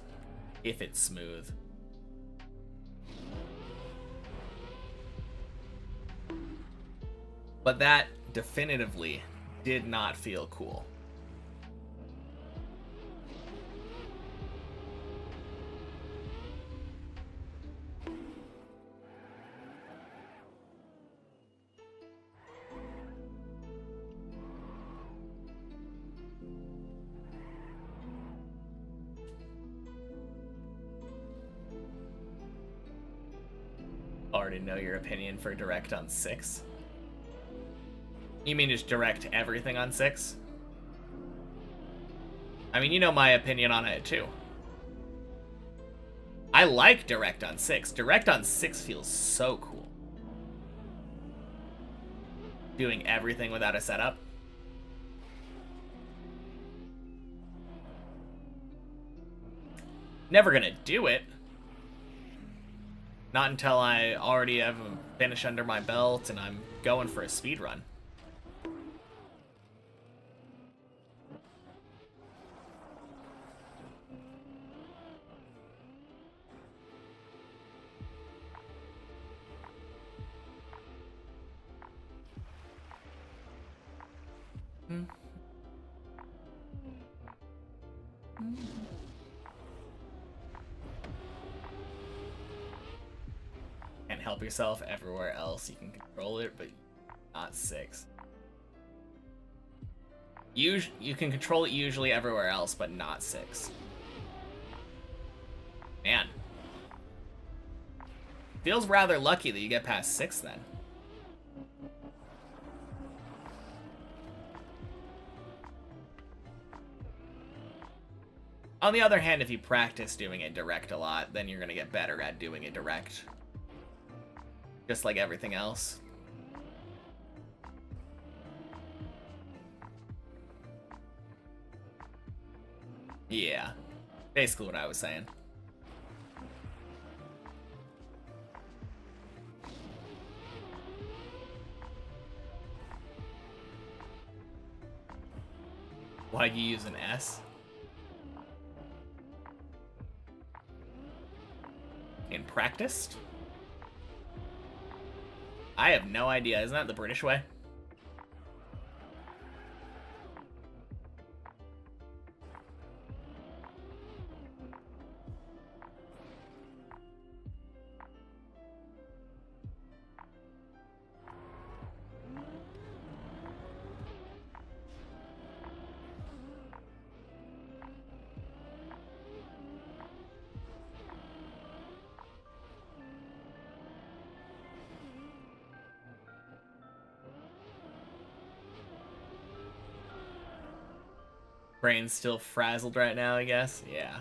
if it's smooth. But that definitively did not feel cool. Already know your opinion for direct on 6. You mean just direct everything on 6? I mean, you know my opinion on it too. I like direct on 6. Direct on 6 feels so cool. Doing everything without a setup. Never gonna do it. Not until I already have a finish under my belt and I'm going for a speed run. Can't help yourself everywhere else. You can control it, but not 6. You can control it usually everywhere else, but not 6. Man. Feels rather lucky that you get past 6 then. On the other hand, if you practice doing it direct a lot, then you're gonna get better at doing it direct. Just like everything else. Yeah. Basically what I was saying. Why'd you use an S? In practiced? I have no idea. Isn't that the British way? Brain's still frazzled right now, I guess. Yeah.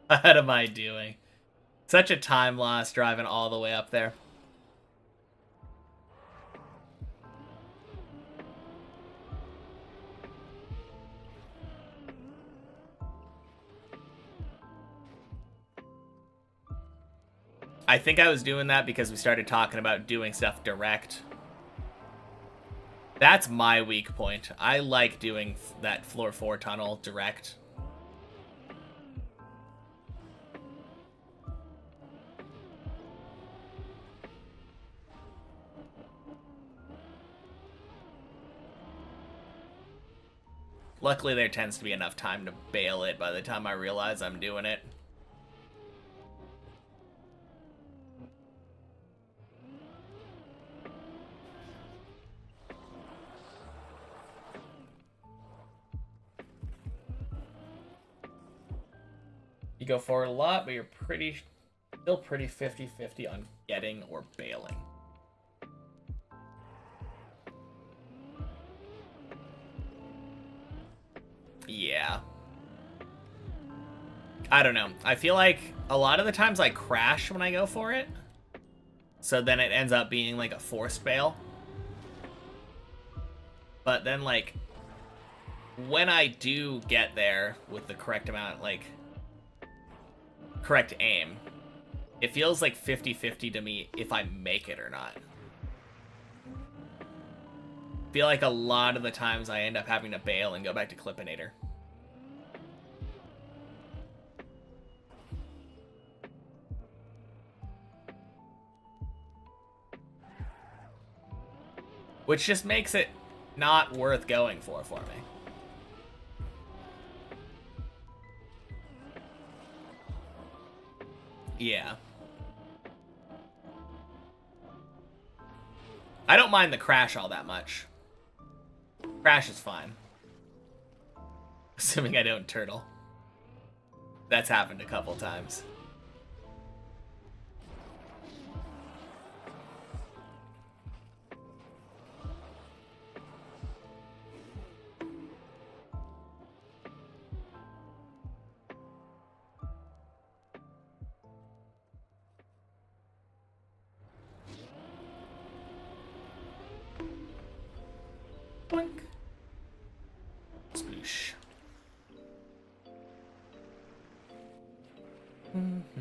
What am I doing? Such a time loss driving all the way up there. I think I was doing that because we started talking about doing stuff direct. That's my weak point. I like doing that floor 4 tunnel direct. Luckily, there tends to be enough time to bail it by the time I realize I'm doing it. You go forward a lot, but you're still pretty 50-50 on getting or bailing. Yeah. I don't know. I feel like a lot of the times I crash when I go for it. So then it ends up being like a forced bail. But then like when I do get there with the correct amount, like correct aim, it feels like 50-50 to me if I make it or not. I feel like a lot of the times I end up having to bail and go back to Clippinator. Which just makes it not worth going for me. Yeah. I don't mind the crash all that much. Crash is fine. Assuming I don't turtle. That's happened a couple times. Boink. Sploosh. Mm-hmm.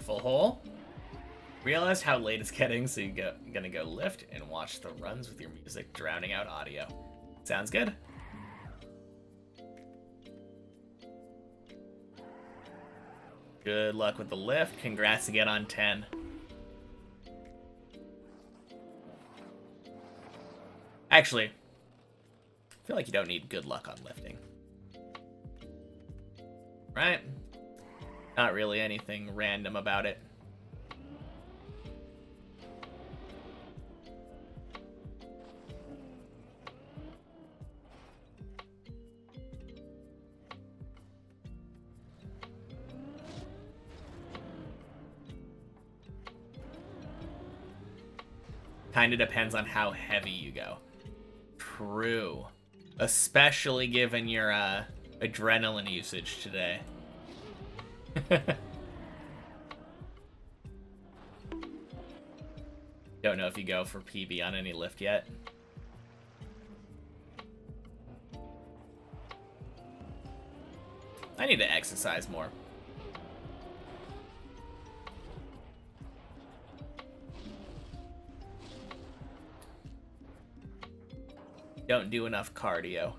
full hole. Realized how late it's getting, so you're gonna go lift and watch the runs with your music drowning out audio. Sounds good. Good luck with the lift. Congrats again on 10. Actually, I feel like you don't need good luck on lifting. Right? Not really anything random about it. Kind of depends on how heavy you go. True. Especially given your adrenaline usage today. Don't know if you go for PB on any lift yet. I need to exercise more. Don't do enough cardio.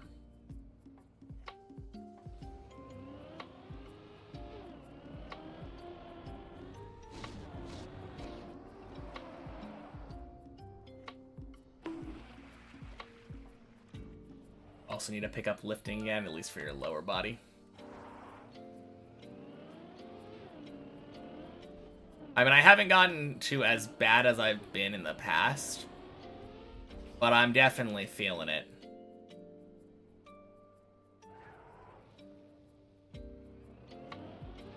Also need to pick up lifting again, at least for your lower body. I mean, I haven't gotten to as bad as I've been in the past, but I'm definitely feeling it.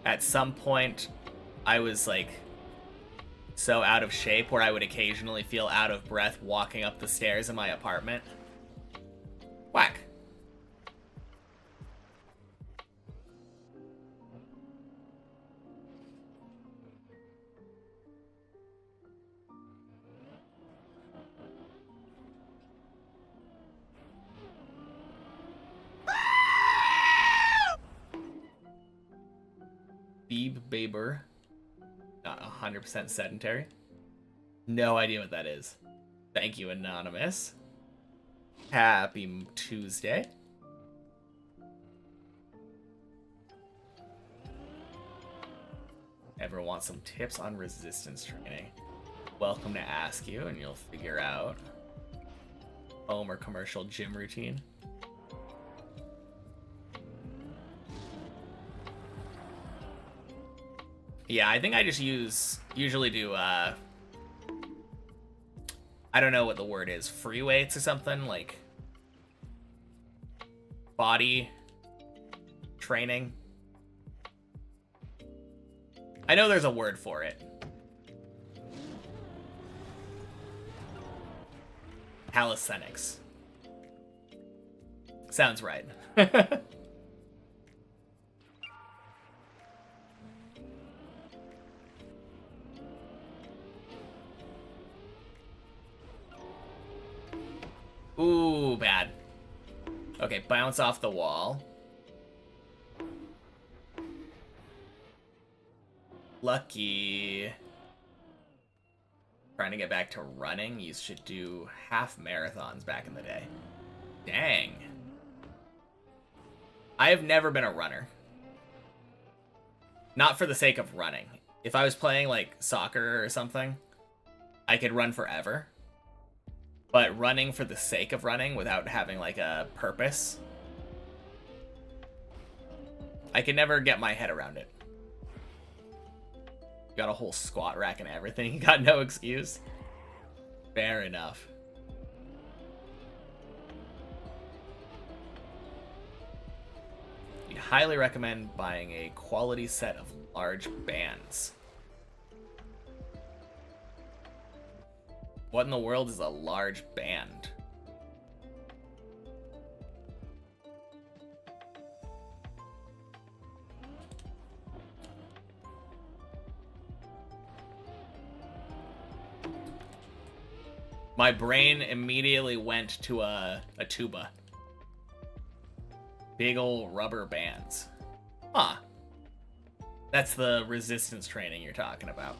At some point, I was like so out of shape where I would occasionally feel out of breath walking up the stairs in my apartment. Whack. Beeb Baber. Not 100% sedentary. No idea what that is. Thank you, Anonymous. Happy Tuesday. Ever want some tips on resistance training? Welcome to ask you, and you'll figure out. Home or commercial gym routine. Yeah, I think I just usually do, I don't know what the word is, free weights or something, like body training. I know there's a word for it. Calisthenics. Sounds right. Ooh, bad. Okay, bounce off the wall. Lucky. Trying to get back to running. You should do half marathons back in the day. Dang. I have never been a runner. Not for the sake of running. If I was playing, like, soccer or something, I could run forever. But running for the sake of running without having, like, a purpose, I could never get my head around it. You got a whole squat rack and everything. You got no excuse. Fair enough. You'd highly recommend buying a quality set of large bands. What in the world is a large band? My brain immediately went to a tuba. Big ol' rubber bands. Huh. That's the resistance training you're talking about.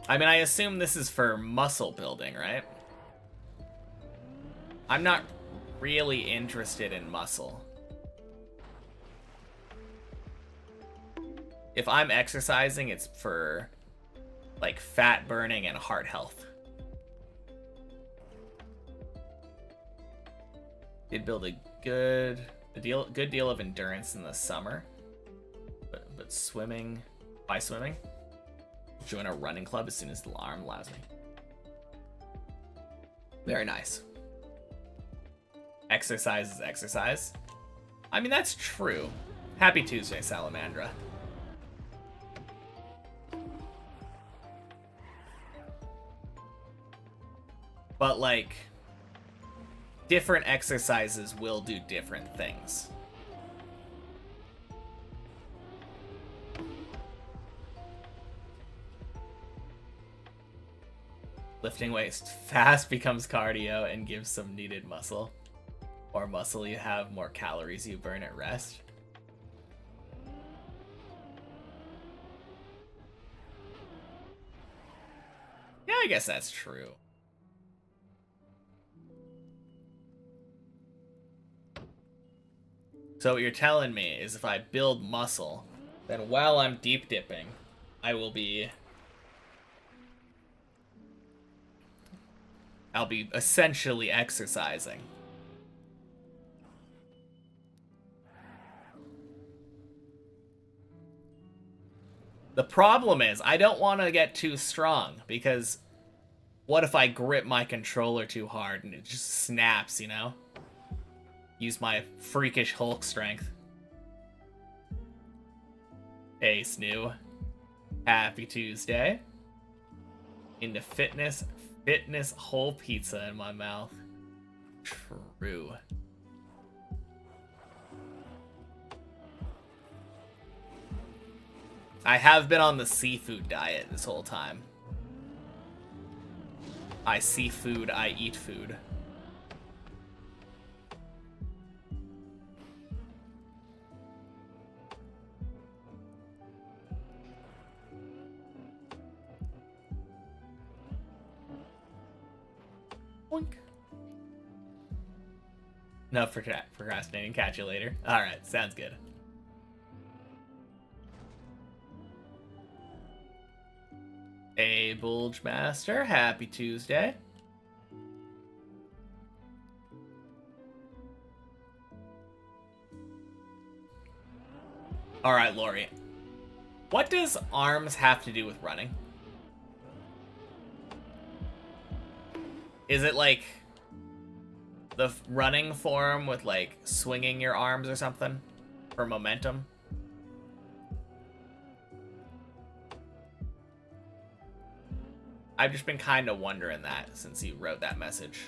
I mean, I assume this is for muscle building, right? I'm not really interested in muscle. If I'm exercising, it's for, like, fat burning and heart health. Did build a good deal of endurance in the summer. But swimming... Why swimming? Join a running club as soon as the alarm allows me. Very nice. Exercise is exercise. I mean, that's true. Happy Tuesday, Salamandra. But, like, different exercises will do different things. Lifting weights fast becomes cardio and gives some needed muscle. More muscle you have, more calories you burn at rest. Yeah, I guess that's true. So what you're telling me is if I build muscle, then while I'm deep dipping, I'll be essentially exercising. The problem is, I don't want to get too strong, because what if I grip my controller too hard and it just snaps, you know? Use my freakish Hulk strength. Hey, Snoo. Happy Tuesday. Into fitness whole pizza in my mouth. True. I have been on the seafood diet this whole time. I see food, I eat food. Boink. No procrastinating. Catch you later. Alright, sounds good. Hey, Bulge Master. Happy Tuesday. Alright, Lori. What does arms have to do with running? Is it like the running form with like swinging your arms or something for momentum? I've just been kind of wondering that since he wrote that message.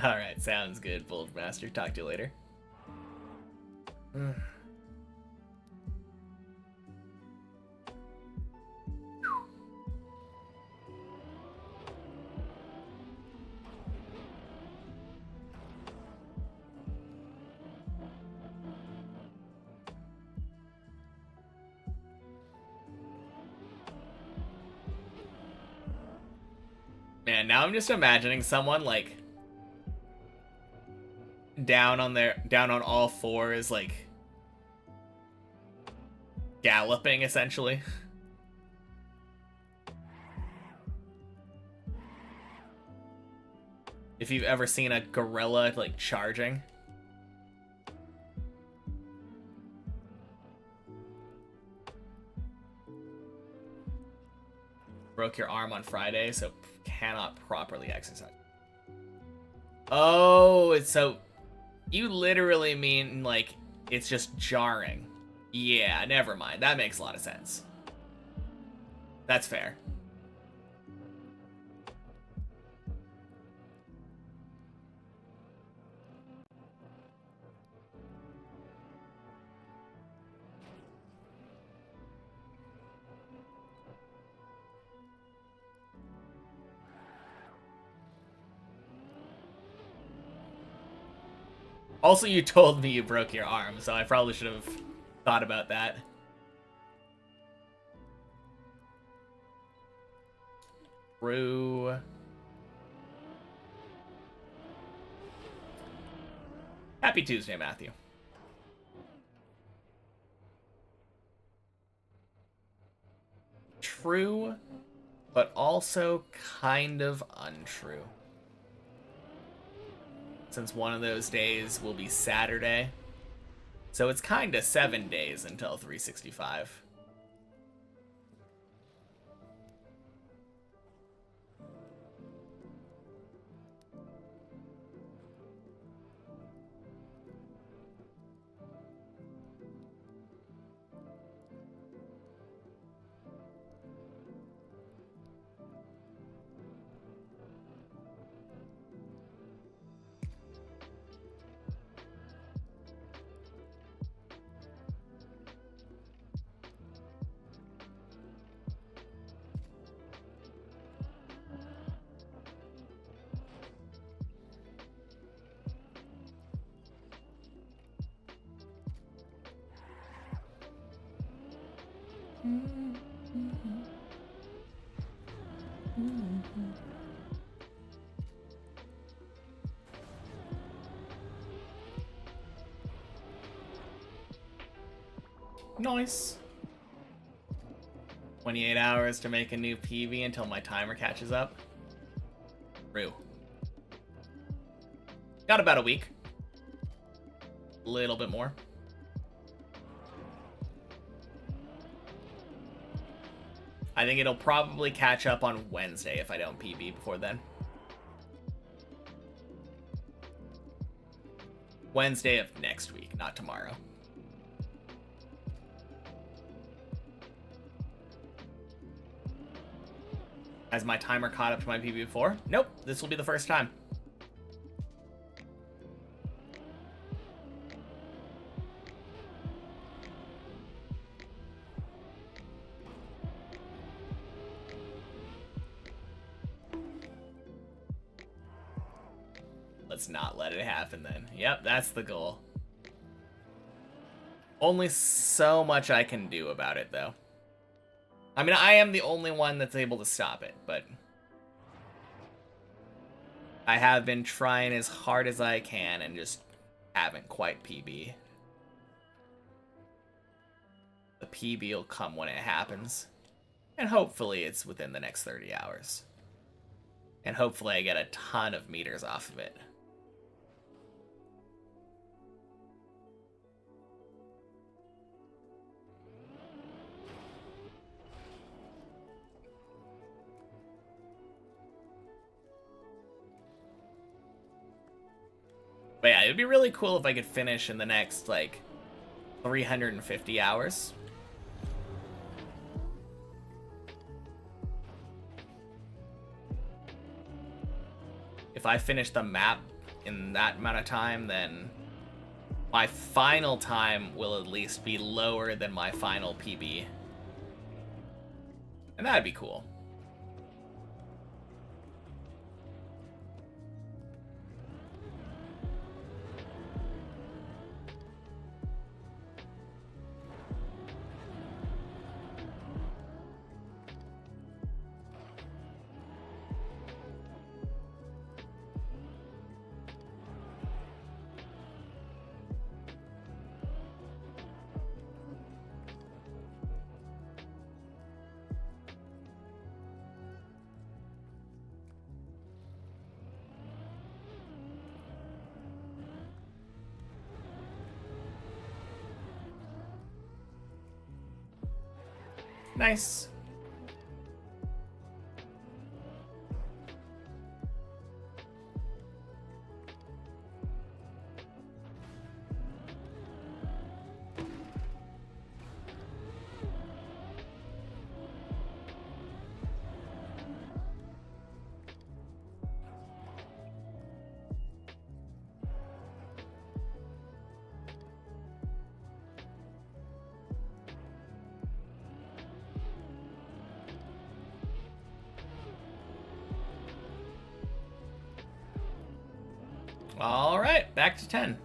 Alright, sounds good, Bulge Master. Talk to you later. Man, now I'm just imagining someone like down on all fours, like galloping essentially. If you've ever seen a gorilla like charging. Broke your arm on Friday, so cannot properly exercise. Oh, it's so... You literally mean, like, it's just jarring. Yeah, never mind. That makes a lot of sense. That's fair. Also, you told me you broke your arm, so I probably should have thought about that. True. Happy Tuesday, Matthew. True, but also kind of untrue. Since one of those days will be Saturday. So it's kind of 7 days until 365. Nice. 28 hours to make a new PV until my timer catches up. True. Got about a week. A little bit more. I think it'll probably catch up on Wednesday if I don't PB before then. Wednesday of next week, not tomorrow. Has my timer caught up to my PB before? Nope, this will be the first time. Let's not let it happen then. Yep, that's the goal. Only so much I can do about it, though. I mean, I am the only one that's able to stop it, but I have been trying as hard as I can and just haven't quite PB. The PB will come when it happens, and hopefully it's within the next 30 hours. And hopefully I get a ton of meters off of it. But yeah, it would be really cool if I could finish in the next, like, 350 hours. If I finish the map in that amount of time, then my final time will at least be lower than my final PB. And that'd be cool. Nice. All right, back to 10.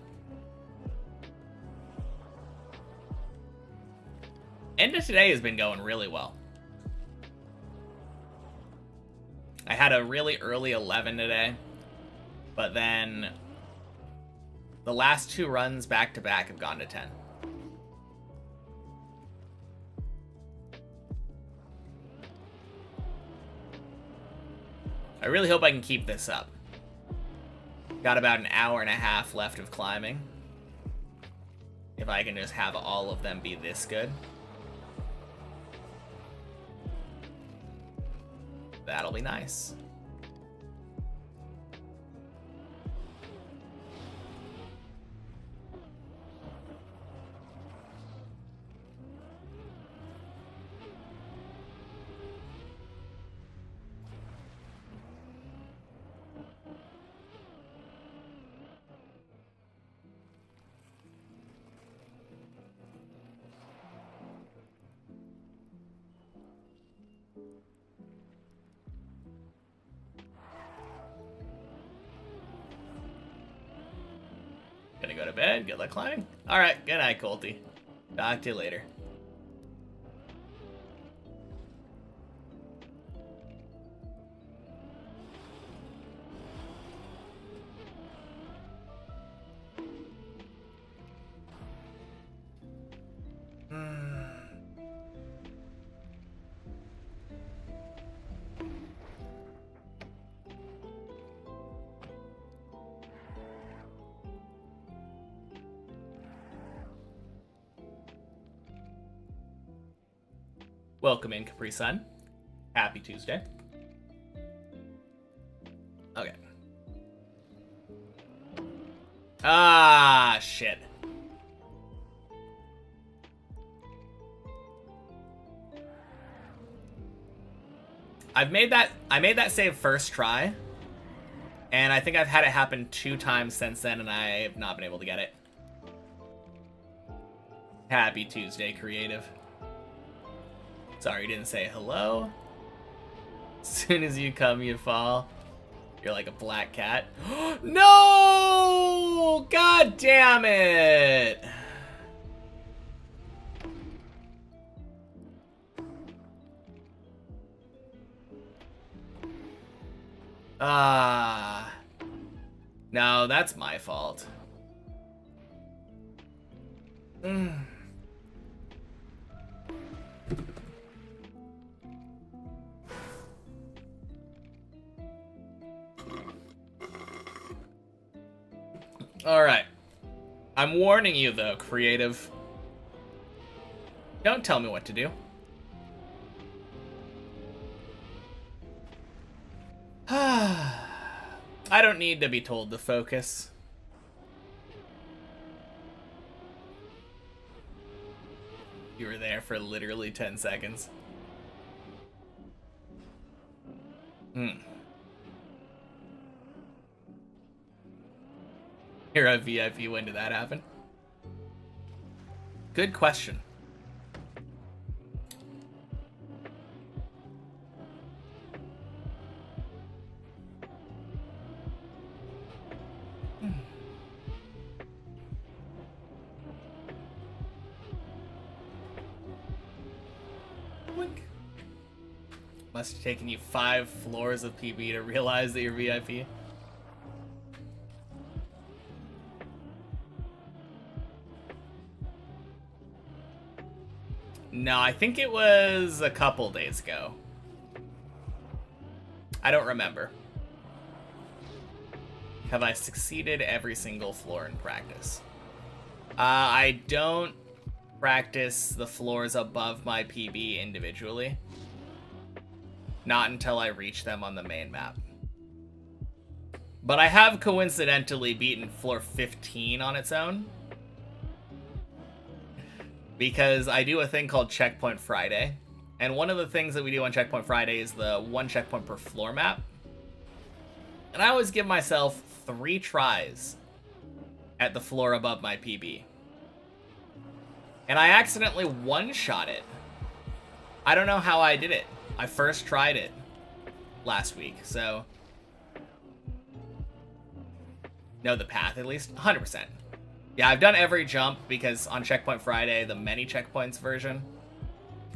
end of today has been going really well. I had a really early 11 today, but then the last 2 runs back to back have gone to 10. I really hope I can keep this up. Got about an hour and a half left of climbing. If I can just have all of them be this good. That'll be nice. Gonna go to bed. Good luck climbing. Alright, good night, Colty. Talk to you later. Welcome in, Capri Sun. Happy Tuesday. Okay. Ah, shit. I made that save first try, and I think I've had it happen 2 times since then, and I have not been able to get it. Happy Tuesday, creative. Sorry, you didn't say hello. As soon as you come, you fall. You're like a black cat. No! God damn it! Ah. No, that's my fault. Alright. I'm warning you, though, creative. Don't tell me what to do. I don't need to be told to focus. You were there for literally 10 seconds. You're a VIP. When did that happen? Good question. Must have taken you 5 floors of PB to realize that you're VIP. No, I think it was a couple days ago. I don't remember. Have I succeeded every single floor in practice? I don't practice the floors above my PB individually. Not until I reach them on the main map. But I have coincidentally beaten floor 15 on its own. Because I do a thing called Checkpoint Friday. And one of the things that we do on Checkpoint Friday is the 1 checkpoint per floor map. And I always give myself 3 tries at the floor above my PB. And I accidentally one-shot it. I don't know how I did it. I first tried it last week, so... Know the path, at least. 100%. Yeah, I've done every jump, because on Checkpoint Friday, the many checkpoints version,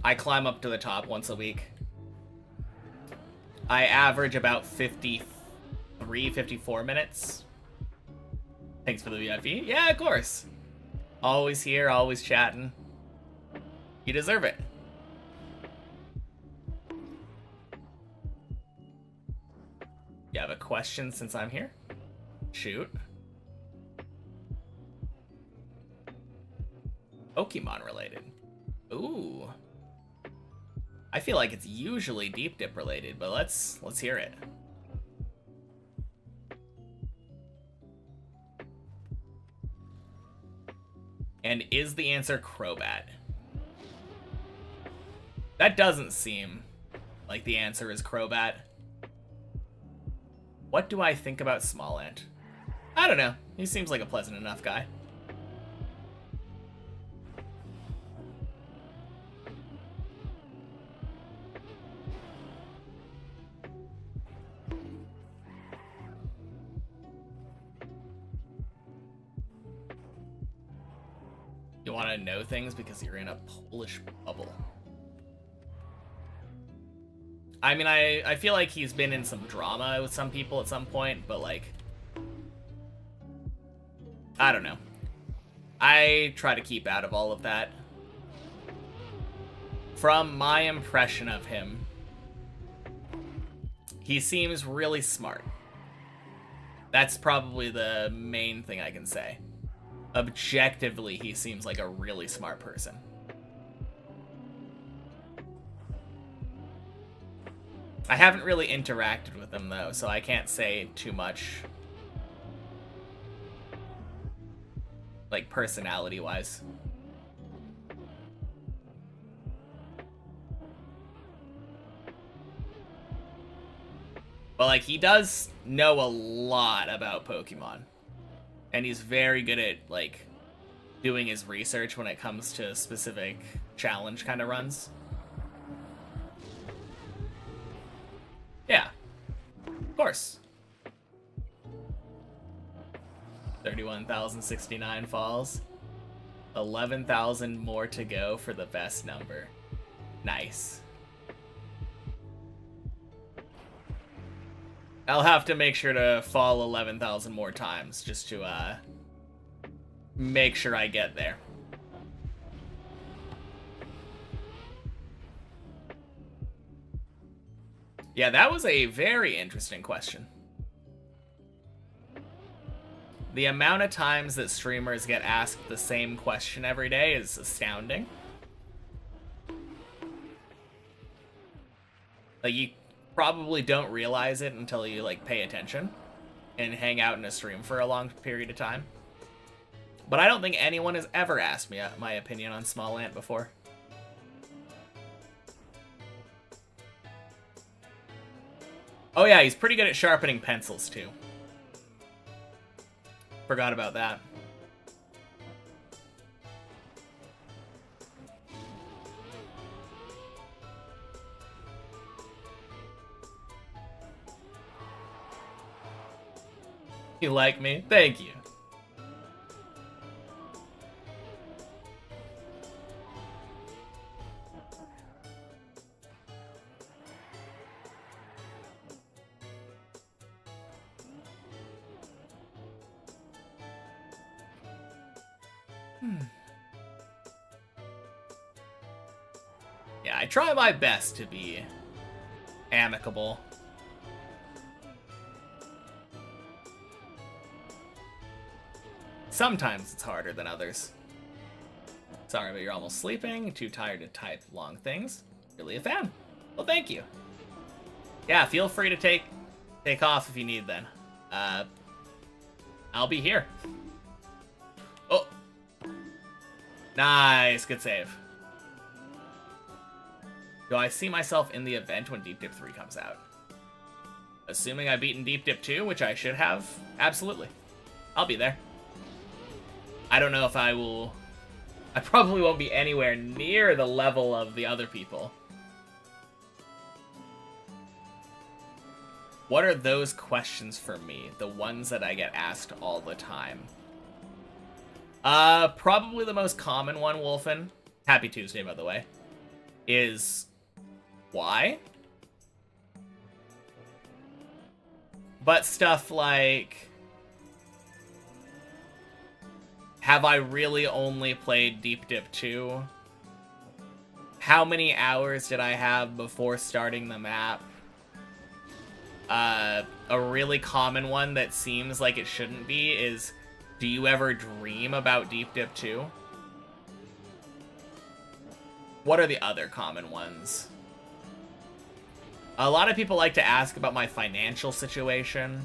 I climb up to the top once a week. I average about 53, 54 minutes. Thanks for the VIP. Yeah, of course. Always here, always chatting. You deserve it. You have a question since I'm here? Shoot. Pokemon related. Ooh. I feel like it's usually Deep Dip related, but let's hear it. And is the answer Crobat? That doesn't seem like the answer is Crobat. What do I think about Smallant? I don't know. He seems like a pleasant enough guy. You want to know things because you're in a Polish bubble. I mean, I feel like he's been in some drama with some people at some point, but like, I don't know. I try to keep out of all of that. From my impression of him, he seems really smart. That's probably the main thing I can say. Objectively, he seems like a really smart person. I haven't really interacted with him, though, so I can't say too much. Like, personality-wise. But, like, he does know a lot about Pokemon. And he's very good at, like, doing his research when it comes to specific challenge kind of runs. Yeah. Of course. 31,069 falls. 11,000 more to go for the best number. Nice. I'll have to make sure to fall 11,000 more times just to make sure I get there. Yeah, that was a very interesting question. The amount of times that streamers get asked the same question every day is astounding. Like, you probably don't realize it until you, like, pay attention and hang out in a stream for a long period of time. But I don't think anyone has ever asked me my opinion on Smallant before. Oh yeah, he's pretty good at sharpening pencils, too. Forgot about that. You like me? Thank you. Yeah, I try my best to be amicable. Sometimes it's harder than others. Sorry, but you're almost sleeping. Too tired to type long things. Really a fan. Well, thank you. Yeah, feel free to take off if you need then. I'll be here. Oh. Nice. Good save. Do I see myself in the event when Deep Dip 3 comes out? Assuming I've beaten Deep Dip 2, which I should have, absolutely. I'll be there. I don't know if I will... I probably won't be anywhere near the level of the other people. What are those questions for me? The ones that I get asked all the time. Probably the most common one, Wolfen. Happy Tuesday, by the way. is why. But stuff like, have I really only played Deep Dip 2? How many hours did I have before starting the map? A really common one that seems like it shouldn't be is, do you ever dream about Deep Dip 2? What are the other common ones? A lot of people like to ask about my financial situation.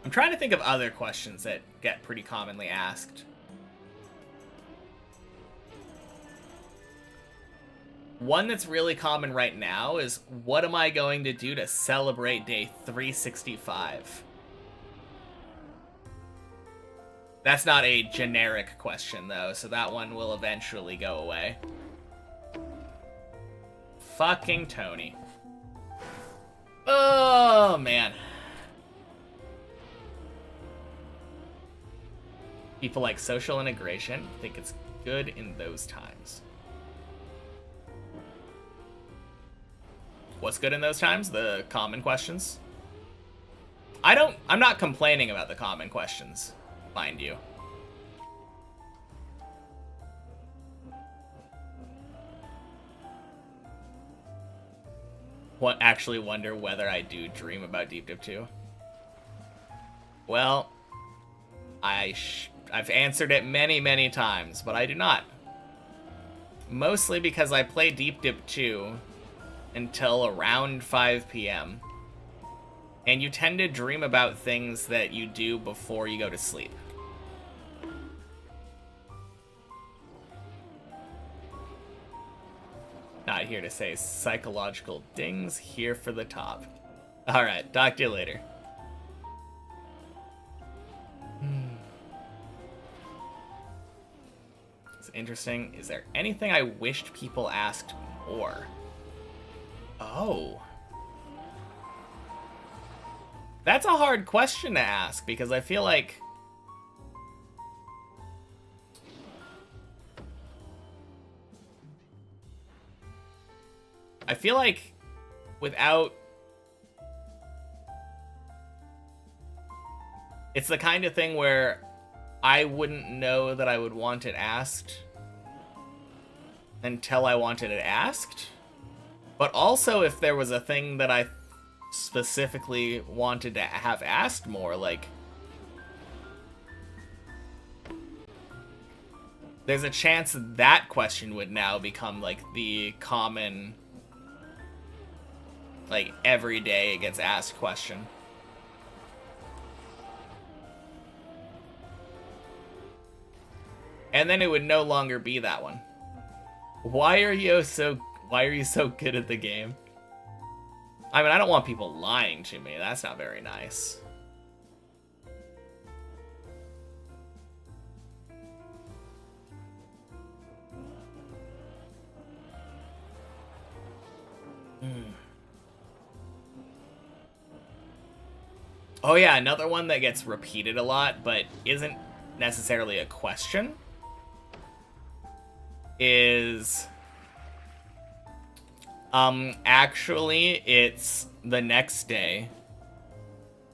I'm trying to think of other questions that get pretty commonly asked. One that's really common right now is, what am I going to do to celebrate day 365? That's not a generic question, though, so that one will eventually go away. Fucking Tony. Oh, man. People like social integration, think it's good in those times. What's good in those times? The common questions? I'm not complaining about the common questions, mind you. Actually wonder whether I do dream about Deep Dip 2. Well, I've answered it many, many times, but I do not. Mostly because I play Deep Dip 2 until around 5 p.m. And you tend to dream about things that you do before you go to sleep. Not here to say psychological dings, here for the top. Alright, talk to you later. It's interesting. Is there anything I wished people asked more? Oh. That's a hard question to ask, because I feel like... without... It's the kind of thing where I wouldn't know that I would want it asked until I wanted it asked. But also, if there was a thing that I specifically wanted to have asked more, like... There's a chance that question would now become, like, the common... like, every day it gets asked question. And then it would no longer be that one. Why are you so good at the game? I mean, I don't want people lying to me. That's not very nice. Oh yeah, another one that gets repeated a lot, but isn't necessarily a question, is... actually, it's the next day.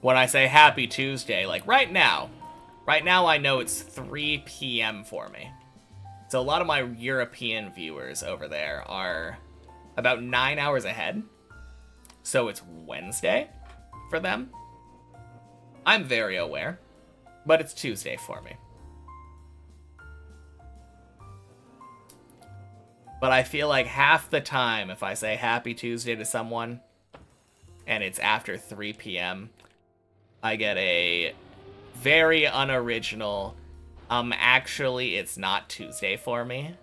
When I say Happy Tuesday, like right now I know it's 3 p.m. for me. So a lot of my European viewers over there are about 9 hours ahead. So it's Wednesday for them. I'm very aware, but it's Tuesday for me. But I feel like half the time, if I say Happy Tuesday to someone, and it's after 3 p.m., I get a very unoriginal, actually, it's not Tuesday for me.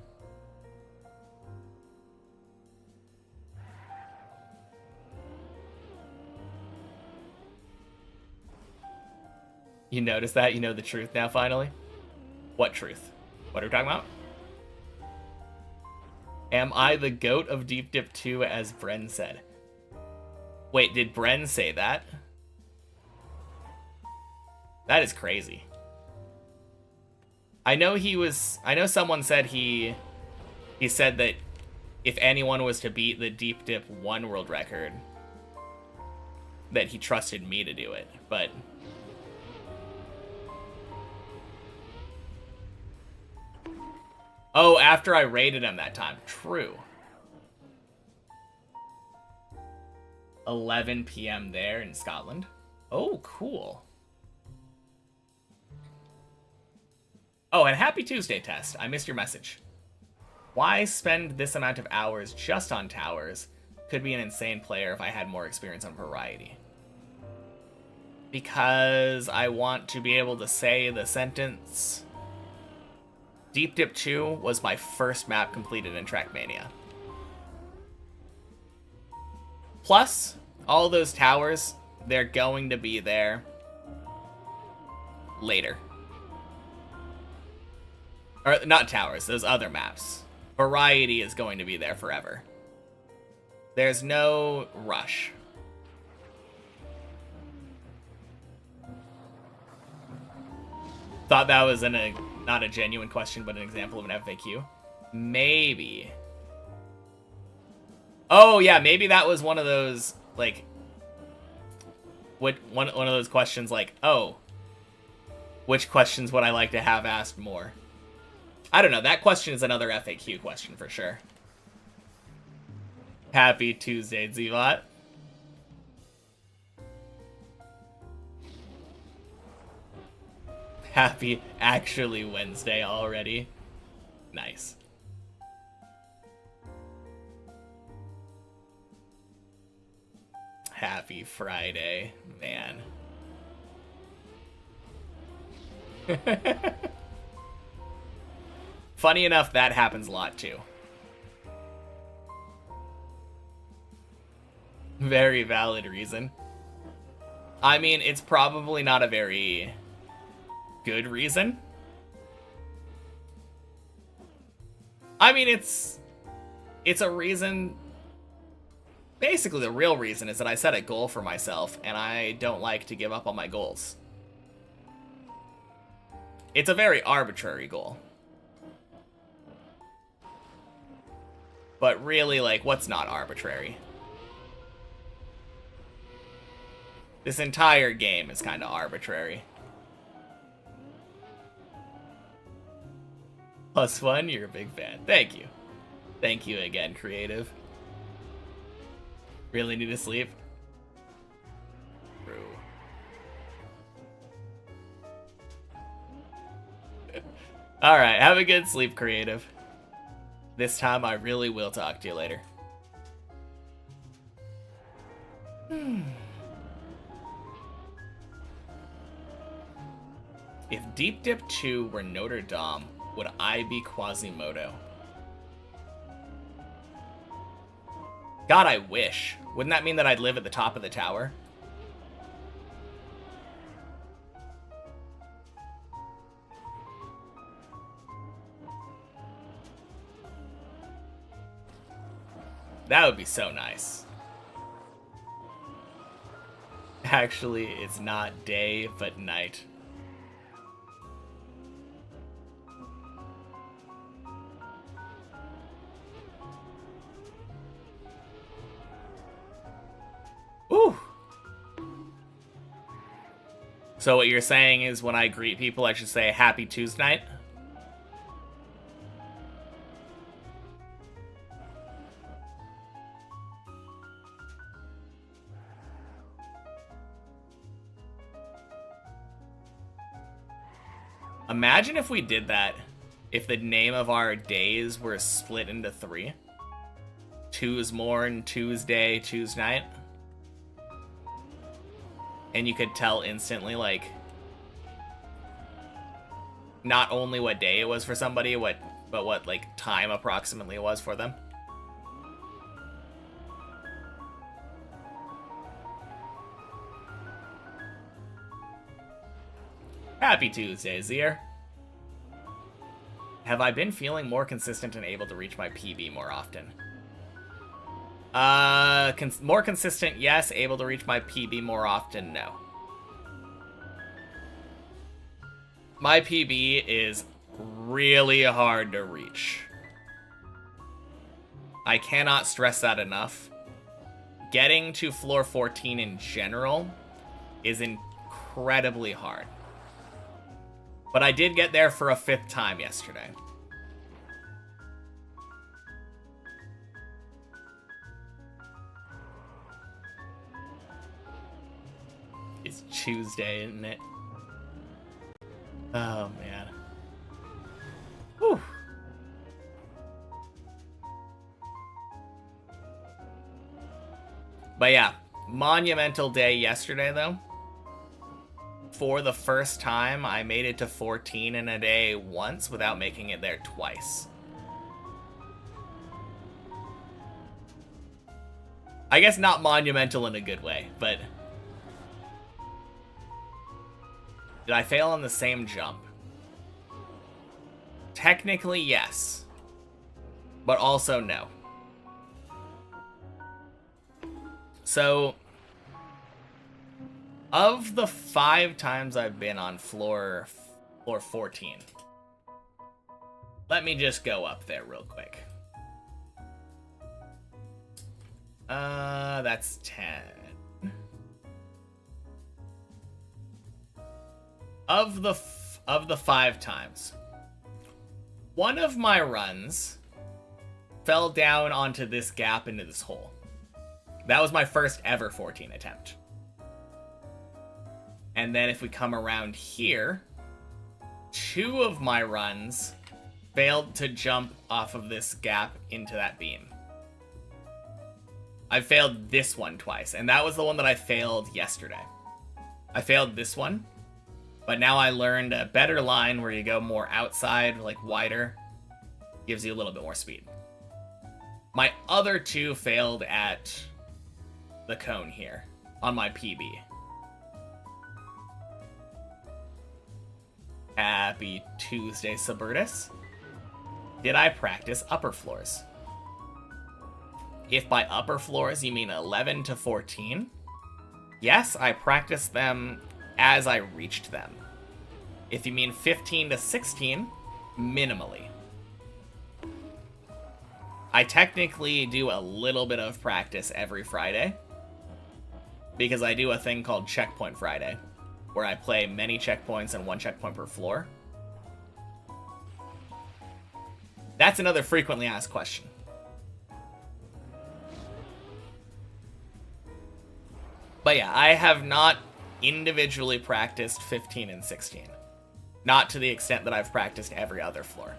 You notice that? You know the truth now, finally? What truth? What are we talking about? Am I the goat of Deep Dip 2, as Bren said? Wait, did Bren say that? That is crazy. I know someone said he said that if anyone was to beat the Deep Dip 1 world record, that he trusted me to do it, but... Oh, after I raided him that time. True. 11 p.m. there in Scotland. Oh, cool. Oh, and happy Tuesday, Test. I missed your message. Why spend this amount of hours just on towers? Could be an insane player if I had more experience on variety. Because I want to be able to say the sentence... Deep Dip 2 was my first map completed in Trackmania. Plus, all those towers, they're going to be there later. Or, not towers, those other maps. Variety is going to be there forever. There's no rush. Thought that was not a genuine question, but an example of an FAQ. Maybe. Oh, yeah, maybe that was one of those, like... one of those questions like, oh, which questions would I like to have asked more? I don't know, that question is another FAQ question for sure. Happy Tuesday, Zivot. Happy actually Wednesday already. Nice. Happy Friday, man. Funny enough, that happens a lot too. Very valid reason. I mean, it's probably not a very good reason. I mean, it's a reason. Basically, the real reason is that I set a goal for myself, and I don't like to give up on my goals. It's a very arbitrary goal. But really, like, what's not arbitrary? This entire game is kind of arbitrary. +1, you're a big fan. Thank you. Thank you again, creative. Really need to sleep? True. Alright, have a good sleep, creative. This time I really will talk to you later. If Deep Dip 2 were Notre Dame, would I be Quasimodo? God, I wish. Wouldn't that mean that I'd live at the top of the tower? That would be so nice. Actually, it's not day, but night. Ooh. So what you're saying is when I greet people, I should say Happy Tuesday night? Imagine if we did that. If the name of our days were split into 3. Tuesmorn, Tuesday, Tuesday night. And you could tell instantly, like, not only what day it was for somebody, but what, like, time approximately it was for them. Happy Tuesday, Zier. Have I been feeling more consistent and able to reach my PB more often? More consistent, yes. Able to reach my PB more often, no. My PB is really hard to reach. I cannot stress that enough. Getting to floor 14 in general is incredibly hard. But I did get there for a 5th time yesterday. It's Tuesday, isn't it? Oh, man. Whew. But yeah, monumental day yesterday, though. For the first time, I made it to 14 in a day once without making it there twice. I guess not monumental in a good way, but... Did I fail on the same jump? Technically, yes. But also, no. So... Of the 5 times I've been on floor 14, let me just go up there real quick. That's 10. Of the 5 times, one of my runs fell down onto this gap into this hole. That was my first ever 14 attempt. And then if we come around here, 2 of my runs failed to jump off of this gap into that beam. I failed this one twice, and that was the one that I failed yesterday. I failed this one, but now I learned a better line where you go more outside, like wider. Gives you a little bit more speed. My other 2 failed at the cone here on my PB. Happy Tuesday, Suburtus. Did I practice upper floors? If by upper floors you mean 11 to 14, yes, I practiced them as I reached them. If you mean 15 to 16, minimally. I technically do a little bit of practice every Friday, because I do a thing called Checkpoint Friday, where I play many checkpoints and 1 checkpoint per floor. That's another frequently asked question. But yeah, I have not individually practiced 15 and 16. Not to the extent that I've practiced every other floor.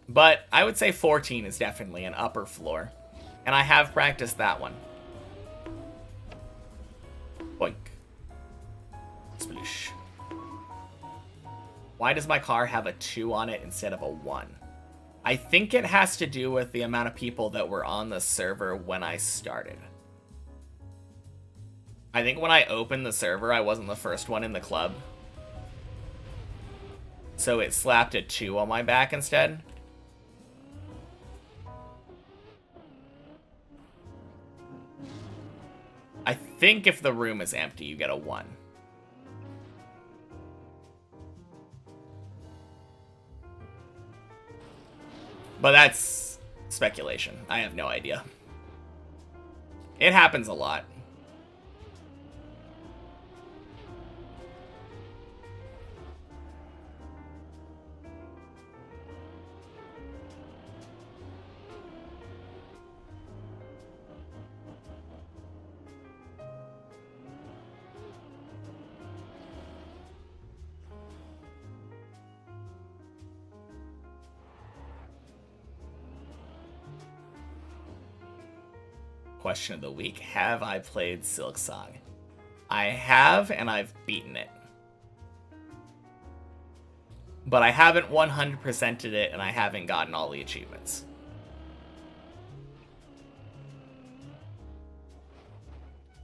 But I would say 14 is definitely an upper floor. And I have practiced that one. Boink. Sploosh. Why does my car have a 2 on it instead of a 1? I think it has to do with the amount of people that were on the server when I started. I think when I opened the server, I wasn't the first one in the club. So it slapped a 2 on my back instead. I think if the room is empty, you get a 1. But that's speculation. I have no idea. It happens a lot. Question of the week. Have I played Silk Song? I have, and I've beaten it. But I haven't 100%ed it, and I haven't gotten all the achievements.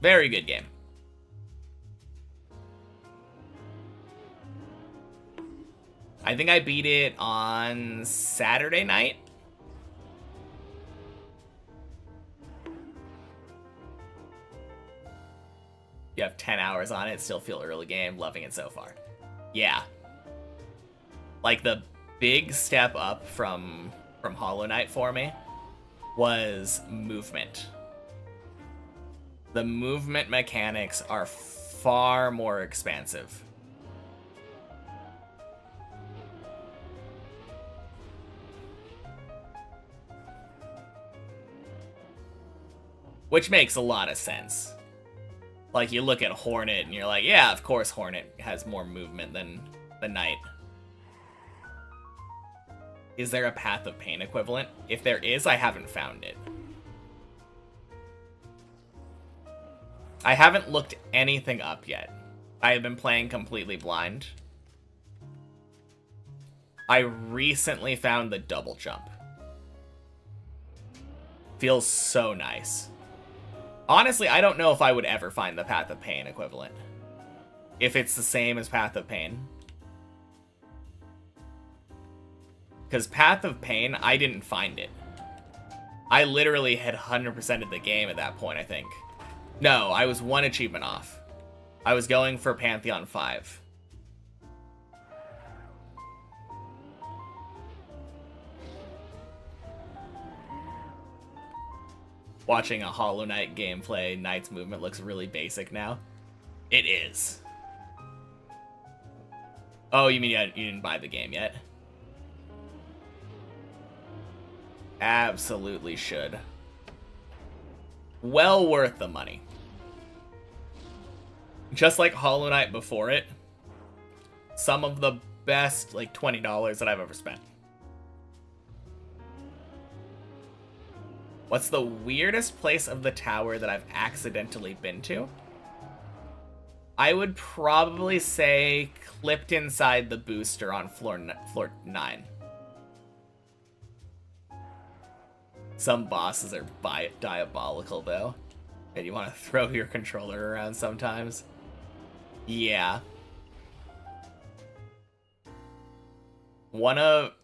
Very good game. I think I beat it on Saturday night. You have 10 hours on it, still feel early game, loving it so far. Yeah. Like, the big step up from Hollow Knight for me was movement. The movement mechanics are far more expansive. Which makes a lot of sense. Like, you look at Hornet and you're like, yeah, of course Hornet has more movement than the Knight. Is there a Path of Pain equivalent? If there is, I haven't found it. I haven't looked anything up yet. I have been playing completely blind. I recently found the double jump. Feels so nice. Honestly, I don't know if I would ever find the Path of Pain equivalent. If it's the same as Path of Pain. Because Path of Pain, I didn't find it. I literally had 100%ed the game at that point, I think. No, I was one achievement off. I was going for Pantheon 5. Watching a Hollow Knight gameplay, Knight's movement looks really basic now. It is. Oh, you mean you didn't buy the game yet? Absolutely should. Well worth the money. Just like Hollow Knight before it, some of the best, like, $20 that I've ever spent. What's the weirdest place of the tower that I've accidentally been to? I would probably say clipped inside the booster on floor 9. Some bosses are diabolical, though. And you want to throw your controller around sometimes. Yeah. Not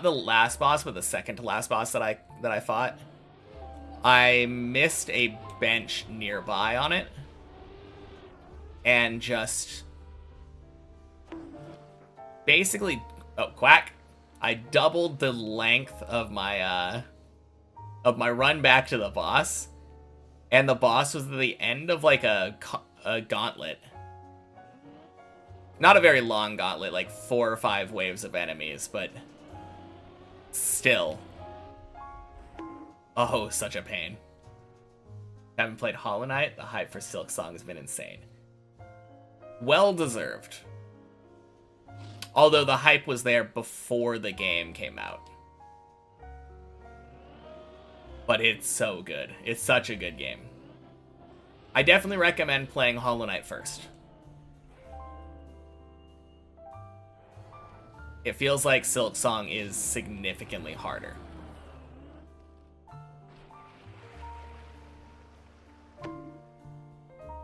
the last boss, but the second to last boss that I fought. I missed a bench nearby on it. And just basically, oh, quack. I doubled the length of my run back to the boss. And the boss was at the end of like a gauntlet. Not a very long gauntlet, like 4 or 5 waves of enemies, but still. Oh, such a pain. Haven't played Hollow Knight. The hype for Silk Song has been insane. Well deserved. Although the hype was there before the game came out. But it's so good. It's such a good game. I definitely recommend playing Hollow Knight first. It feels like Silk Song is significantly harder.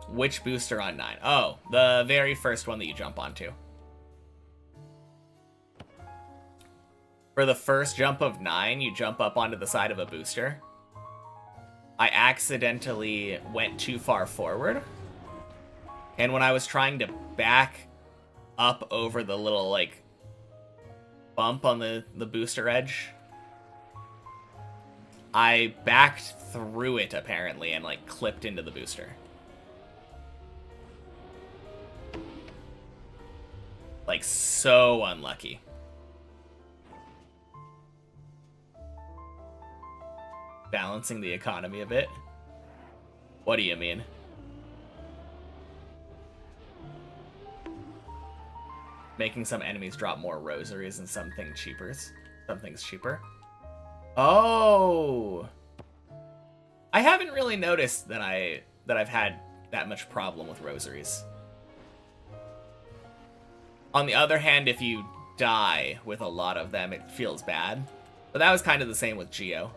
Which booster on 9? Oh, the very first one that you jump onto. For the first jump of 9, you jump up onto the side of a booster. I accidentally went too far forward. And when I was trying to back up over the little, like, bump on the booster edge, I backed through it, apparently, and, like, clipped into the booster. Like, so unlucky. Balancing the economy a bit? What do you mean? Making some enemies drop more rosaries and something's cheaper. Oh! I haven't really noticed that I've had that much problem with rosaries. On the other hand, if you die with a lot of them, it feels bad. But that was kind of the same with Geo.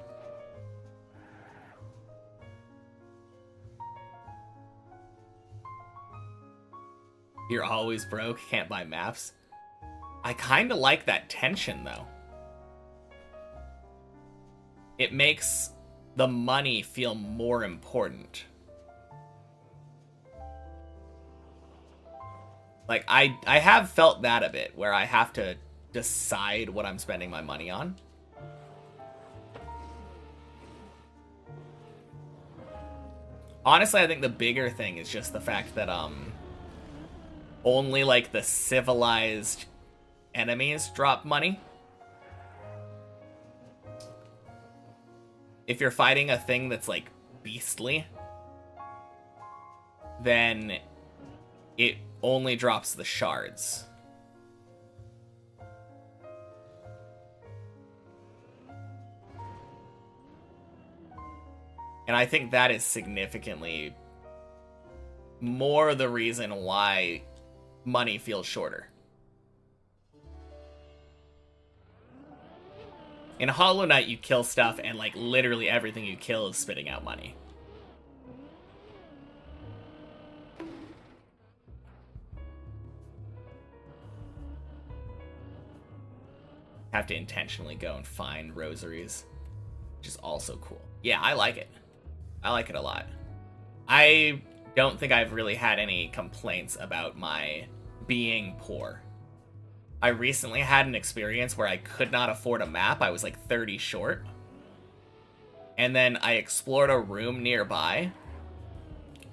You're always broke, can't buy maps. I kind of like that tension, though. It makes the money feel more important. Like, I have felt that a bit, where I have to decide what I'm spending my money on. Honestly, I think the bigger thing is just the fact that, only, like, the civilized enemies drop money. If you're fighting a thing that's, like, beastly, then it only drops the shards. And I think that is significantly more the reason why money feels shorter. In Hollow Knight, you kill stuff and, like, literally everything you kill is spitting out money. Have to intentionally go and find rosaries, which is also cool. Yeah, I like it. I like it a lot. I don't think I've really had any complaints about my being poor. I recently had an experience where I could not afford a map. I was like 30 short. And then I explored a room nearby,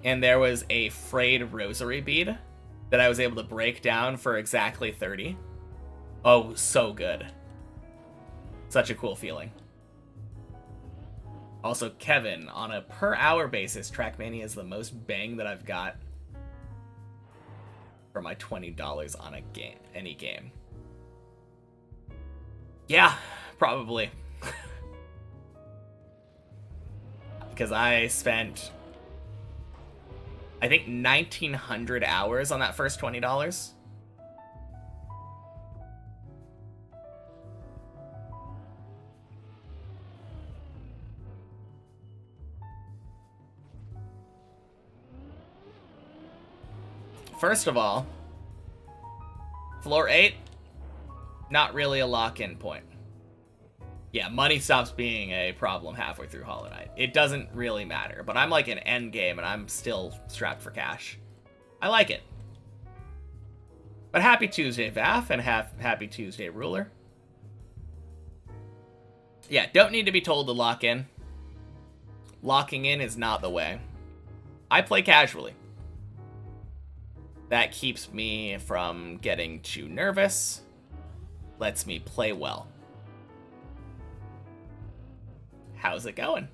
and there was a frayed rosary bead that I was able to break down for exactly 30. Oh, so good. Such a cool feeling. Also, Kevin, on a per-hour basis, Trackmania is the most bang that I've got for my $20 on a game, any game. Yeah, probably. Because I spent, I think, 1,900 hours on that first $20. First of all, floor 8, not really a lock-in point. Yeah, money stops being a problem halfway through Hollow Knight. It doesn't really matter, but I'm like an end game and I'm still strapped for cash. I like it. But happy Tuesday, Vaff, and happy Tuesday, Ruler. Yeah, don't need to be told to lock in. Locking in is not the way. I play casually. That keeps me from getting too nervous, lets me play well. How's it going?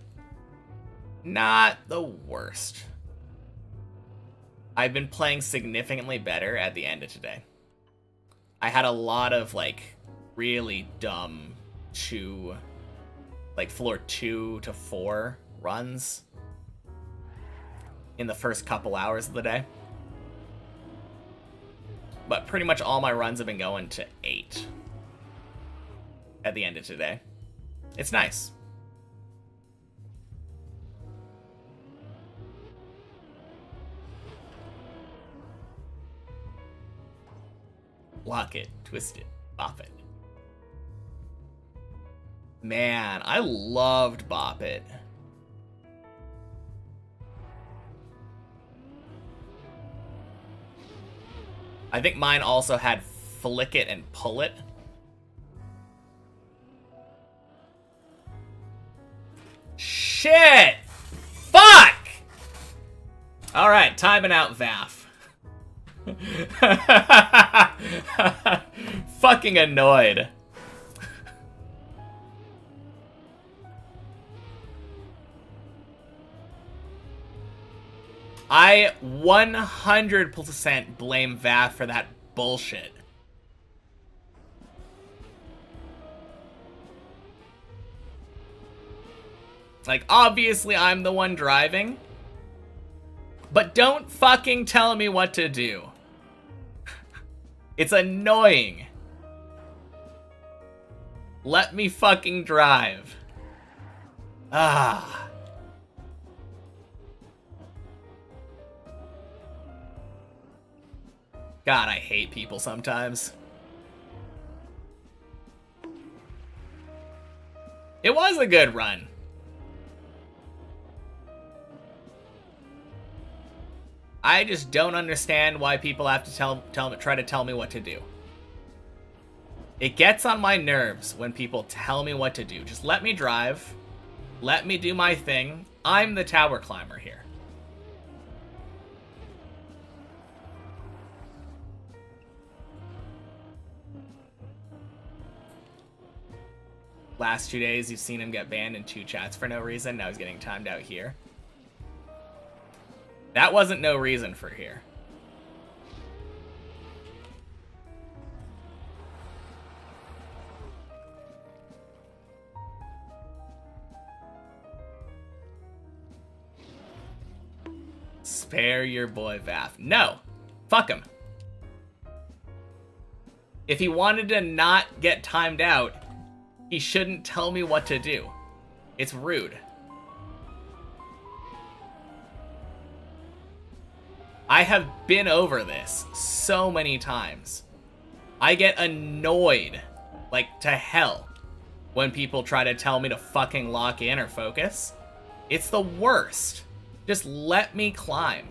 Not the worst. I've been playing significantly better at the end of today. I had a lot of, like, really dumb floor 2 to 4 runs in the first couple hours of the day. But pretty much all my runs have been going to 8 at the end of today. It's nice. Lock it, twist it, bop it. Man, I loved Bop It. I think mine also had Flick It and Pull It. Shit! Fuck! Alright, timing out Vaff. Fucking annoyed. I 100% blame Vaff for that bullshit. Like, obviously I'm the one driving, but don't fucking tell me what to do. It's annoying. Let me fucking drive. Ah. God, I hate people sometimes. It was a good run. I just don't understand why people have to try to tell me what to do. It gets on my nerves when people tell me what to do. Just let me drive. Let me do my thing. I'm the tower climber here. Last 2 days, you've seen him get banned in 2 chats for no reason. Now he's getting timed out here. That wasn't no reason for here. Spare your boy Vath. No. Fuck him. If he wanted to not get timed out, he shouldn't tell me what to do. It's rude. I have been over this so many times. I get annoyed, like, to hell when people try to tell me to fucking lock in or focus. It's the worst. Just let me climb.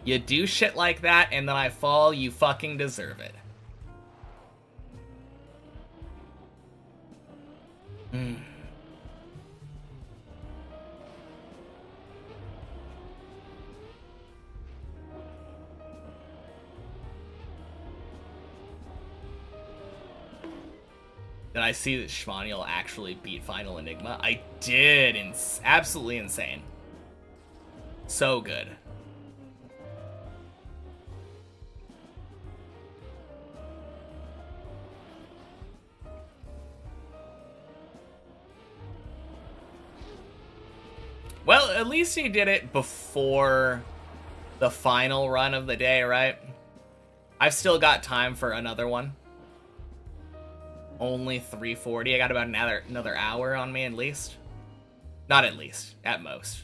You do shit like that and then I fall, you fucking deserve it. Did I see that Shivani will actually beat Final Enigma? I did. Absolutely insane. So good. Well, at least he did it before the final run of the day, right? I've still got time for another one. Only 3:40. I got about another hour on me at least. Not at least, at most.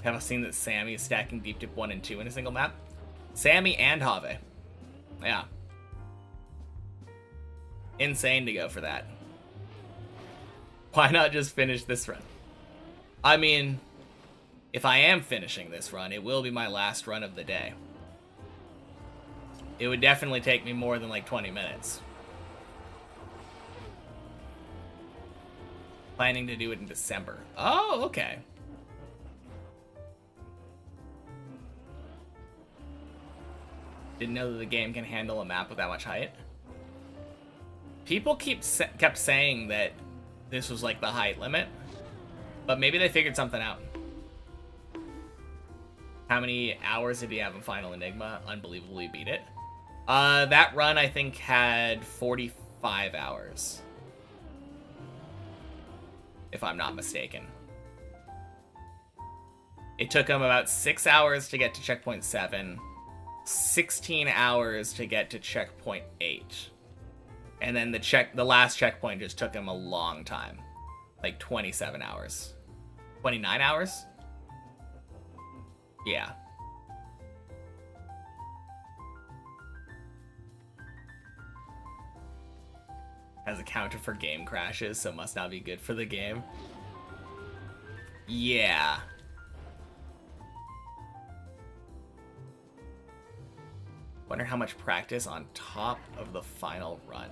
Have I seen that Sammy is stacking Deep Dip 1 and 2 in a single map? Sammy and Have. Yeah. Insane to go for that. Why not just finish this run? I mean, if I am finishing this run, it will be my last run of the day. It would definitely take me more than like 20 minutes. Planning to do it in December. Oh, okay. Didn't know that the game can handle a map with that much height. People kept saying that this was like the height limit, but maybe they figured something out. How many hours did he have in Final Enigma? Unbelievably beat it. That run I think had 45 hours, if I'm not mistaken. It took him about 6 hours to get to checkpoint 7, 16 hours to get to checkpoint 8. And then the last checkpoint just took him a long time. Like 27 hours. 29 hours? Yeah. Has a counter for game crashes, so must not be good for the game. Yeah. Wonder how much practice on top of the final run.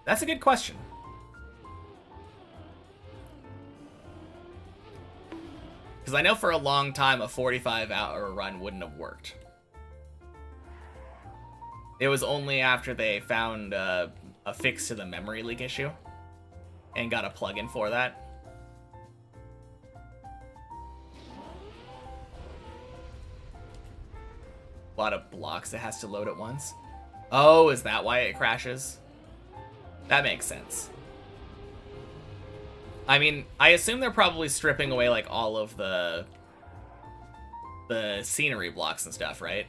That's a good question. Because I know for a long time a 45-hour run wouldn't have worked. It was only after they found a fix to the memory leak issue and got a plugin for that. A lot of blocks it has to load at once. Oh, is that why it crashes? That makes sense. I mean, I assume they're probably stripping away like all of the scenery blocks and stuff, right?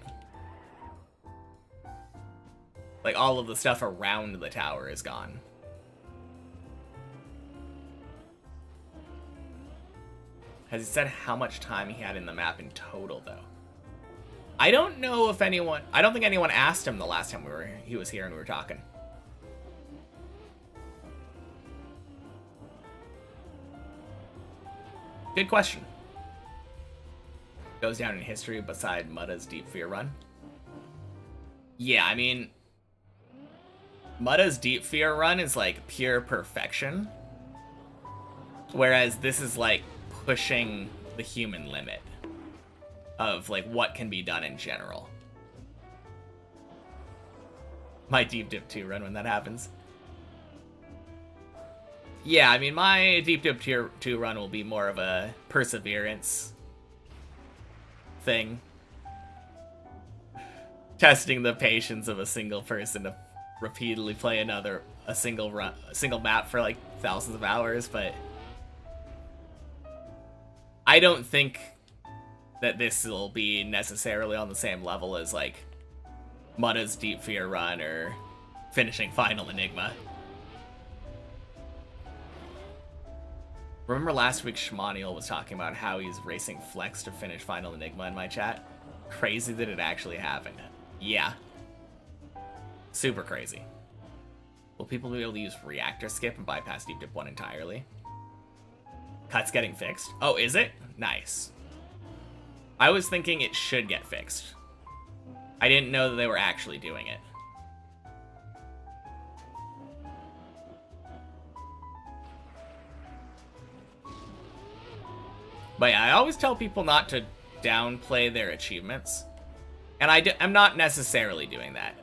Like all of the stuff around the tower is gone. Has he said how much time he had in the map in total, though? I don't know if anyone... I don't think anyone asked him the last time he was here and we were talking. Good question. Goes down in history beside Mudda's Deep Fear run. Yeah, I mean... Mudda's Deep Fear run is like pure perfection. Whereas this is like pushing the human limit of like what can be done in general. My Deep Dip 2 run when that happens. Yeah, I mean, my Deep Dip 2 run will be more of a perseverance thing. Testing the patience of a single person to repeatedly play a single map for like thousands of hours, but I don't think that this will be necessarily on the same level as like Mudda's Deep Fear run or finishing Final Enigma. Remember last week Shmaniel was talking about how he's racing Flex to finish Final Enigma in my chat? Crazy that it actually happened. Yeah. Super crazy. Will people be able to use Reactor Skip and bypass Deep Dip 1 entirely? Cut's getting fixed. Oh, is it? Nice. I was thinking it should get fixed. I didn't know that they were actually doing it. But yeah, I always tell people not to downplay their achievements. And I'm not necessarily doing that.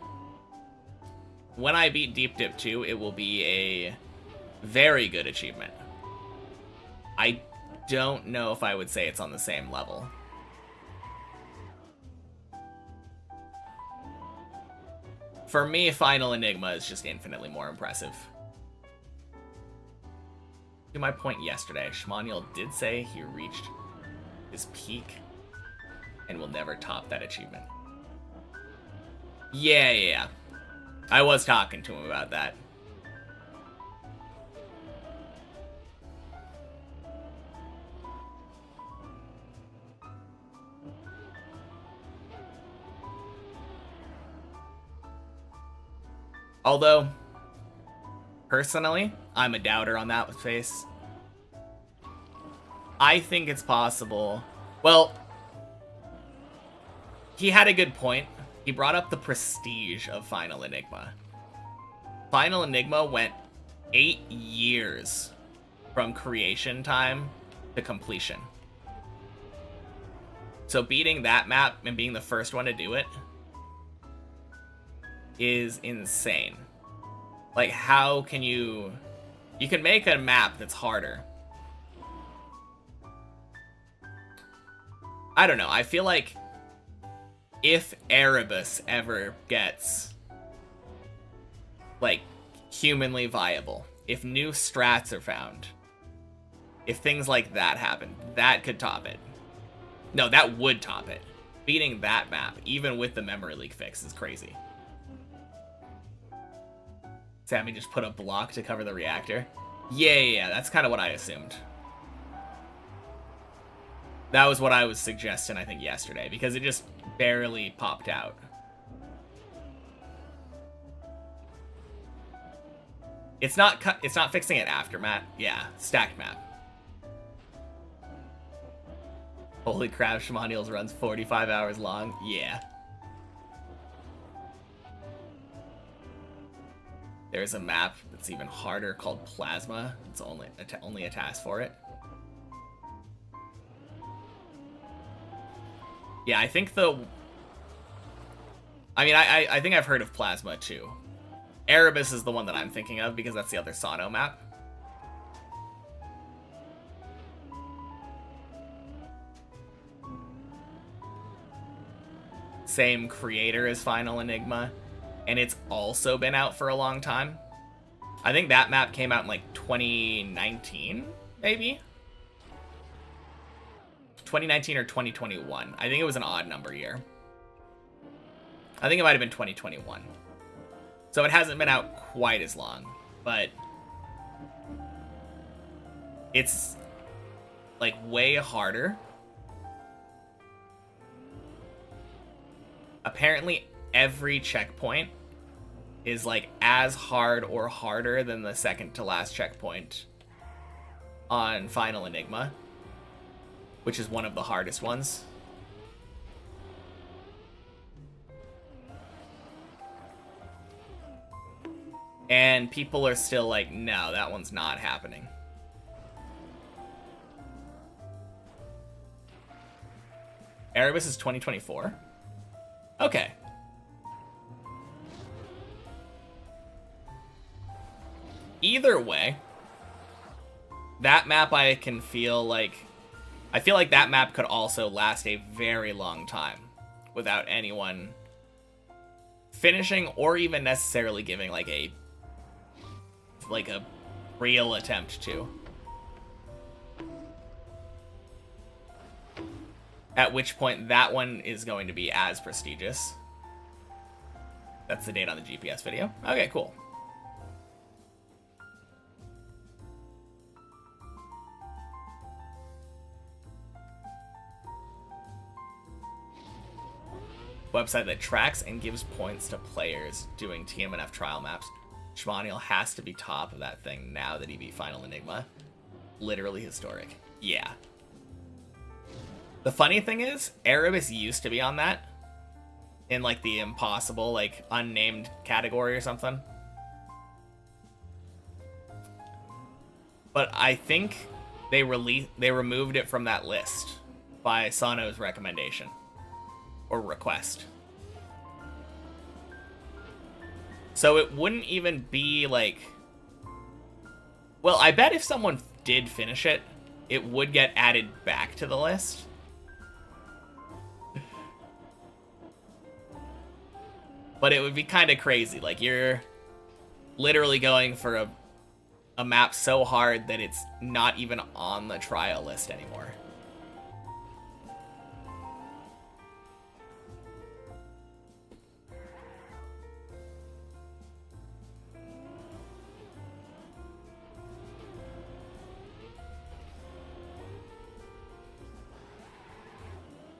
When I beat Deep Dip 2, it will be a very good achievement. I don't know if I would say it's on the same level. For me, Final Enigma is just infinitely more impressive. To my point yesterday, Shmaniel did say he reached his peak and will never top that achievement. Yeah. I was talking to him about that. Although, personally, I'm a doubter on that face. I think it's possible. Well, he had a good point. He brought up the prestige of Final Enigma. Final Enigma went 8 years from creation time to completion. So beating that map and being the first one to do it is insane. Like, how can you can make a map that's harder. I don't know, I feel like if Erebus ever gets like humanly viable, if new strats are found, if things like that happen, that could top it. No, that would top it. Beating that map, even with the memory leak fix, is crazy. Sammy just put a block to cover the reactor. Yeah, that's kind of what I assumed. That was what I was suggesting, I think, yesterday, because it just barely popped out. It's not fixing it after map. Yeah, stacked map. Holy crap, Shmaniel's run's 45 hours long. Yeah. There's a map that's even harder called Plasma. It's only a task for it. Yeah, I think I think I've heard of Plasma too. Erebus is the one that I'm thinking of because that's the other Sano map. Same creator as Final Enigma, and it's also been out for a long time. I think that map came out in like 2019, maybe? 2019 or 2021. I think it was an odd number year. I think it might have been 2021. So it hasn't been out quite as long, but it's like way harder. Apparently every checkpoint is like as hard or harder than the second to last checkpoint on Final Enigma, which is one of the hardest ones. And people are still like, no, that one's not happening. Erebus is 2024? Okay. Either way, that map I feel like that map could also last a very long time without anyone finishing or even necessarily giving like a real attempt to. At which point that one is going to be as prestigious. That's the date on the GPS video. Okay, cool. Website that tracks and gives points to players doing TMNF trial maps. Schmaniel has to be top of that thing now that he beat Final Enigma. Literally historic. Yeah. The funny thing is, Erebus used to be on that. In like the impossible, like unnamed category or something. But I think they removed it from that list by Sano's recommendation. Or request. So it wouldn't even be like... Well, I bet if someone did finish it, it would get added back to the list. But it would be kind of crazy. Like, you're literally going for a map so hard that it's not even on the trial list anymore.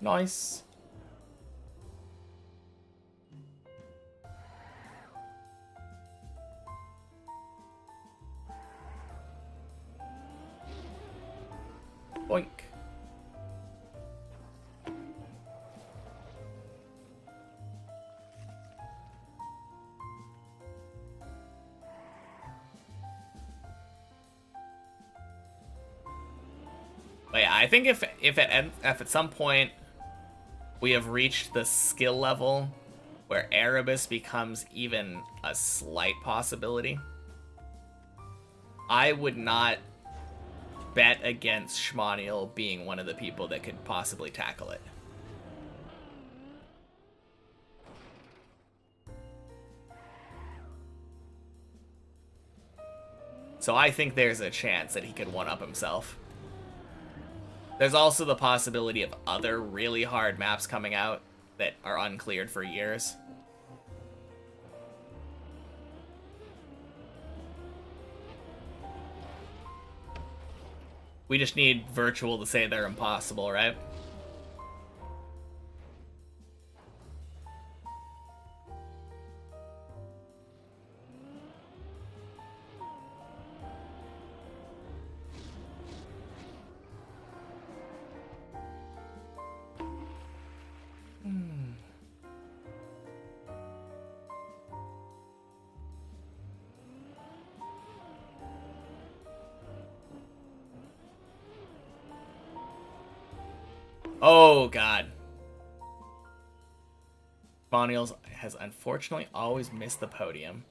Nice. Boink. But yeah, I think if at some point we have reached the skill level where Erebus becomes even a slight possibility, I would not bet against Schmaniel being one of the people that could possibly tackle it. So I think there's a chance that he could one-up himself. There's also the possibility of other really hard maps coming out that are uncleared for years. We just need Virtual to say they're impossible, right? Oh, God. Schmaniel has unfortunately always missed the podium.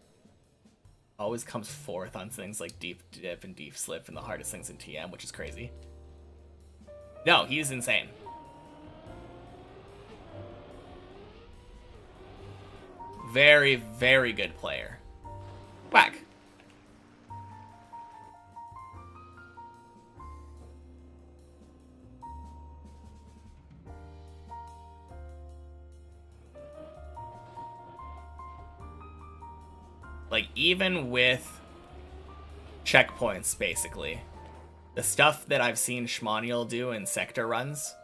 Always comes fourth on things like Deep Dip and Deep Slip and the hardest things in TM, which is crazy. No, he's insane. Very, very good player. Whack. Like, even with checkpoints, basically, The stuff that I've seen Schmaniel do in sector runs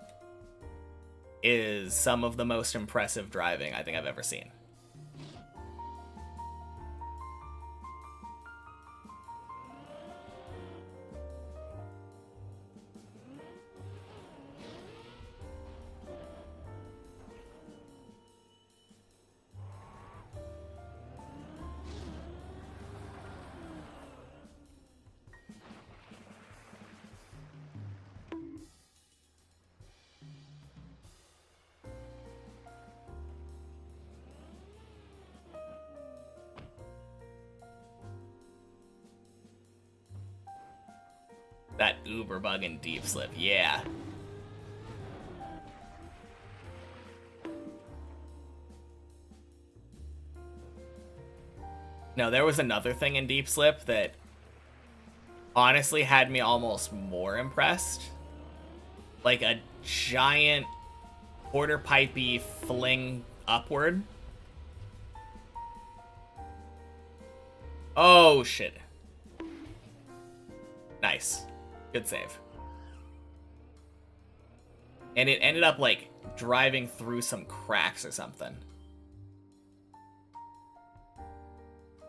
is some of the most impressive driving I think I've ever seen. That uber bug in deep slip, yeah. No, there was another thing in deep slip that honestly had me almost more impressed. Like a giant quarter pipey fling upward. Oh shit. Nice. Good save. And it ended up, like, driving through some cracks or something.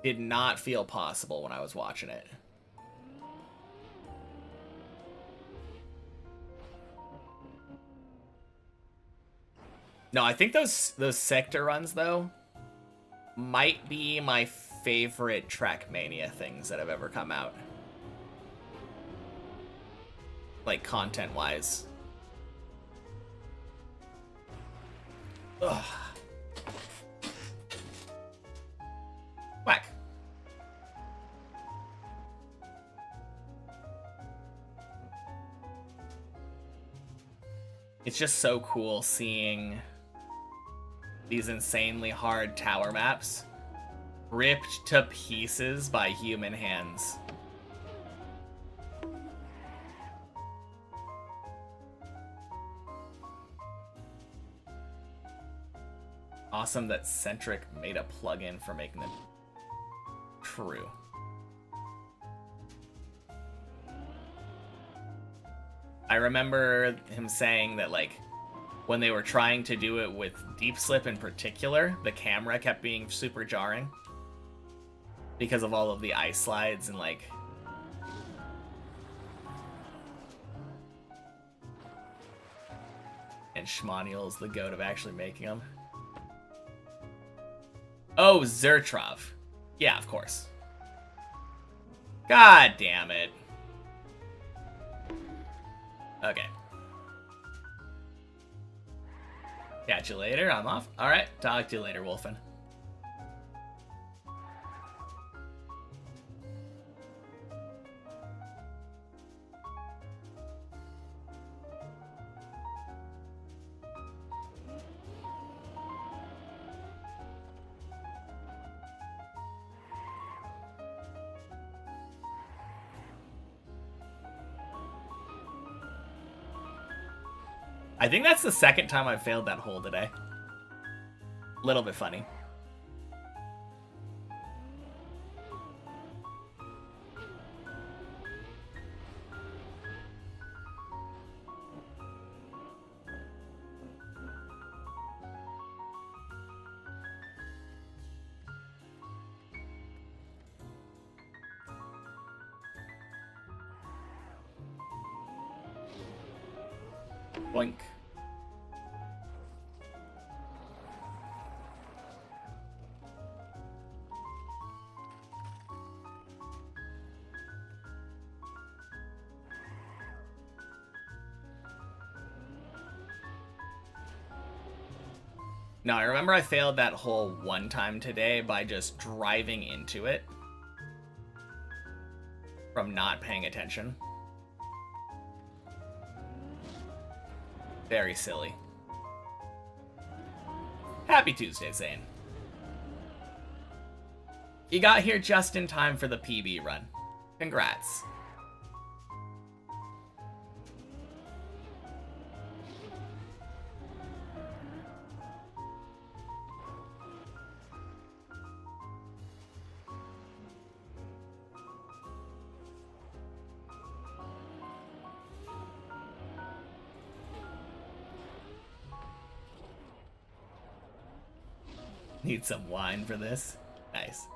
Did not feel possible when I was watching it. No, I think those sector runs, though, might be my favorite Trackmania things that have ever come out. Like, content-wise. Ugh. Whack. It's just so cool seeing these insanely hard tower maps ripped to pieces by human hands. Awesome that Centric made a plugin for making them true. I remember him saying that, like, when they were trying to do it with Deep Slip in particular, the camera kept being super jarring because of all of the ice slides and, like, and Schmaniel's the goat of actually making them. Oh, Zertrov. Yeah, of course. God damn it. Okay. Catch you later. I'm off. Alright, talk to you later, Wolfen. I think that's the second time I failed that hole today. Little bit funny. Boink. No, I remember I failed that hole one time today by just driving into it from not paying attention. Very silly. Happy Tuesday, Zane. You got here just in time for the PB run. Congrats. Need some wine for this. Nice.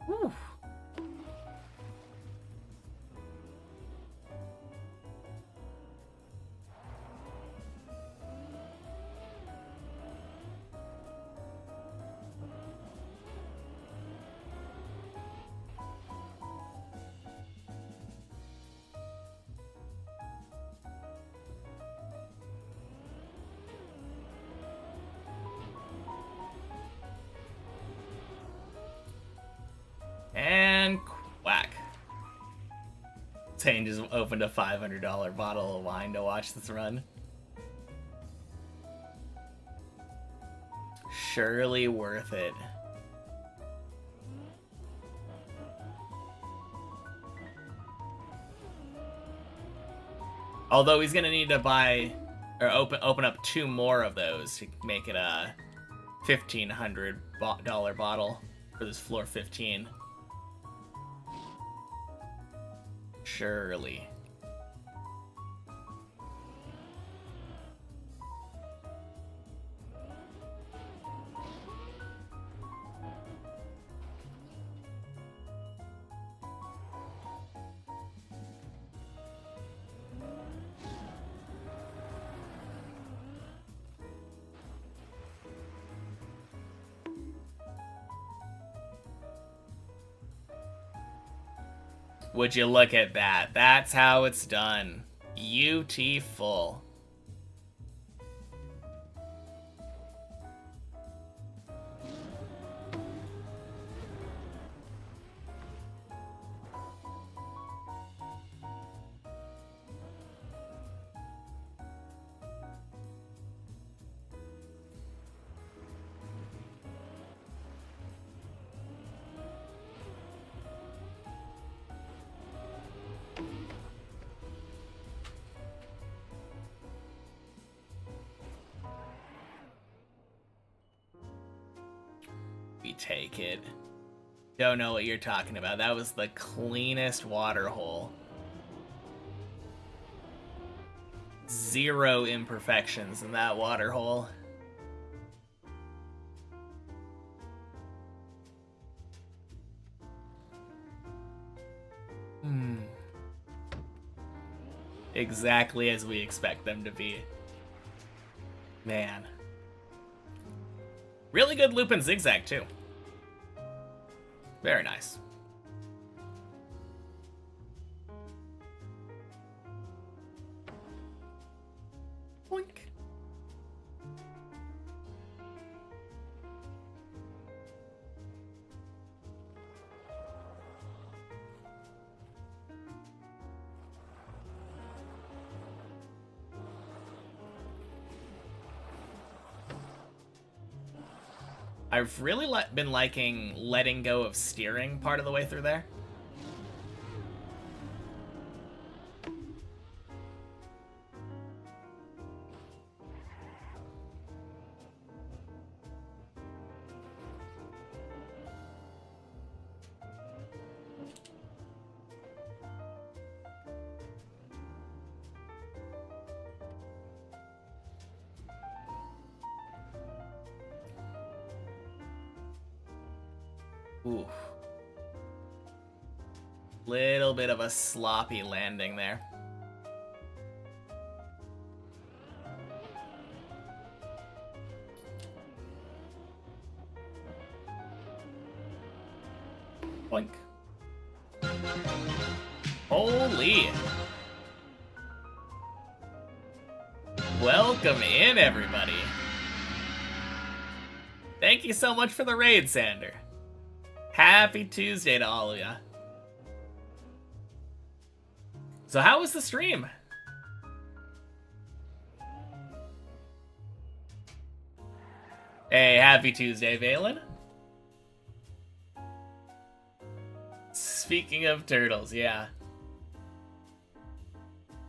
Whew. And quack. Tane just opened a $500 bottle of wine to watch this run. Surely worth it. Although he's gonna need to buy or open up 2 more of those to make it a $1,500 bottle for this floor 15. Surely. Would you look at that? That's how it's done. Beautiful. We take it. Don't know what you're talking about. That was the cleanest water hole. 0 imperfections in that water hole. Exactly as we expect them to be. Man. Really good loop and zigzag, too. Very nice. Boink. I've really been liking letting go of steering part of the way through there. Ooh. Little bit of a sloppy landing there. Boink. Holy. Welcome in, everybody. Thank you so much for the raid, Sander. Happy Tuesday to all of ya. So how was the stream? Hey, happy Tuesday, Valen. Speaking of turtles, yeah.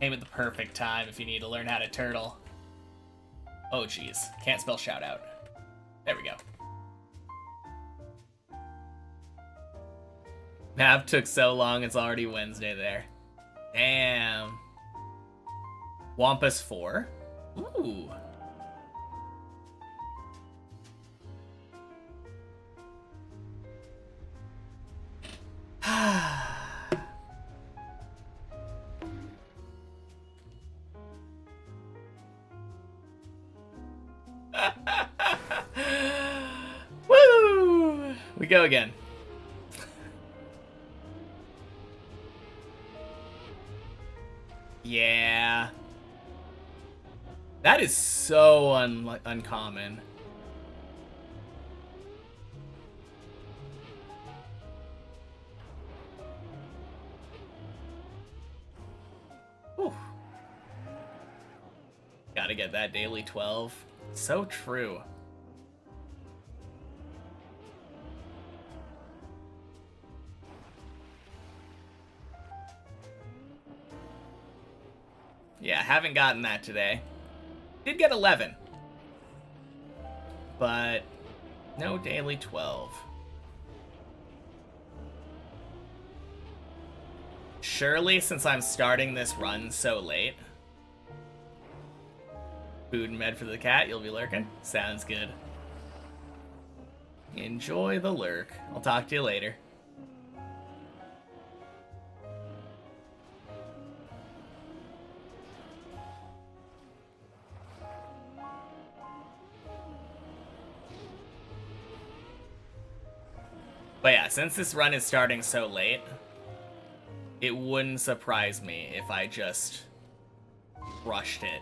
Came at the perfect time if you need to learn how to turtle. Oh, jeez. Can't spell shout out. There we go. Map took so long, it's already Wednesday there. Damn. Wampus 4. Ooh. Woo! We go again. Yeah. That is so uncommon. Whew. Gotta get that daily 12. So true. Yeah, haven't gotten that today. Did get 11. But no daily 12. Surely, since I'm starting this run so late. Food and med for the cat, you'll be lurking? Sounds good. Enjoy the lurk. I'll talk to you later. But yeah, since this run is starting so late, it wouldn't surprise me if I just rushed it.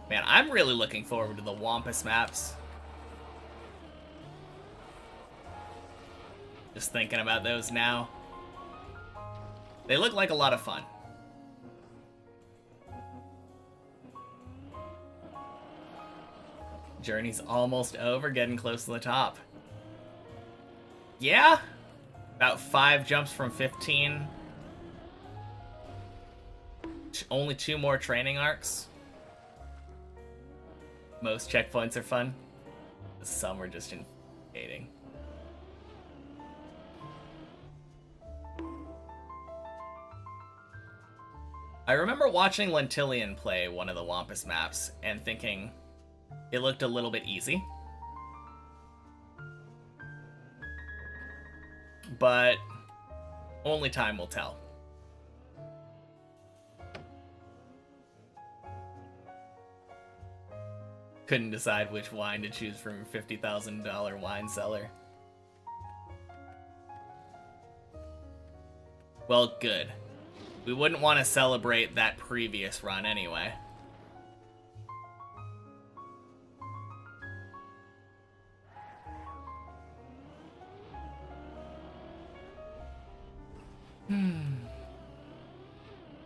Man, I'm really looking forward to the Wampus maps. Just thinking about those now. They look like a lot of fun. Journey's almost over, getting close to the top. Yeah? About 5 jumps from 15. Only 2 more training arcs. Most checkpoints are fun. Some are just infuriating. I remember watching Lentillion play one of the Wampus maps and thinking it looked a little bit easy. But only time will tell. Couldn't decide which wine to choose from your $50,000 wine cellar. Well, good. We wouldn't want to celebrate that previous run anyway.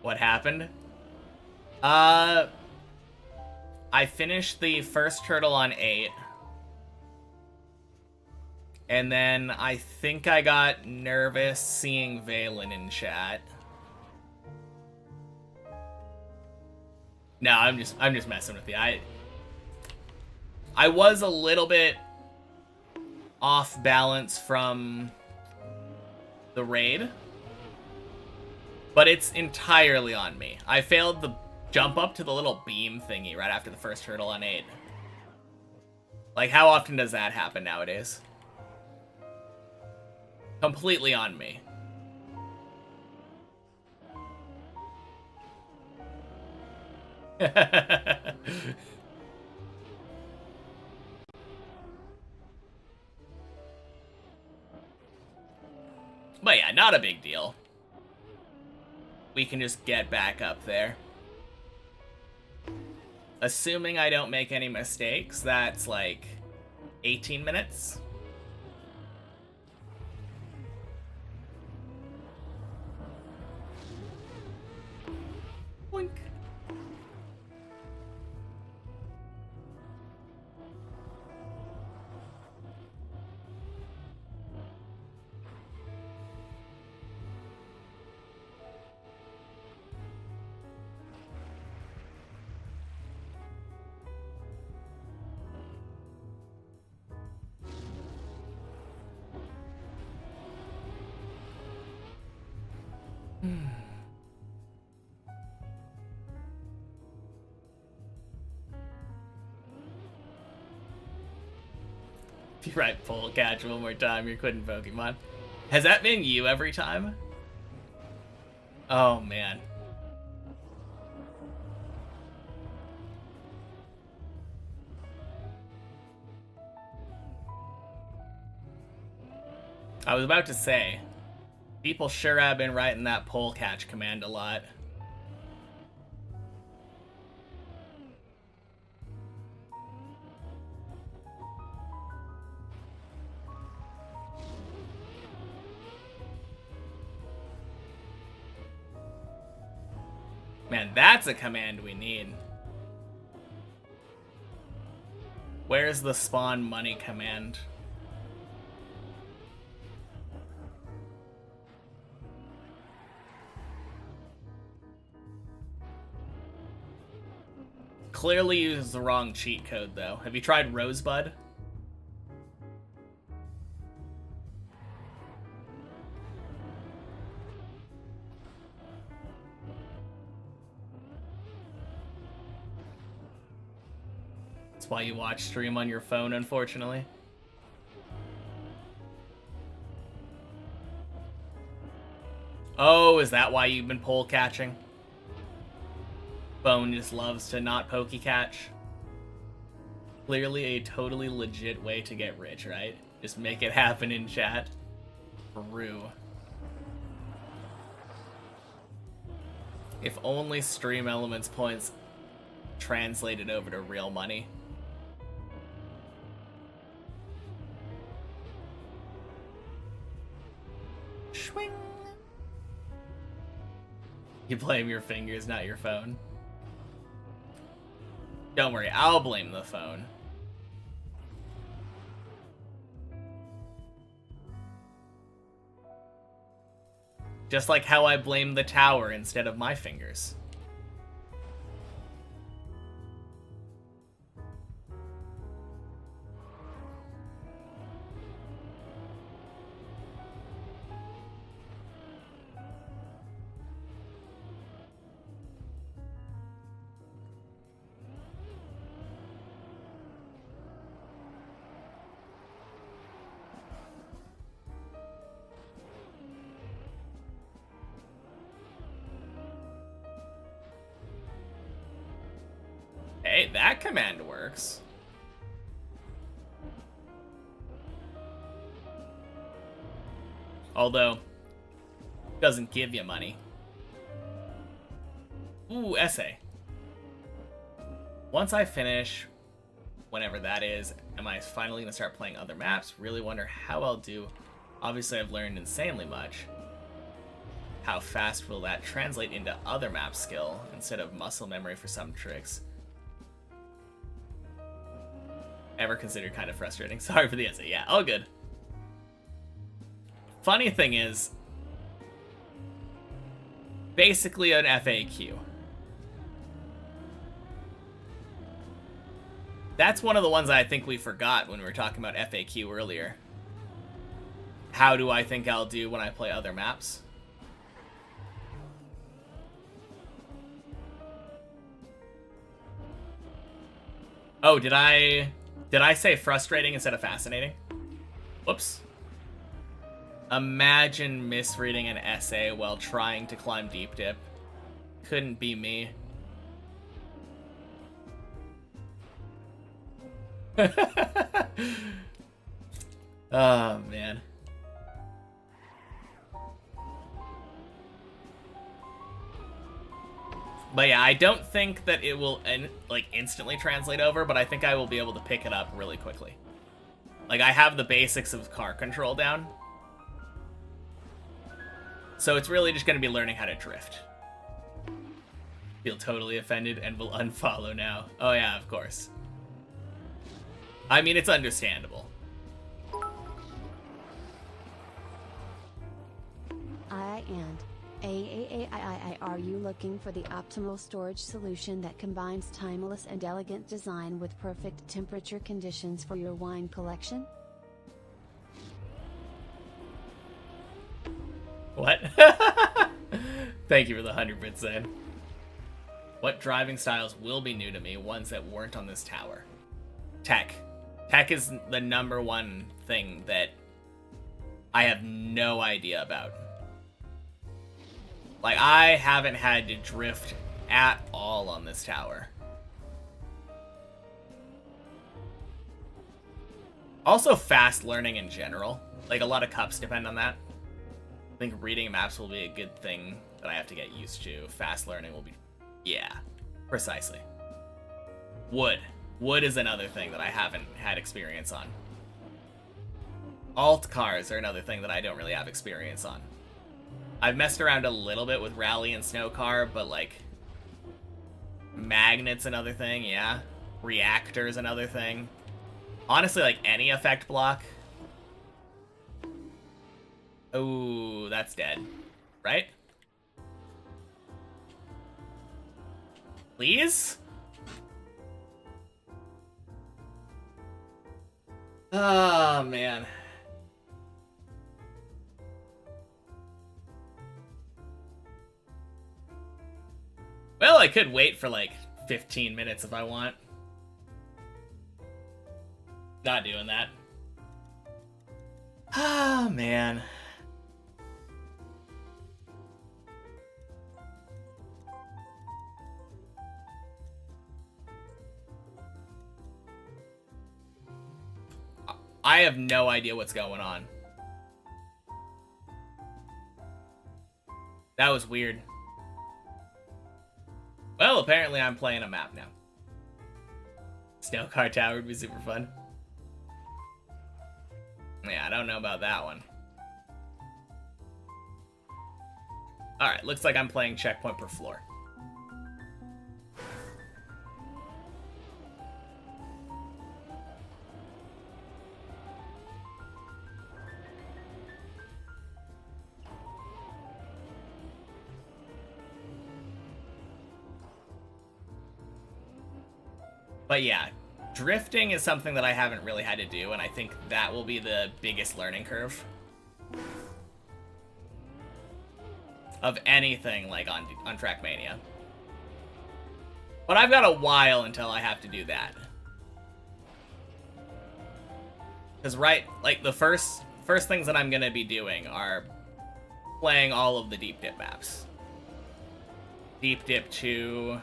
What happened? I finished the first turtle on 8. And then I think I got nervous seeing Valen in chat. No, I'm just messing with you. I was a little bit off balance from the raid, but it's entirely on me. I failed the jump up to the little beam thingy right after the first turtle on 8. Like, how often does that happen nowadays? Completely on me. But yeah, not a big deal. We can just get back up there. Assuming I don't make any mistakes, that's like 18 minutes. Boink. If you write pull catch one more time, you're quitting Pokemon. Has that been you every time? Oh, man. I was about to say, people sure have been writing that pull catch command a lot. Man, that's a command we need. Where's the spawn money command? Clearly used the wrong cheat code, though. Have you tried Rosebud? That's why you watch stream on your phone, unfortunately. Oh, is that why you've been pole catching? Phone just loves to not pokey catch. Clearly a totally legit way to get rich, right? Just make it happen in chat. True. If only Stream Elements points translated over to real money. Swing. You blame your fingers, not your phone. Don't worry, I'll blame the phone. Just like how I blame the tower instead of my fingers. Hey, that command works. Although, doesn't give you money. Ooh, essay. Once I finish, whenever that is, am I finally going to start playing other maps? Really wonder how I'll do. Obviously, I've learned insanely much. How fast will that translate into other map skill instead of muscle memory for some tricks? Ever considered kind of frustrating. Sorry for the essay. Yeah, all good. Funny thing is, basically an FAQ. That's one of the ones I think we forgot when we were talking about FAQ earlier. How do I think I'll do when I play other maps? Oh, did I say frustrating instead of fascinating? Whoops. Imagine misreading an essay while trying to climb Deep Dip. Couldn't be me. Oh, man. But yeah, I don't think that it will like instantly translate over, but I think I will be able to pick it up really quickly. Like, I have the basics of car control down. So it's really just going to be learning how to drift. Feel totally offended and will unfollow now. Oh yeah, of course. I mean, it's understandable. Are you looking for the optimal storage solution that combines timeless and elegant design with perfect temperature conditions for your wine collection? What? Thank you for the 100 Zen. What driving styles will be new to me, ones that weren't on this tower? Tech. Tech is the #1 thing that I have no idea about. Like, I haven't had to drift at all on this tower. Also, fast learning in general. Like, a lot of cups depend on that. I think reading maps will be a good thing that I have to get used to. Fast learning will be... Yeah, precisely. Wood. Wood is another thing that I haven't had experience on. Alt cars are another thing that I don't really have experience on. I've messed around a little bit with rally and snow car, but like... Magnets another thing, yeah. Reactors another thing. Honestly, like any effect block. Oh, that's dead. Right? Please? Oh, man. Well, I could wait for like 15 minutes if I want. Not doing that. Oh, man. I have no idea what's going on. That was weird. Well, apparently I'm playing a map now. Snow car tower would be super fun. Yeah, I don't know about that one. Alright, looks like I'm playing checkpoint per floor. But yeah, drifting is something that I haven't really had to do, and I think that will be the biggest learning curve of anything like on Trackmania. But I've got a while until I have to do that. Because like the first things that I'm gonna be doing are playing all of the Deep Dip maps. Deep Dip 2,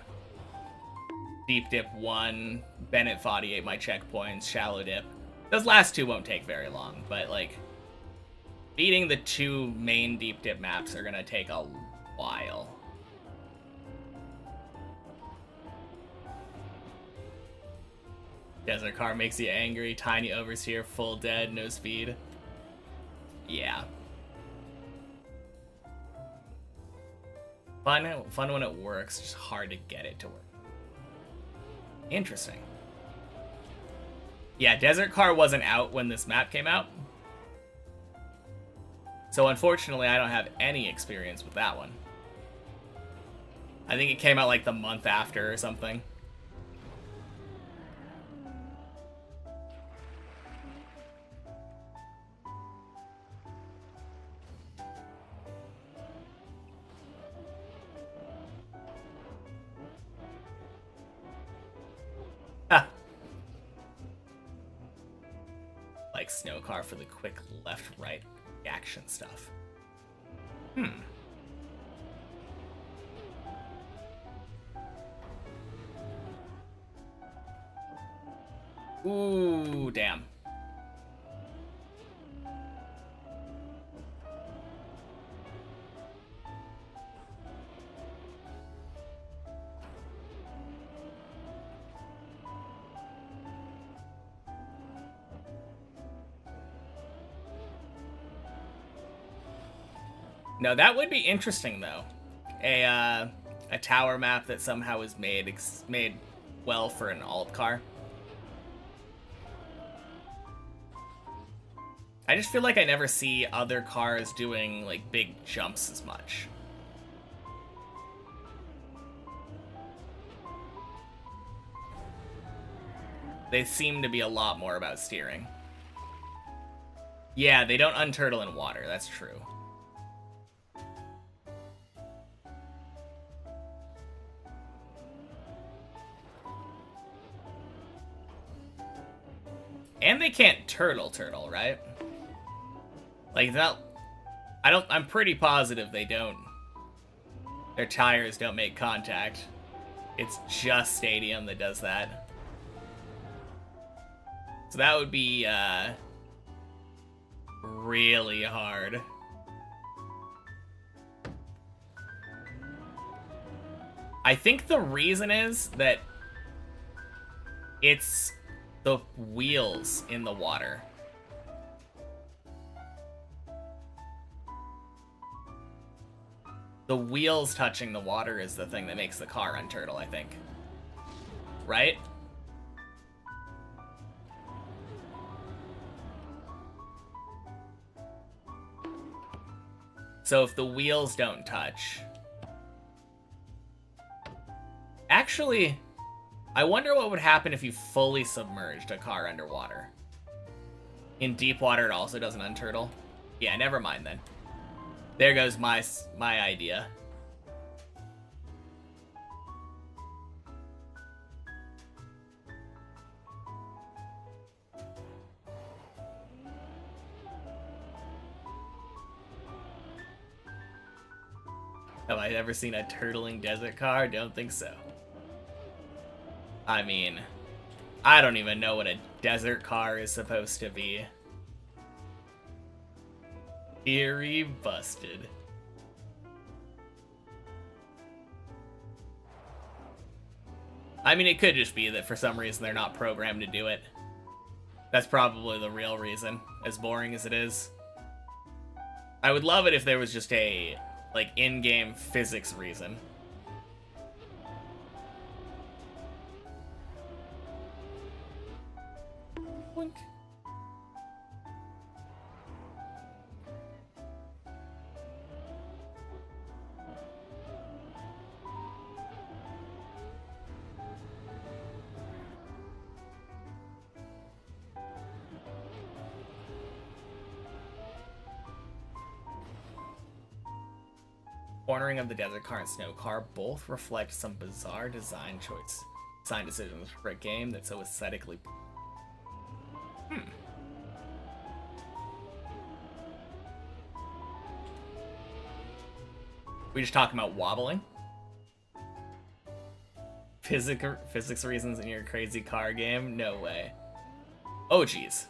Deep Dip 1, Bennett 48 my checkpoints, Shallow Dip. Those last two won't take very long, but like beating the 2 main Deep Dip maps are gonna take a while. Desert car makes you angry, tiny oversteer, full dead, no speed. Yeah. Fun when it works, just hard to get it to work. Interesting. Yeah, Desert Car wasn't out when this map came out. So unfortunately, I don't have any experience with that one. I think it came out like the month after or something. Like Snow Car for the quick left-right reaction stuff. Ooh, damn. No, that would be interesting though. A tower map that somehow is made well for an alt car. I just feel like I never see other cars doing like big jumps as much. They seem to be a lot more about steering. Yeah, they don't unturtle in water, that's true. And they can't turtle, right? Like, that... I'm pretty positive they don't. Their tires don't make contact. It's just Stadium that does that. So that would be, really hard. I think the reason is that it's the wheels in the water. The wheels touching the water is the thing that makes the car unturtle, I think. Right? So if the wheels don't touch... Actually, I wonder what would happen if you fully submerged a car underwater. In deep water, it also doesn't unturtle. Yeah, never mind then. There goes my idea. Have I ever seen a turtling desert car? Don't think so. I mean, I don't even know what a desert car is supposed to be. Theory busted. I mean, it could just be that for some reason they're not programmed to do it. That's probably the real reason, as boring as it is. I would love it if there was just a, like, in-game physics reason. Wink. Cornering of the desert car and snow car both reflect some bizarre design decisions for a game that's so aesthetically... We just talking about wobbling? Physics reasons in your crazy car game? No way. Oh, geez.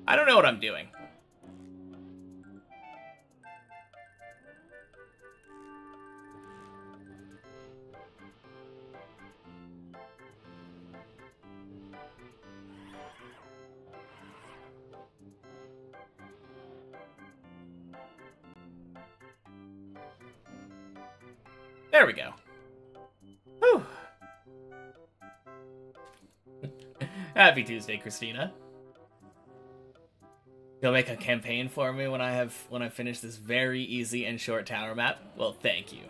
I don't know what I'm doing. There we go. Whew. Happy Tuesday, Christina. You'll make a campaign for me when I finish this very easy and short tower map? Well, thank you.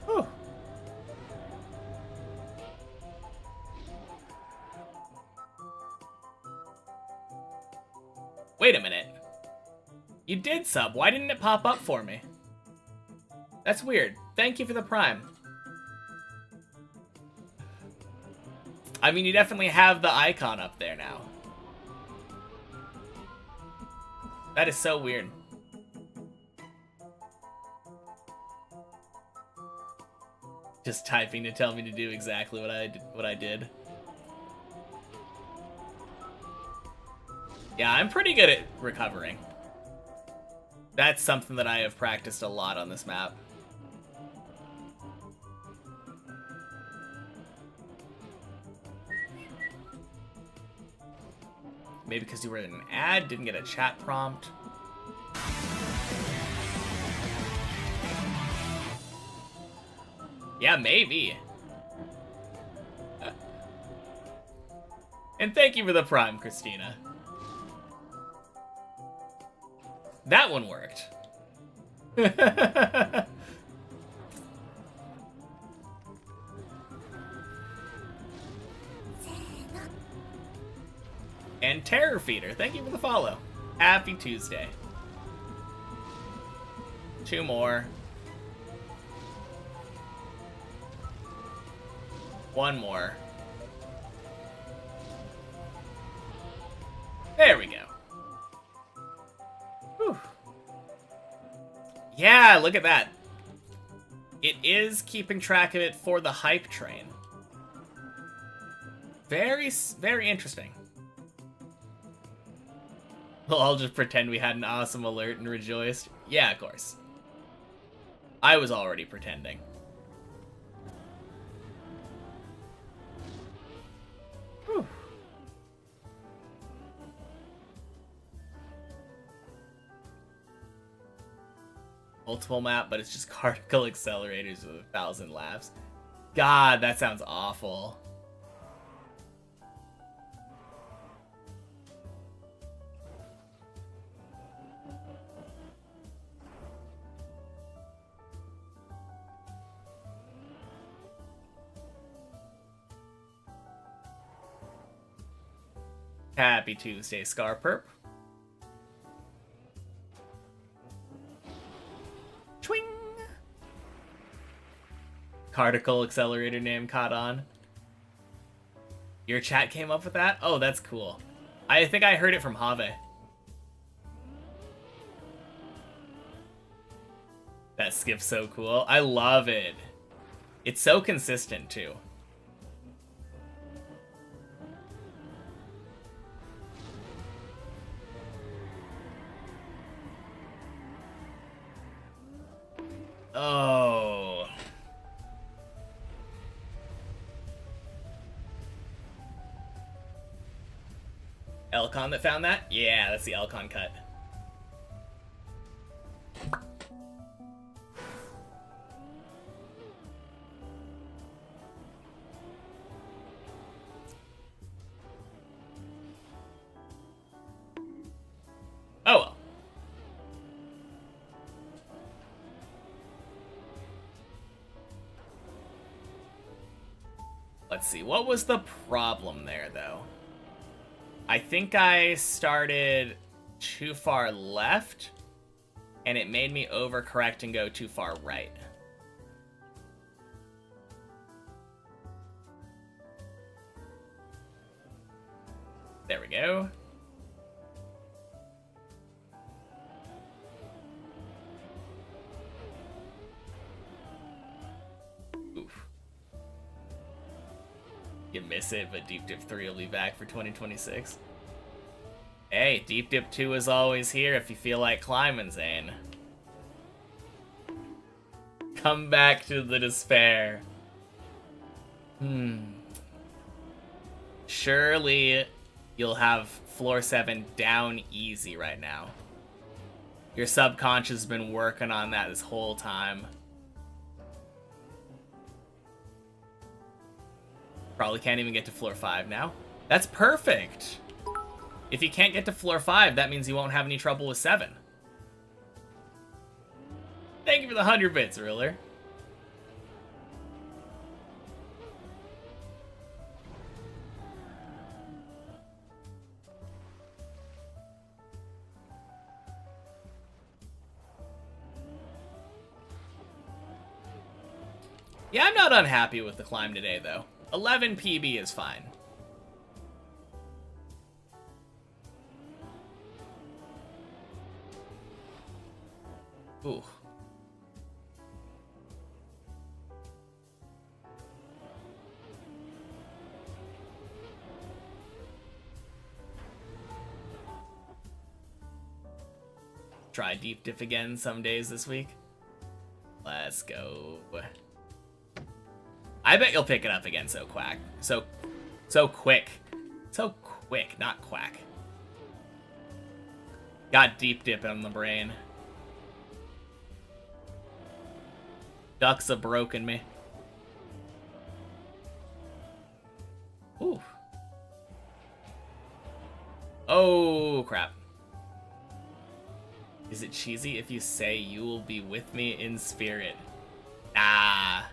Whew. Wait a minute. You did sub. Why didn't it pop up for me? That's weird. Thank you for the Prime. I mean, you definitely have the icon up there now. That is so weird. Just typing to tell me to do exactly what I did. Yeah, I'm pretty good at recovering. That's something that I have practiced a lot on this map. Maybe because you were in an ad, didn't get a chat prompt. Yeah, maybe. And thank you for the prime, Christina. That one worked. And Terror Feeder, thank you for the follow. Happy Tuesday. 2 more. 1 more. There we go. Whew. Yeah, look at that. It is keeping track of it for the hype train. Very, very interesting. We'll all just pretend we had an awesome alert and rejoiced. Yeah, of course. I was already pretending. Whew. Multiple map, but it's just particle accelerators with 1,000 laps. God, that sounds awful. Happy Tuesday, Scarperp. Twing! Particle accelerator name caught on. Your chat came up with that? Oh, that's cool. I think I heard it from Have. That skip's so cool. I love it. It's so consistent, too. Oh. Elcon that found that? Yeah, that's the Elcon cut. Oh well. Let's see, what was the problem there, though? I think I started too far left, and it made me overcorrect and go too far right. There we go. Oof. You miss it, but Deep Dip 3 will be back for 2026. Hey, Deep Dip 2 is always here if you feel like climbing, Zane. Come back to the despair. Surely you'll have floor 7 down easy right now. Your subconscious has been working on that this whole time. Probably can't even get to floor 5 now. That's perfect! If you can't get to floor 5, that means you won't have any trouble with 7. Thank you for the 100 bits, Ruler. Yeah, I'm not unhappy with the climb today, though. 11 PB is fine. Ooh. try deep dip again some days this week. Let's go. I bet you'll pick it up again so quick. So quick. So quick, not quack. Got deep dip on the brain. Ducks have broken me. Ooh. Oh, crap. Is it cheesy if you say you will be with me in spirit? Ah.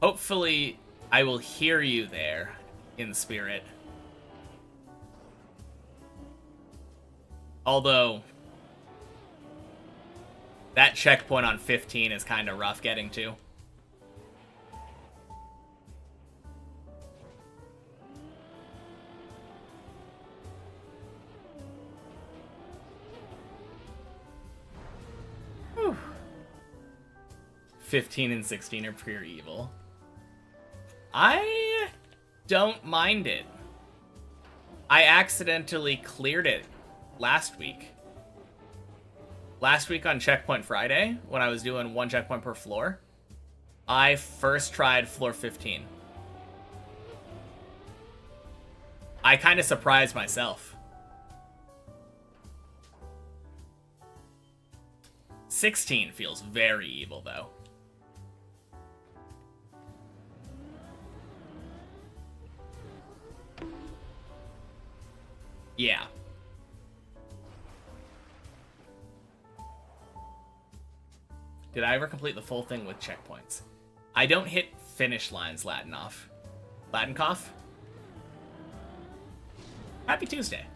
Hopefully, I will hear you there in spirit. Although, that checkpoint on 15 is kind of rough getting to. Whew. 15 and 16 are pure evil. I don't mind it. I accidentally cleared it last week. Last week on Checkpoint Friday, when I was doing one checkpoint per floor, I first tried floor 15. I kind of surprised myself. 16 feels very evil, though. Yeah. Did I ever complete the full thing with checkpoints? I don't hit finish lines, Latinoff. Latinkoff? Happy Tuesday.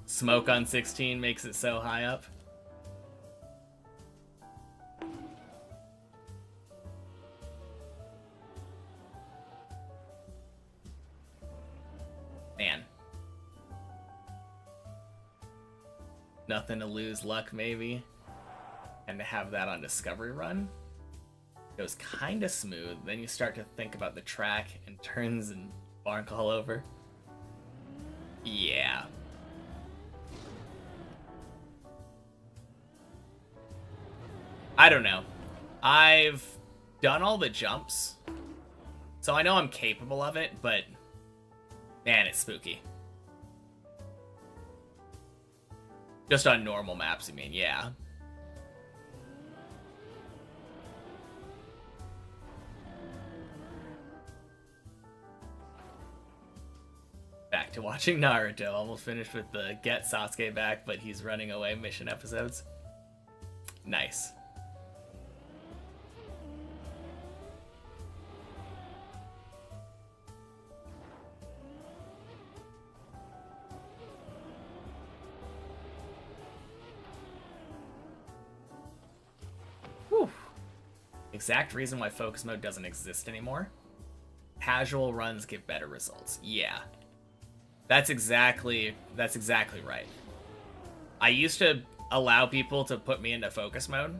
Smoke on 16 makes it so high up. Man. Nothing to lose, luck maybe. And to have that on Discovery Run. It was kind of smooth. Then you start to think about the track and turns and bark all over. Yeah. I don't know. I've done all the jumps. So I know I'm capable of it, but man, it's spooky. Just on normal maps, I mean, yeah. Back to watching Naruto. Almost finished with the Get Sasuke Back, but he's running away mission episodes. Nice. Whew. Exact reason why focus mode doesn't exist anymore. Casual runs give better results. Yeah. That's exactly right. I used to allow people to put me into focus mode,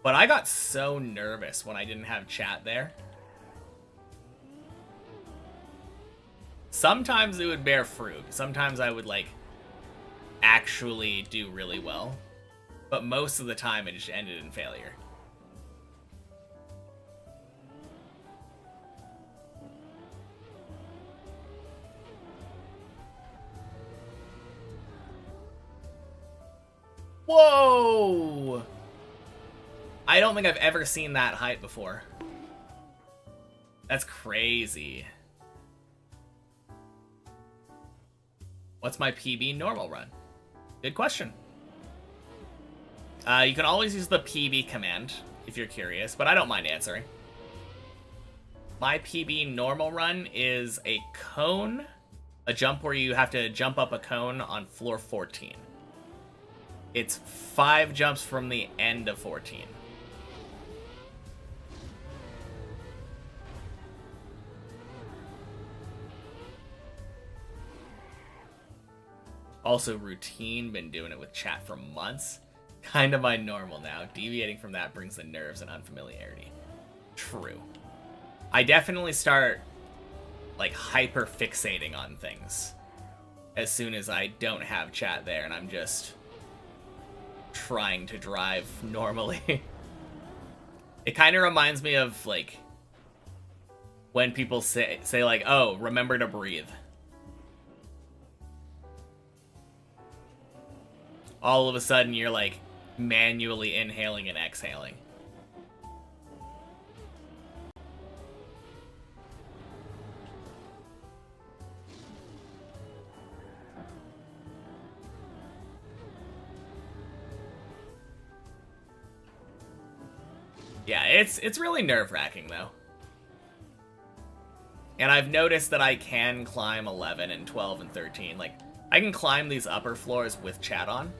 but I got so nervous when I didn't have chat there. Sometimes it would bear fruit. Sometimes I would, like, actually do really well, but most of the time it just ended in failure. Whoa! I don't think I've ever seen that height before. That's crazy. What's my PB normal run? Good question. You can always use the PB command if you're curious, but I don't mind answering. My PB normal run is a cone, a jump where you have to jump up a cone on floor 14. It's 5 jumps from the end of 14. Also routine, been doing it with chat for months. Kind of my normal now. Deviating from that brings the nerves and unfamiliarity. True. I definitely start like hyper fixating on things as soon as I don't have chat there and I'm just trying to drive normally. It kind of reminds me of like when people say like, oh, remember to breathe. All of a sudden you're like manually inhaling and exhaling. Yeah, it's really nerve-wracking though. And I've noticed that I can climb 11 and 12 and 13. Like, I can climb these upper floors with chat on.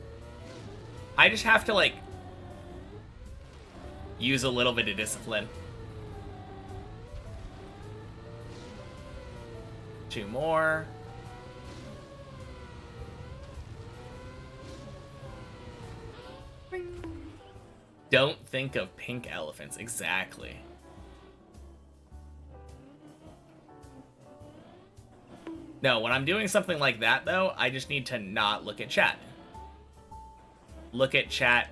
I just have to, like, use a little bit of discipline. 2 more. Don't think of pink elephants. Exactly. No, when I'm doing something like that, though, I just need to not look at chat. Look at chat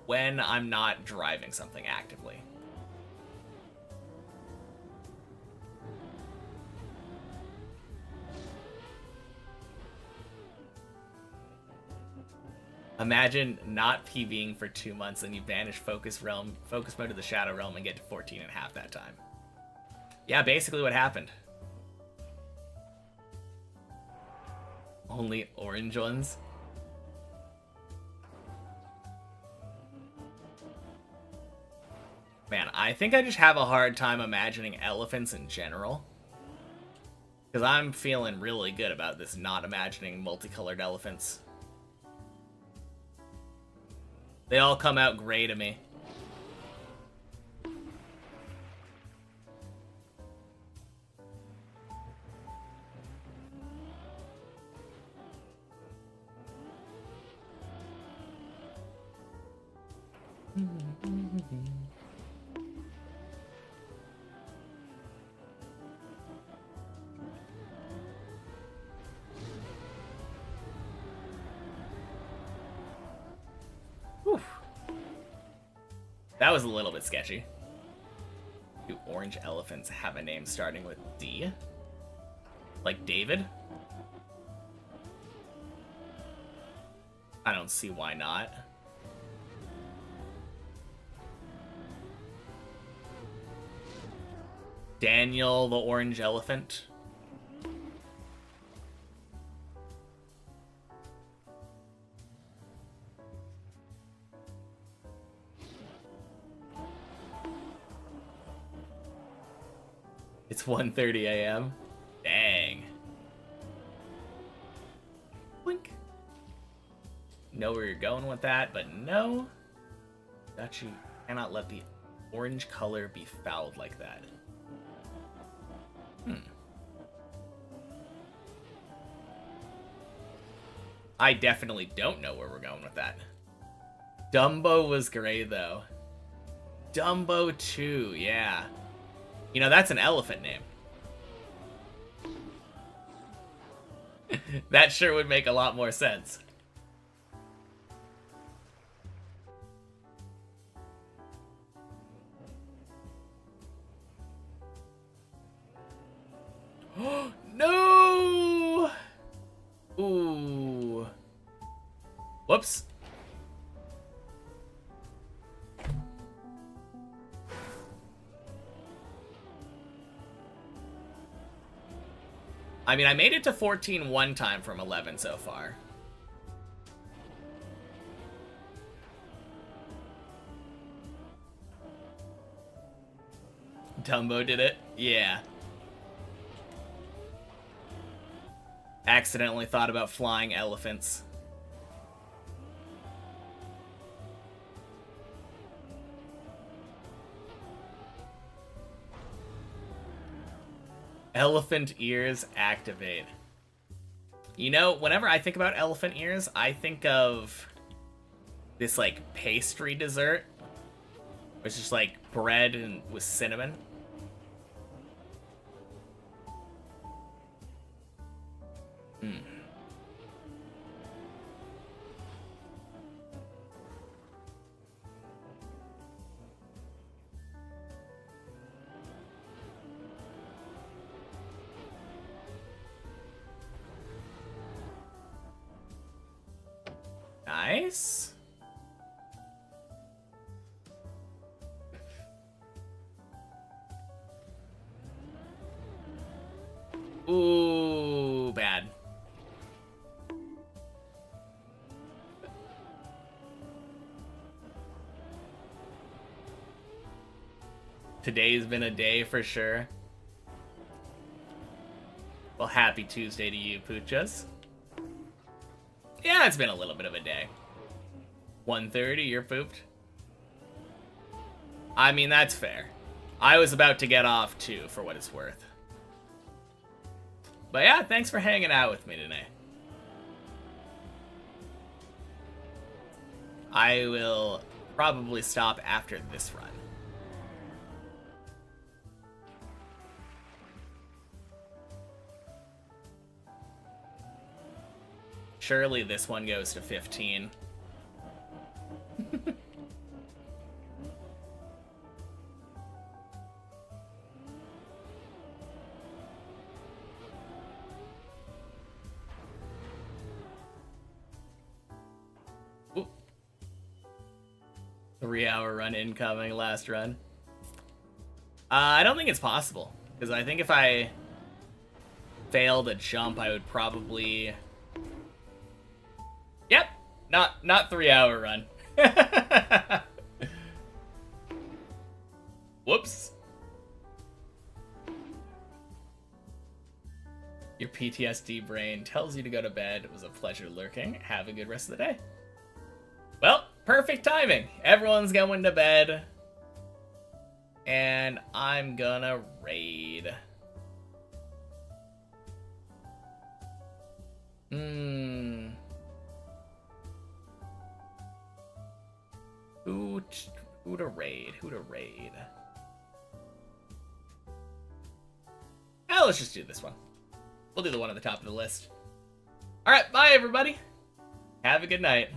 when I'm not driving something actively. Imagine not PvEing for 2 months and you banish focus mode to the Shadow Realm and get to 14 and a half that time. Yeah, basically what happened. Only orange ones? Man, I think I just have a hard time imagining elephants in general. Because I'm feeling really good about this not imagining multicolored elephants. They all come out gray to me. That was a little bit sketchy. Do orange elephants have a name starting with D? Like David? I don't see why not. Daniel the orange elephant. It's 1:30 a.m. Dang. Blink. Know where you're going with that, but no. That you cannot let the orange color be fouled like that. I definitely don't know where we're going with that. Dumbo was gray, though. Dumbo 2, yeah. You know, that's an elephant name. That sure would make a lot more sense. No! Ooh. Whoops. I mean, I made it to 14 one time from 11 so far. Dumbo did it? Yeah. Accidentally thought about flying elephants. Elephant ears activate. You know, whenever I think about elephant ears, I think of this, like, pastry dessert. It's just, like, bread and with cinnamon. Hmm. Nice. Ooh, bad. Today's been a day for sure. Well, happy Tuesday to you, Poochas. Yeah, it's been a little bit of a day. 1:30, you're pooped. I mean, that's fair. I was about to get off too, for what it's worth. But yeah, thanks for hanging out with me today. I will probably stop after this run. Surely this one goes to 15. Ooh. 3-hour run incoming, last run. I don't think it's possible, because I think if I failed a jump, I would probably... Yep, not 3-hour run. Whoops. Your PTSD brain tells you to go to bed. It was a pleasure lurking. Have a good rest of the day. Well, perfect timing. Everyone's going to bed. And I'm gonna raid. Who to raid? Who to raid? Let's just do this one. We'll do the one at the top of the list. Alright, bye everybody. Have a good night.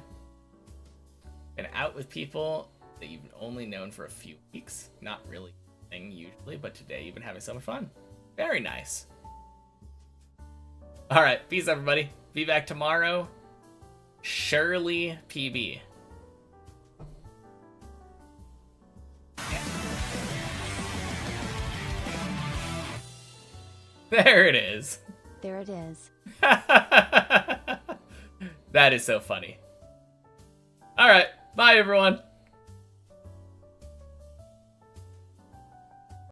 Been out with people that you've only known for a few weeks. Not really a thing usually, but today you've been having so much fun. Very nice. Alright, peace everybody. Be back tomorrow. Surely PB. There it is. There it is. That is so funny. Alright, bye everyone.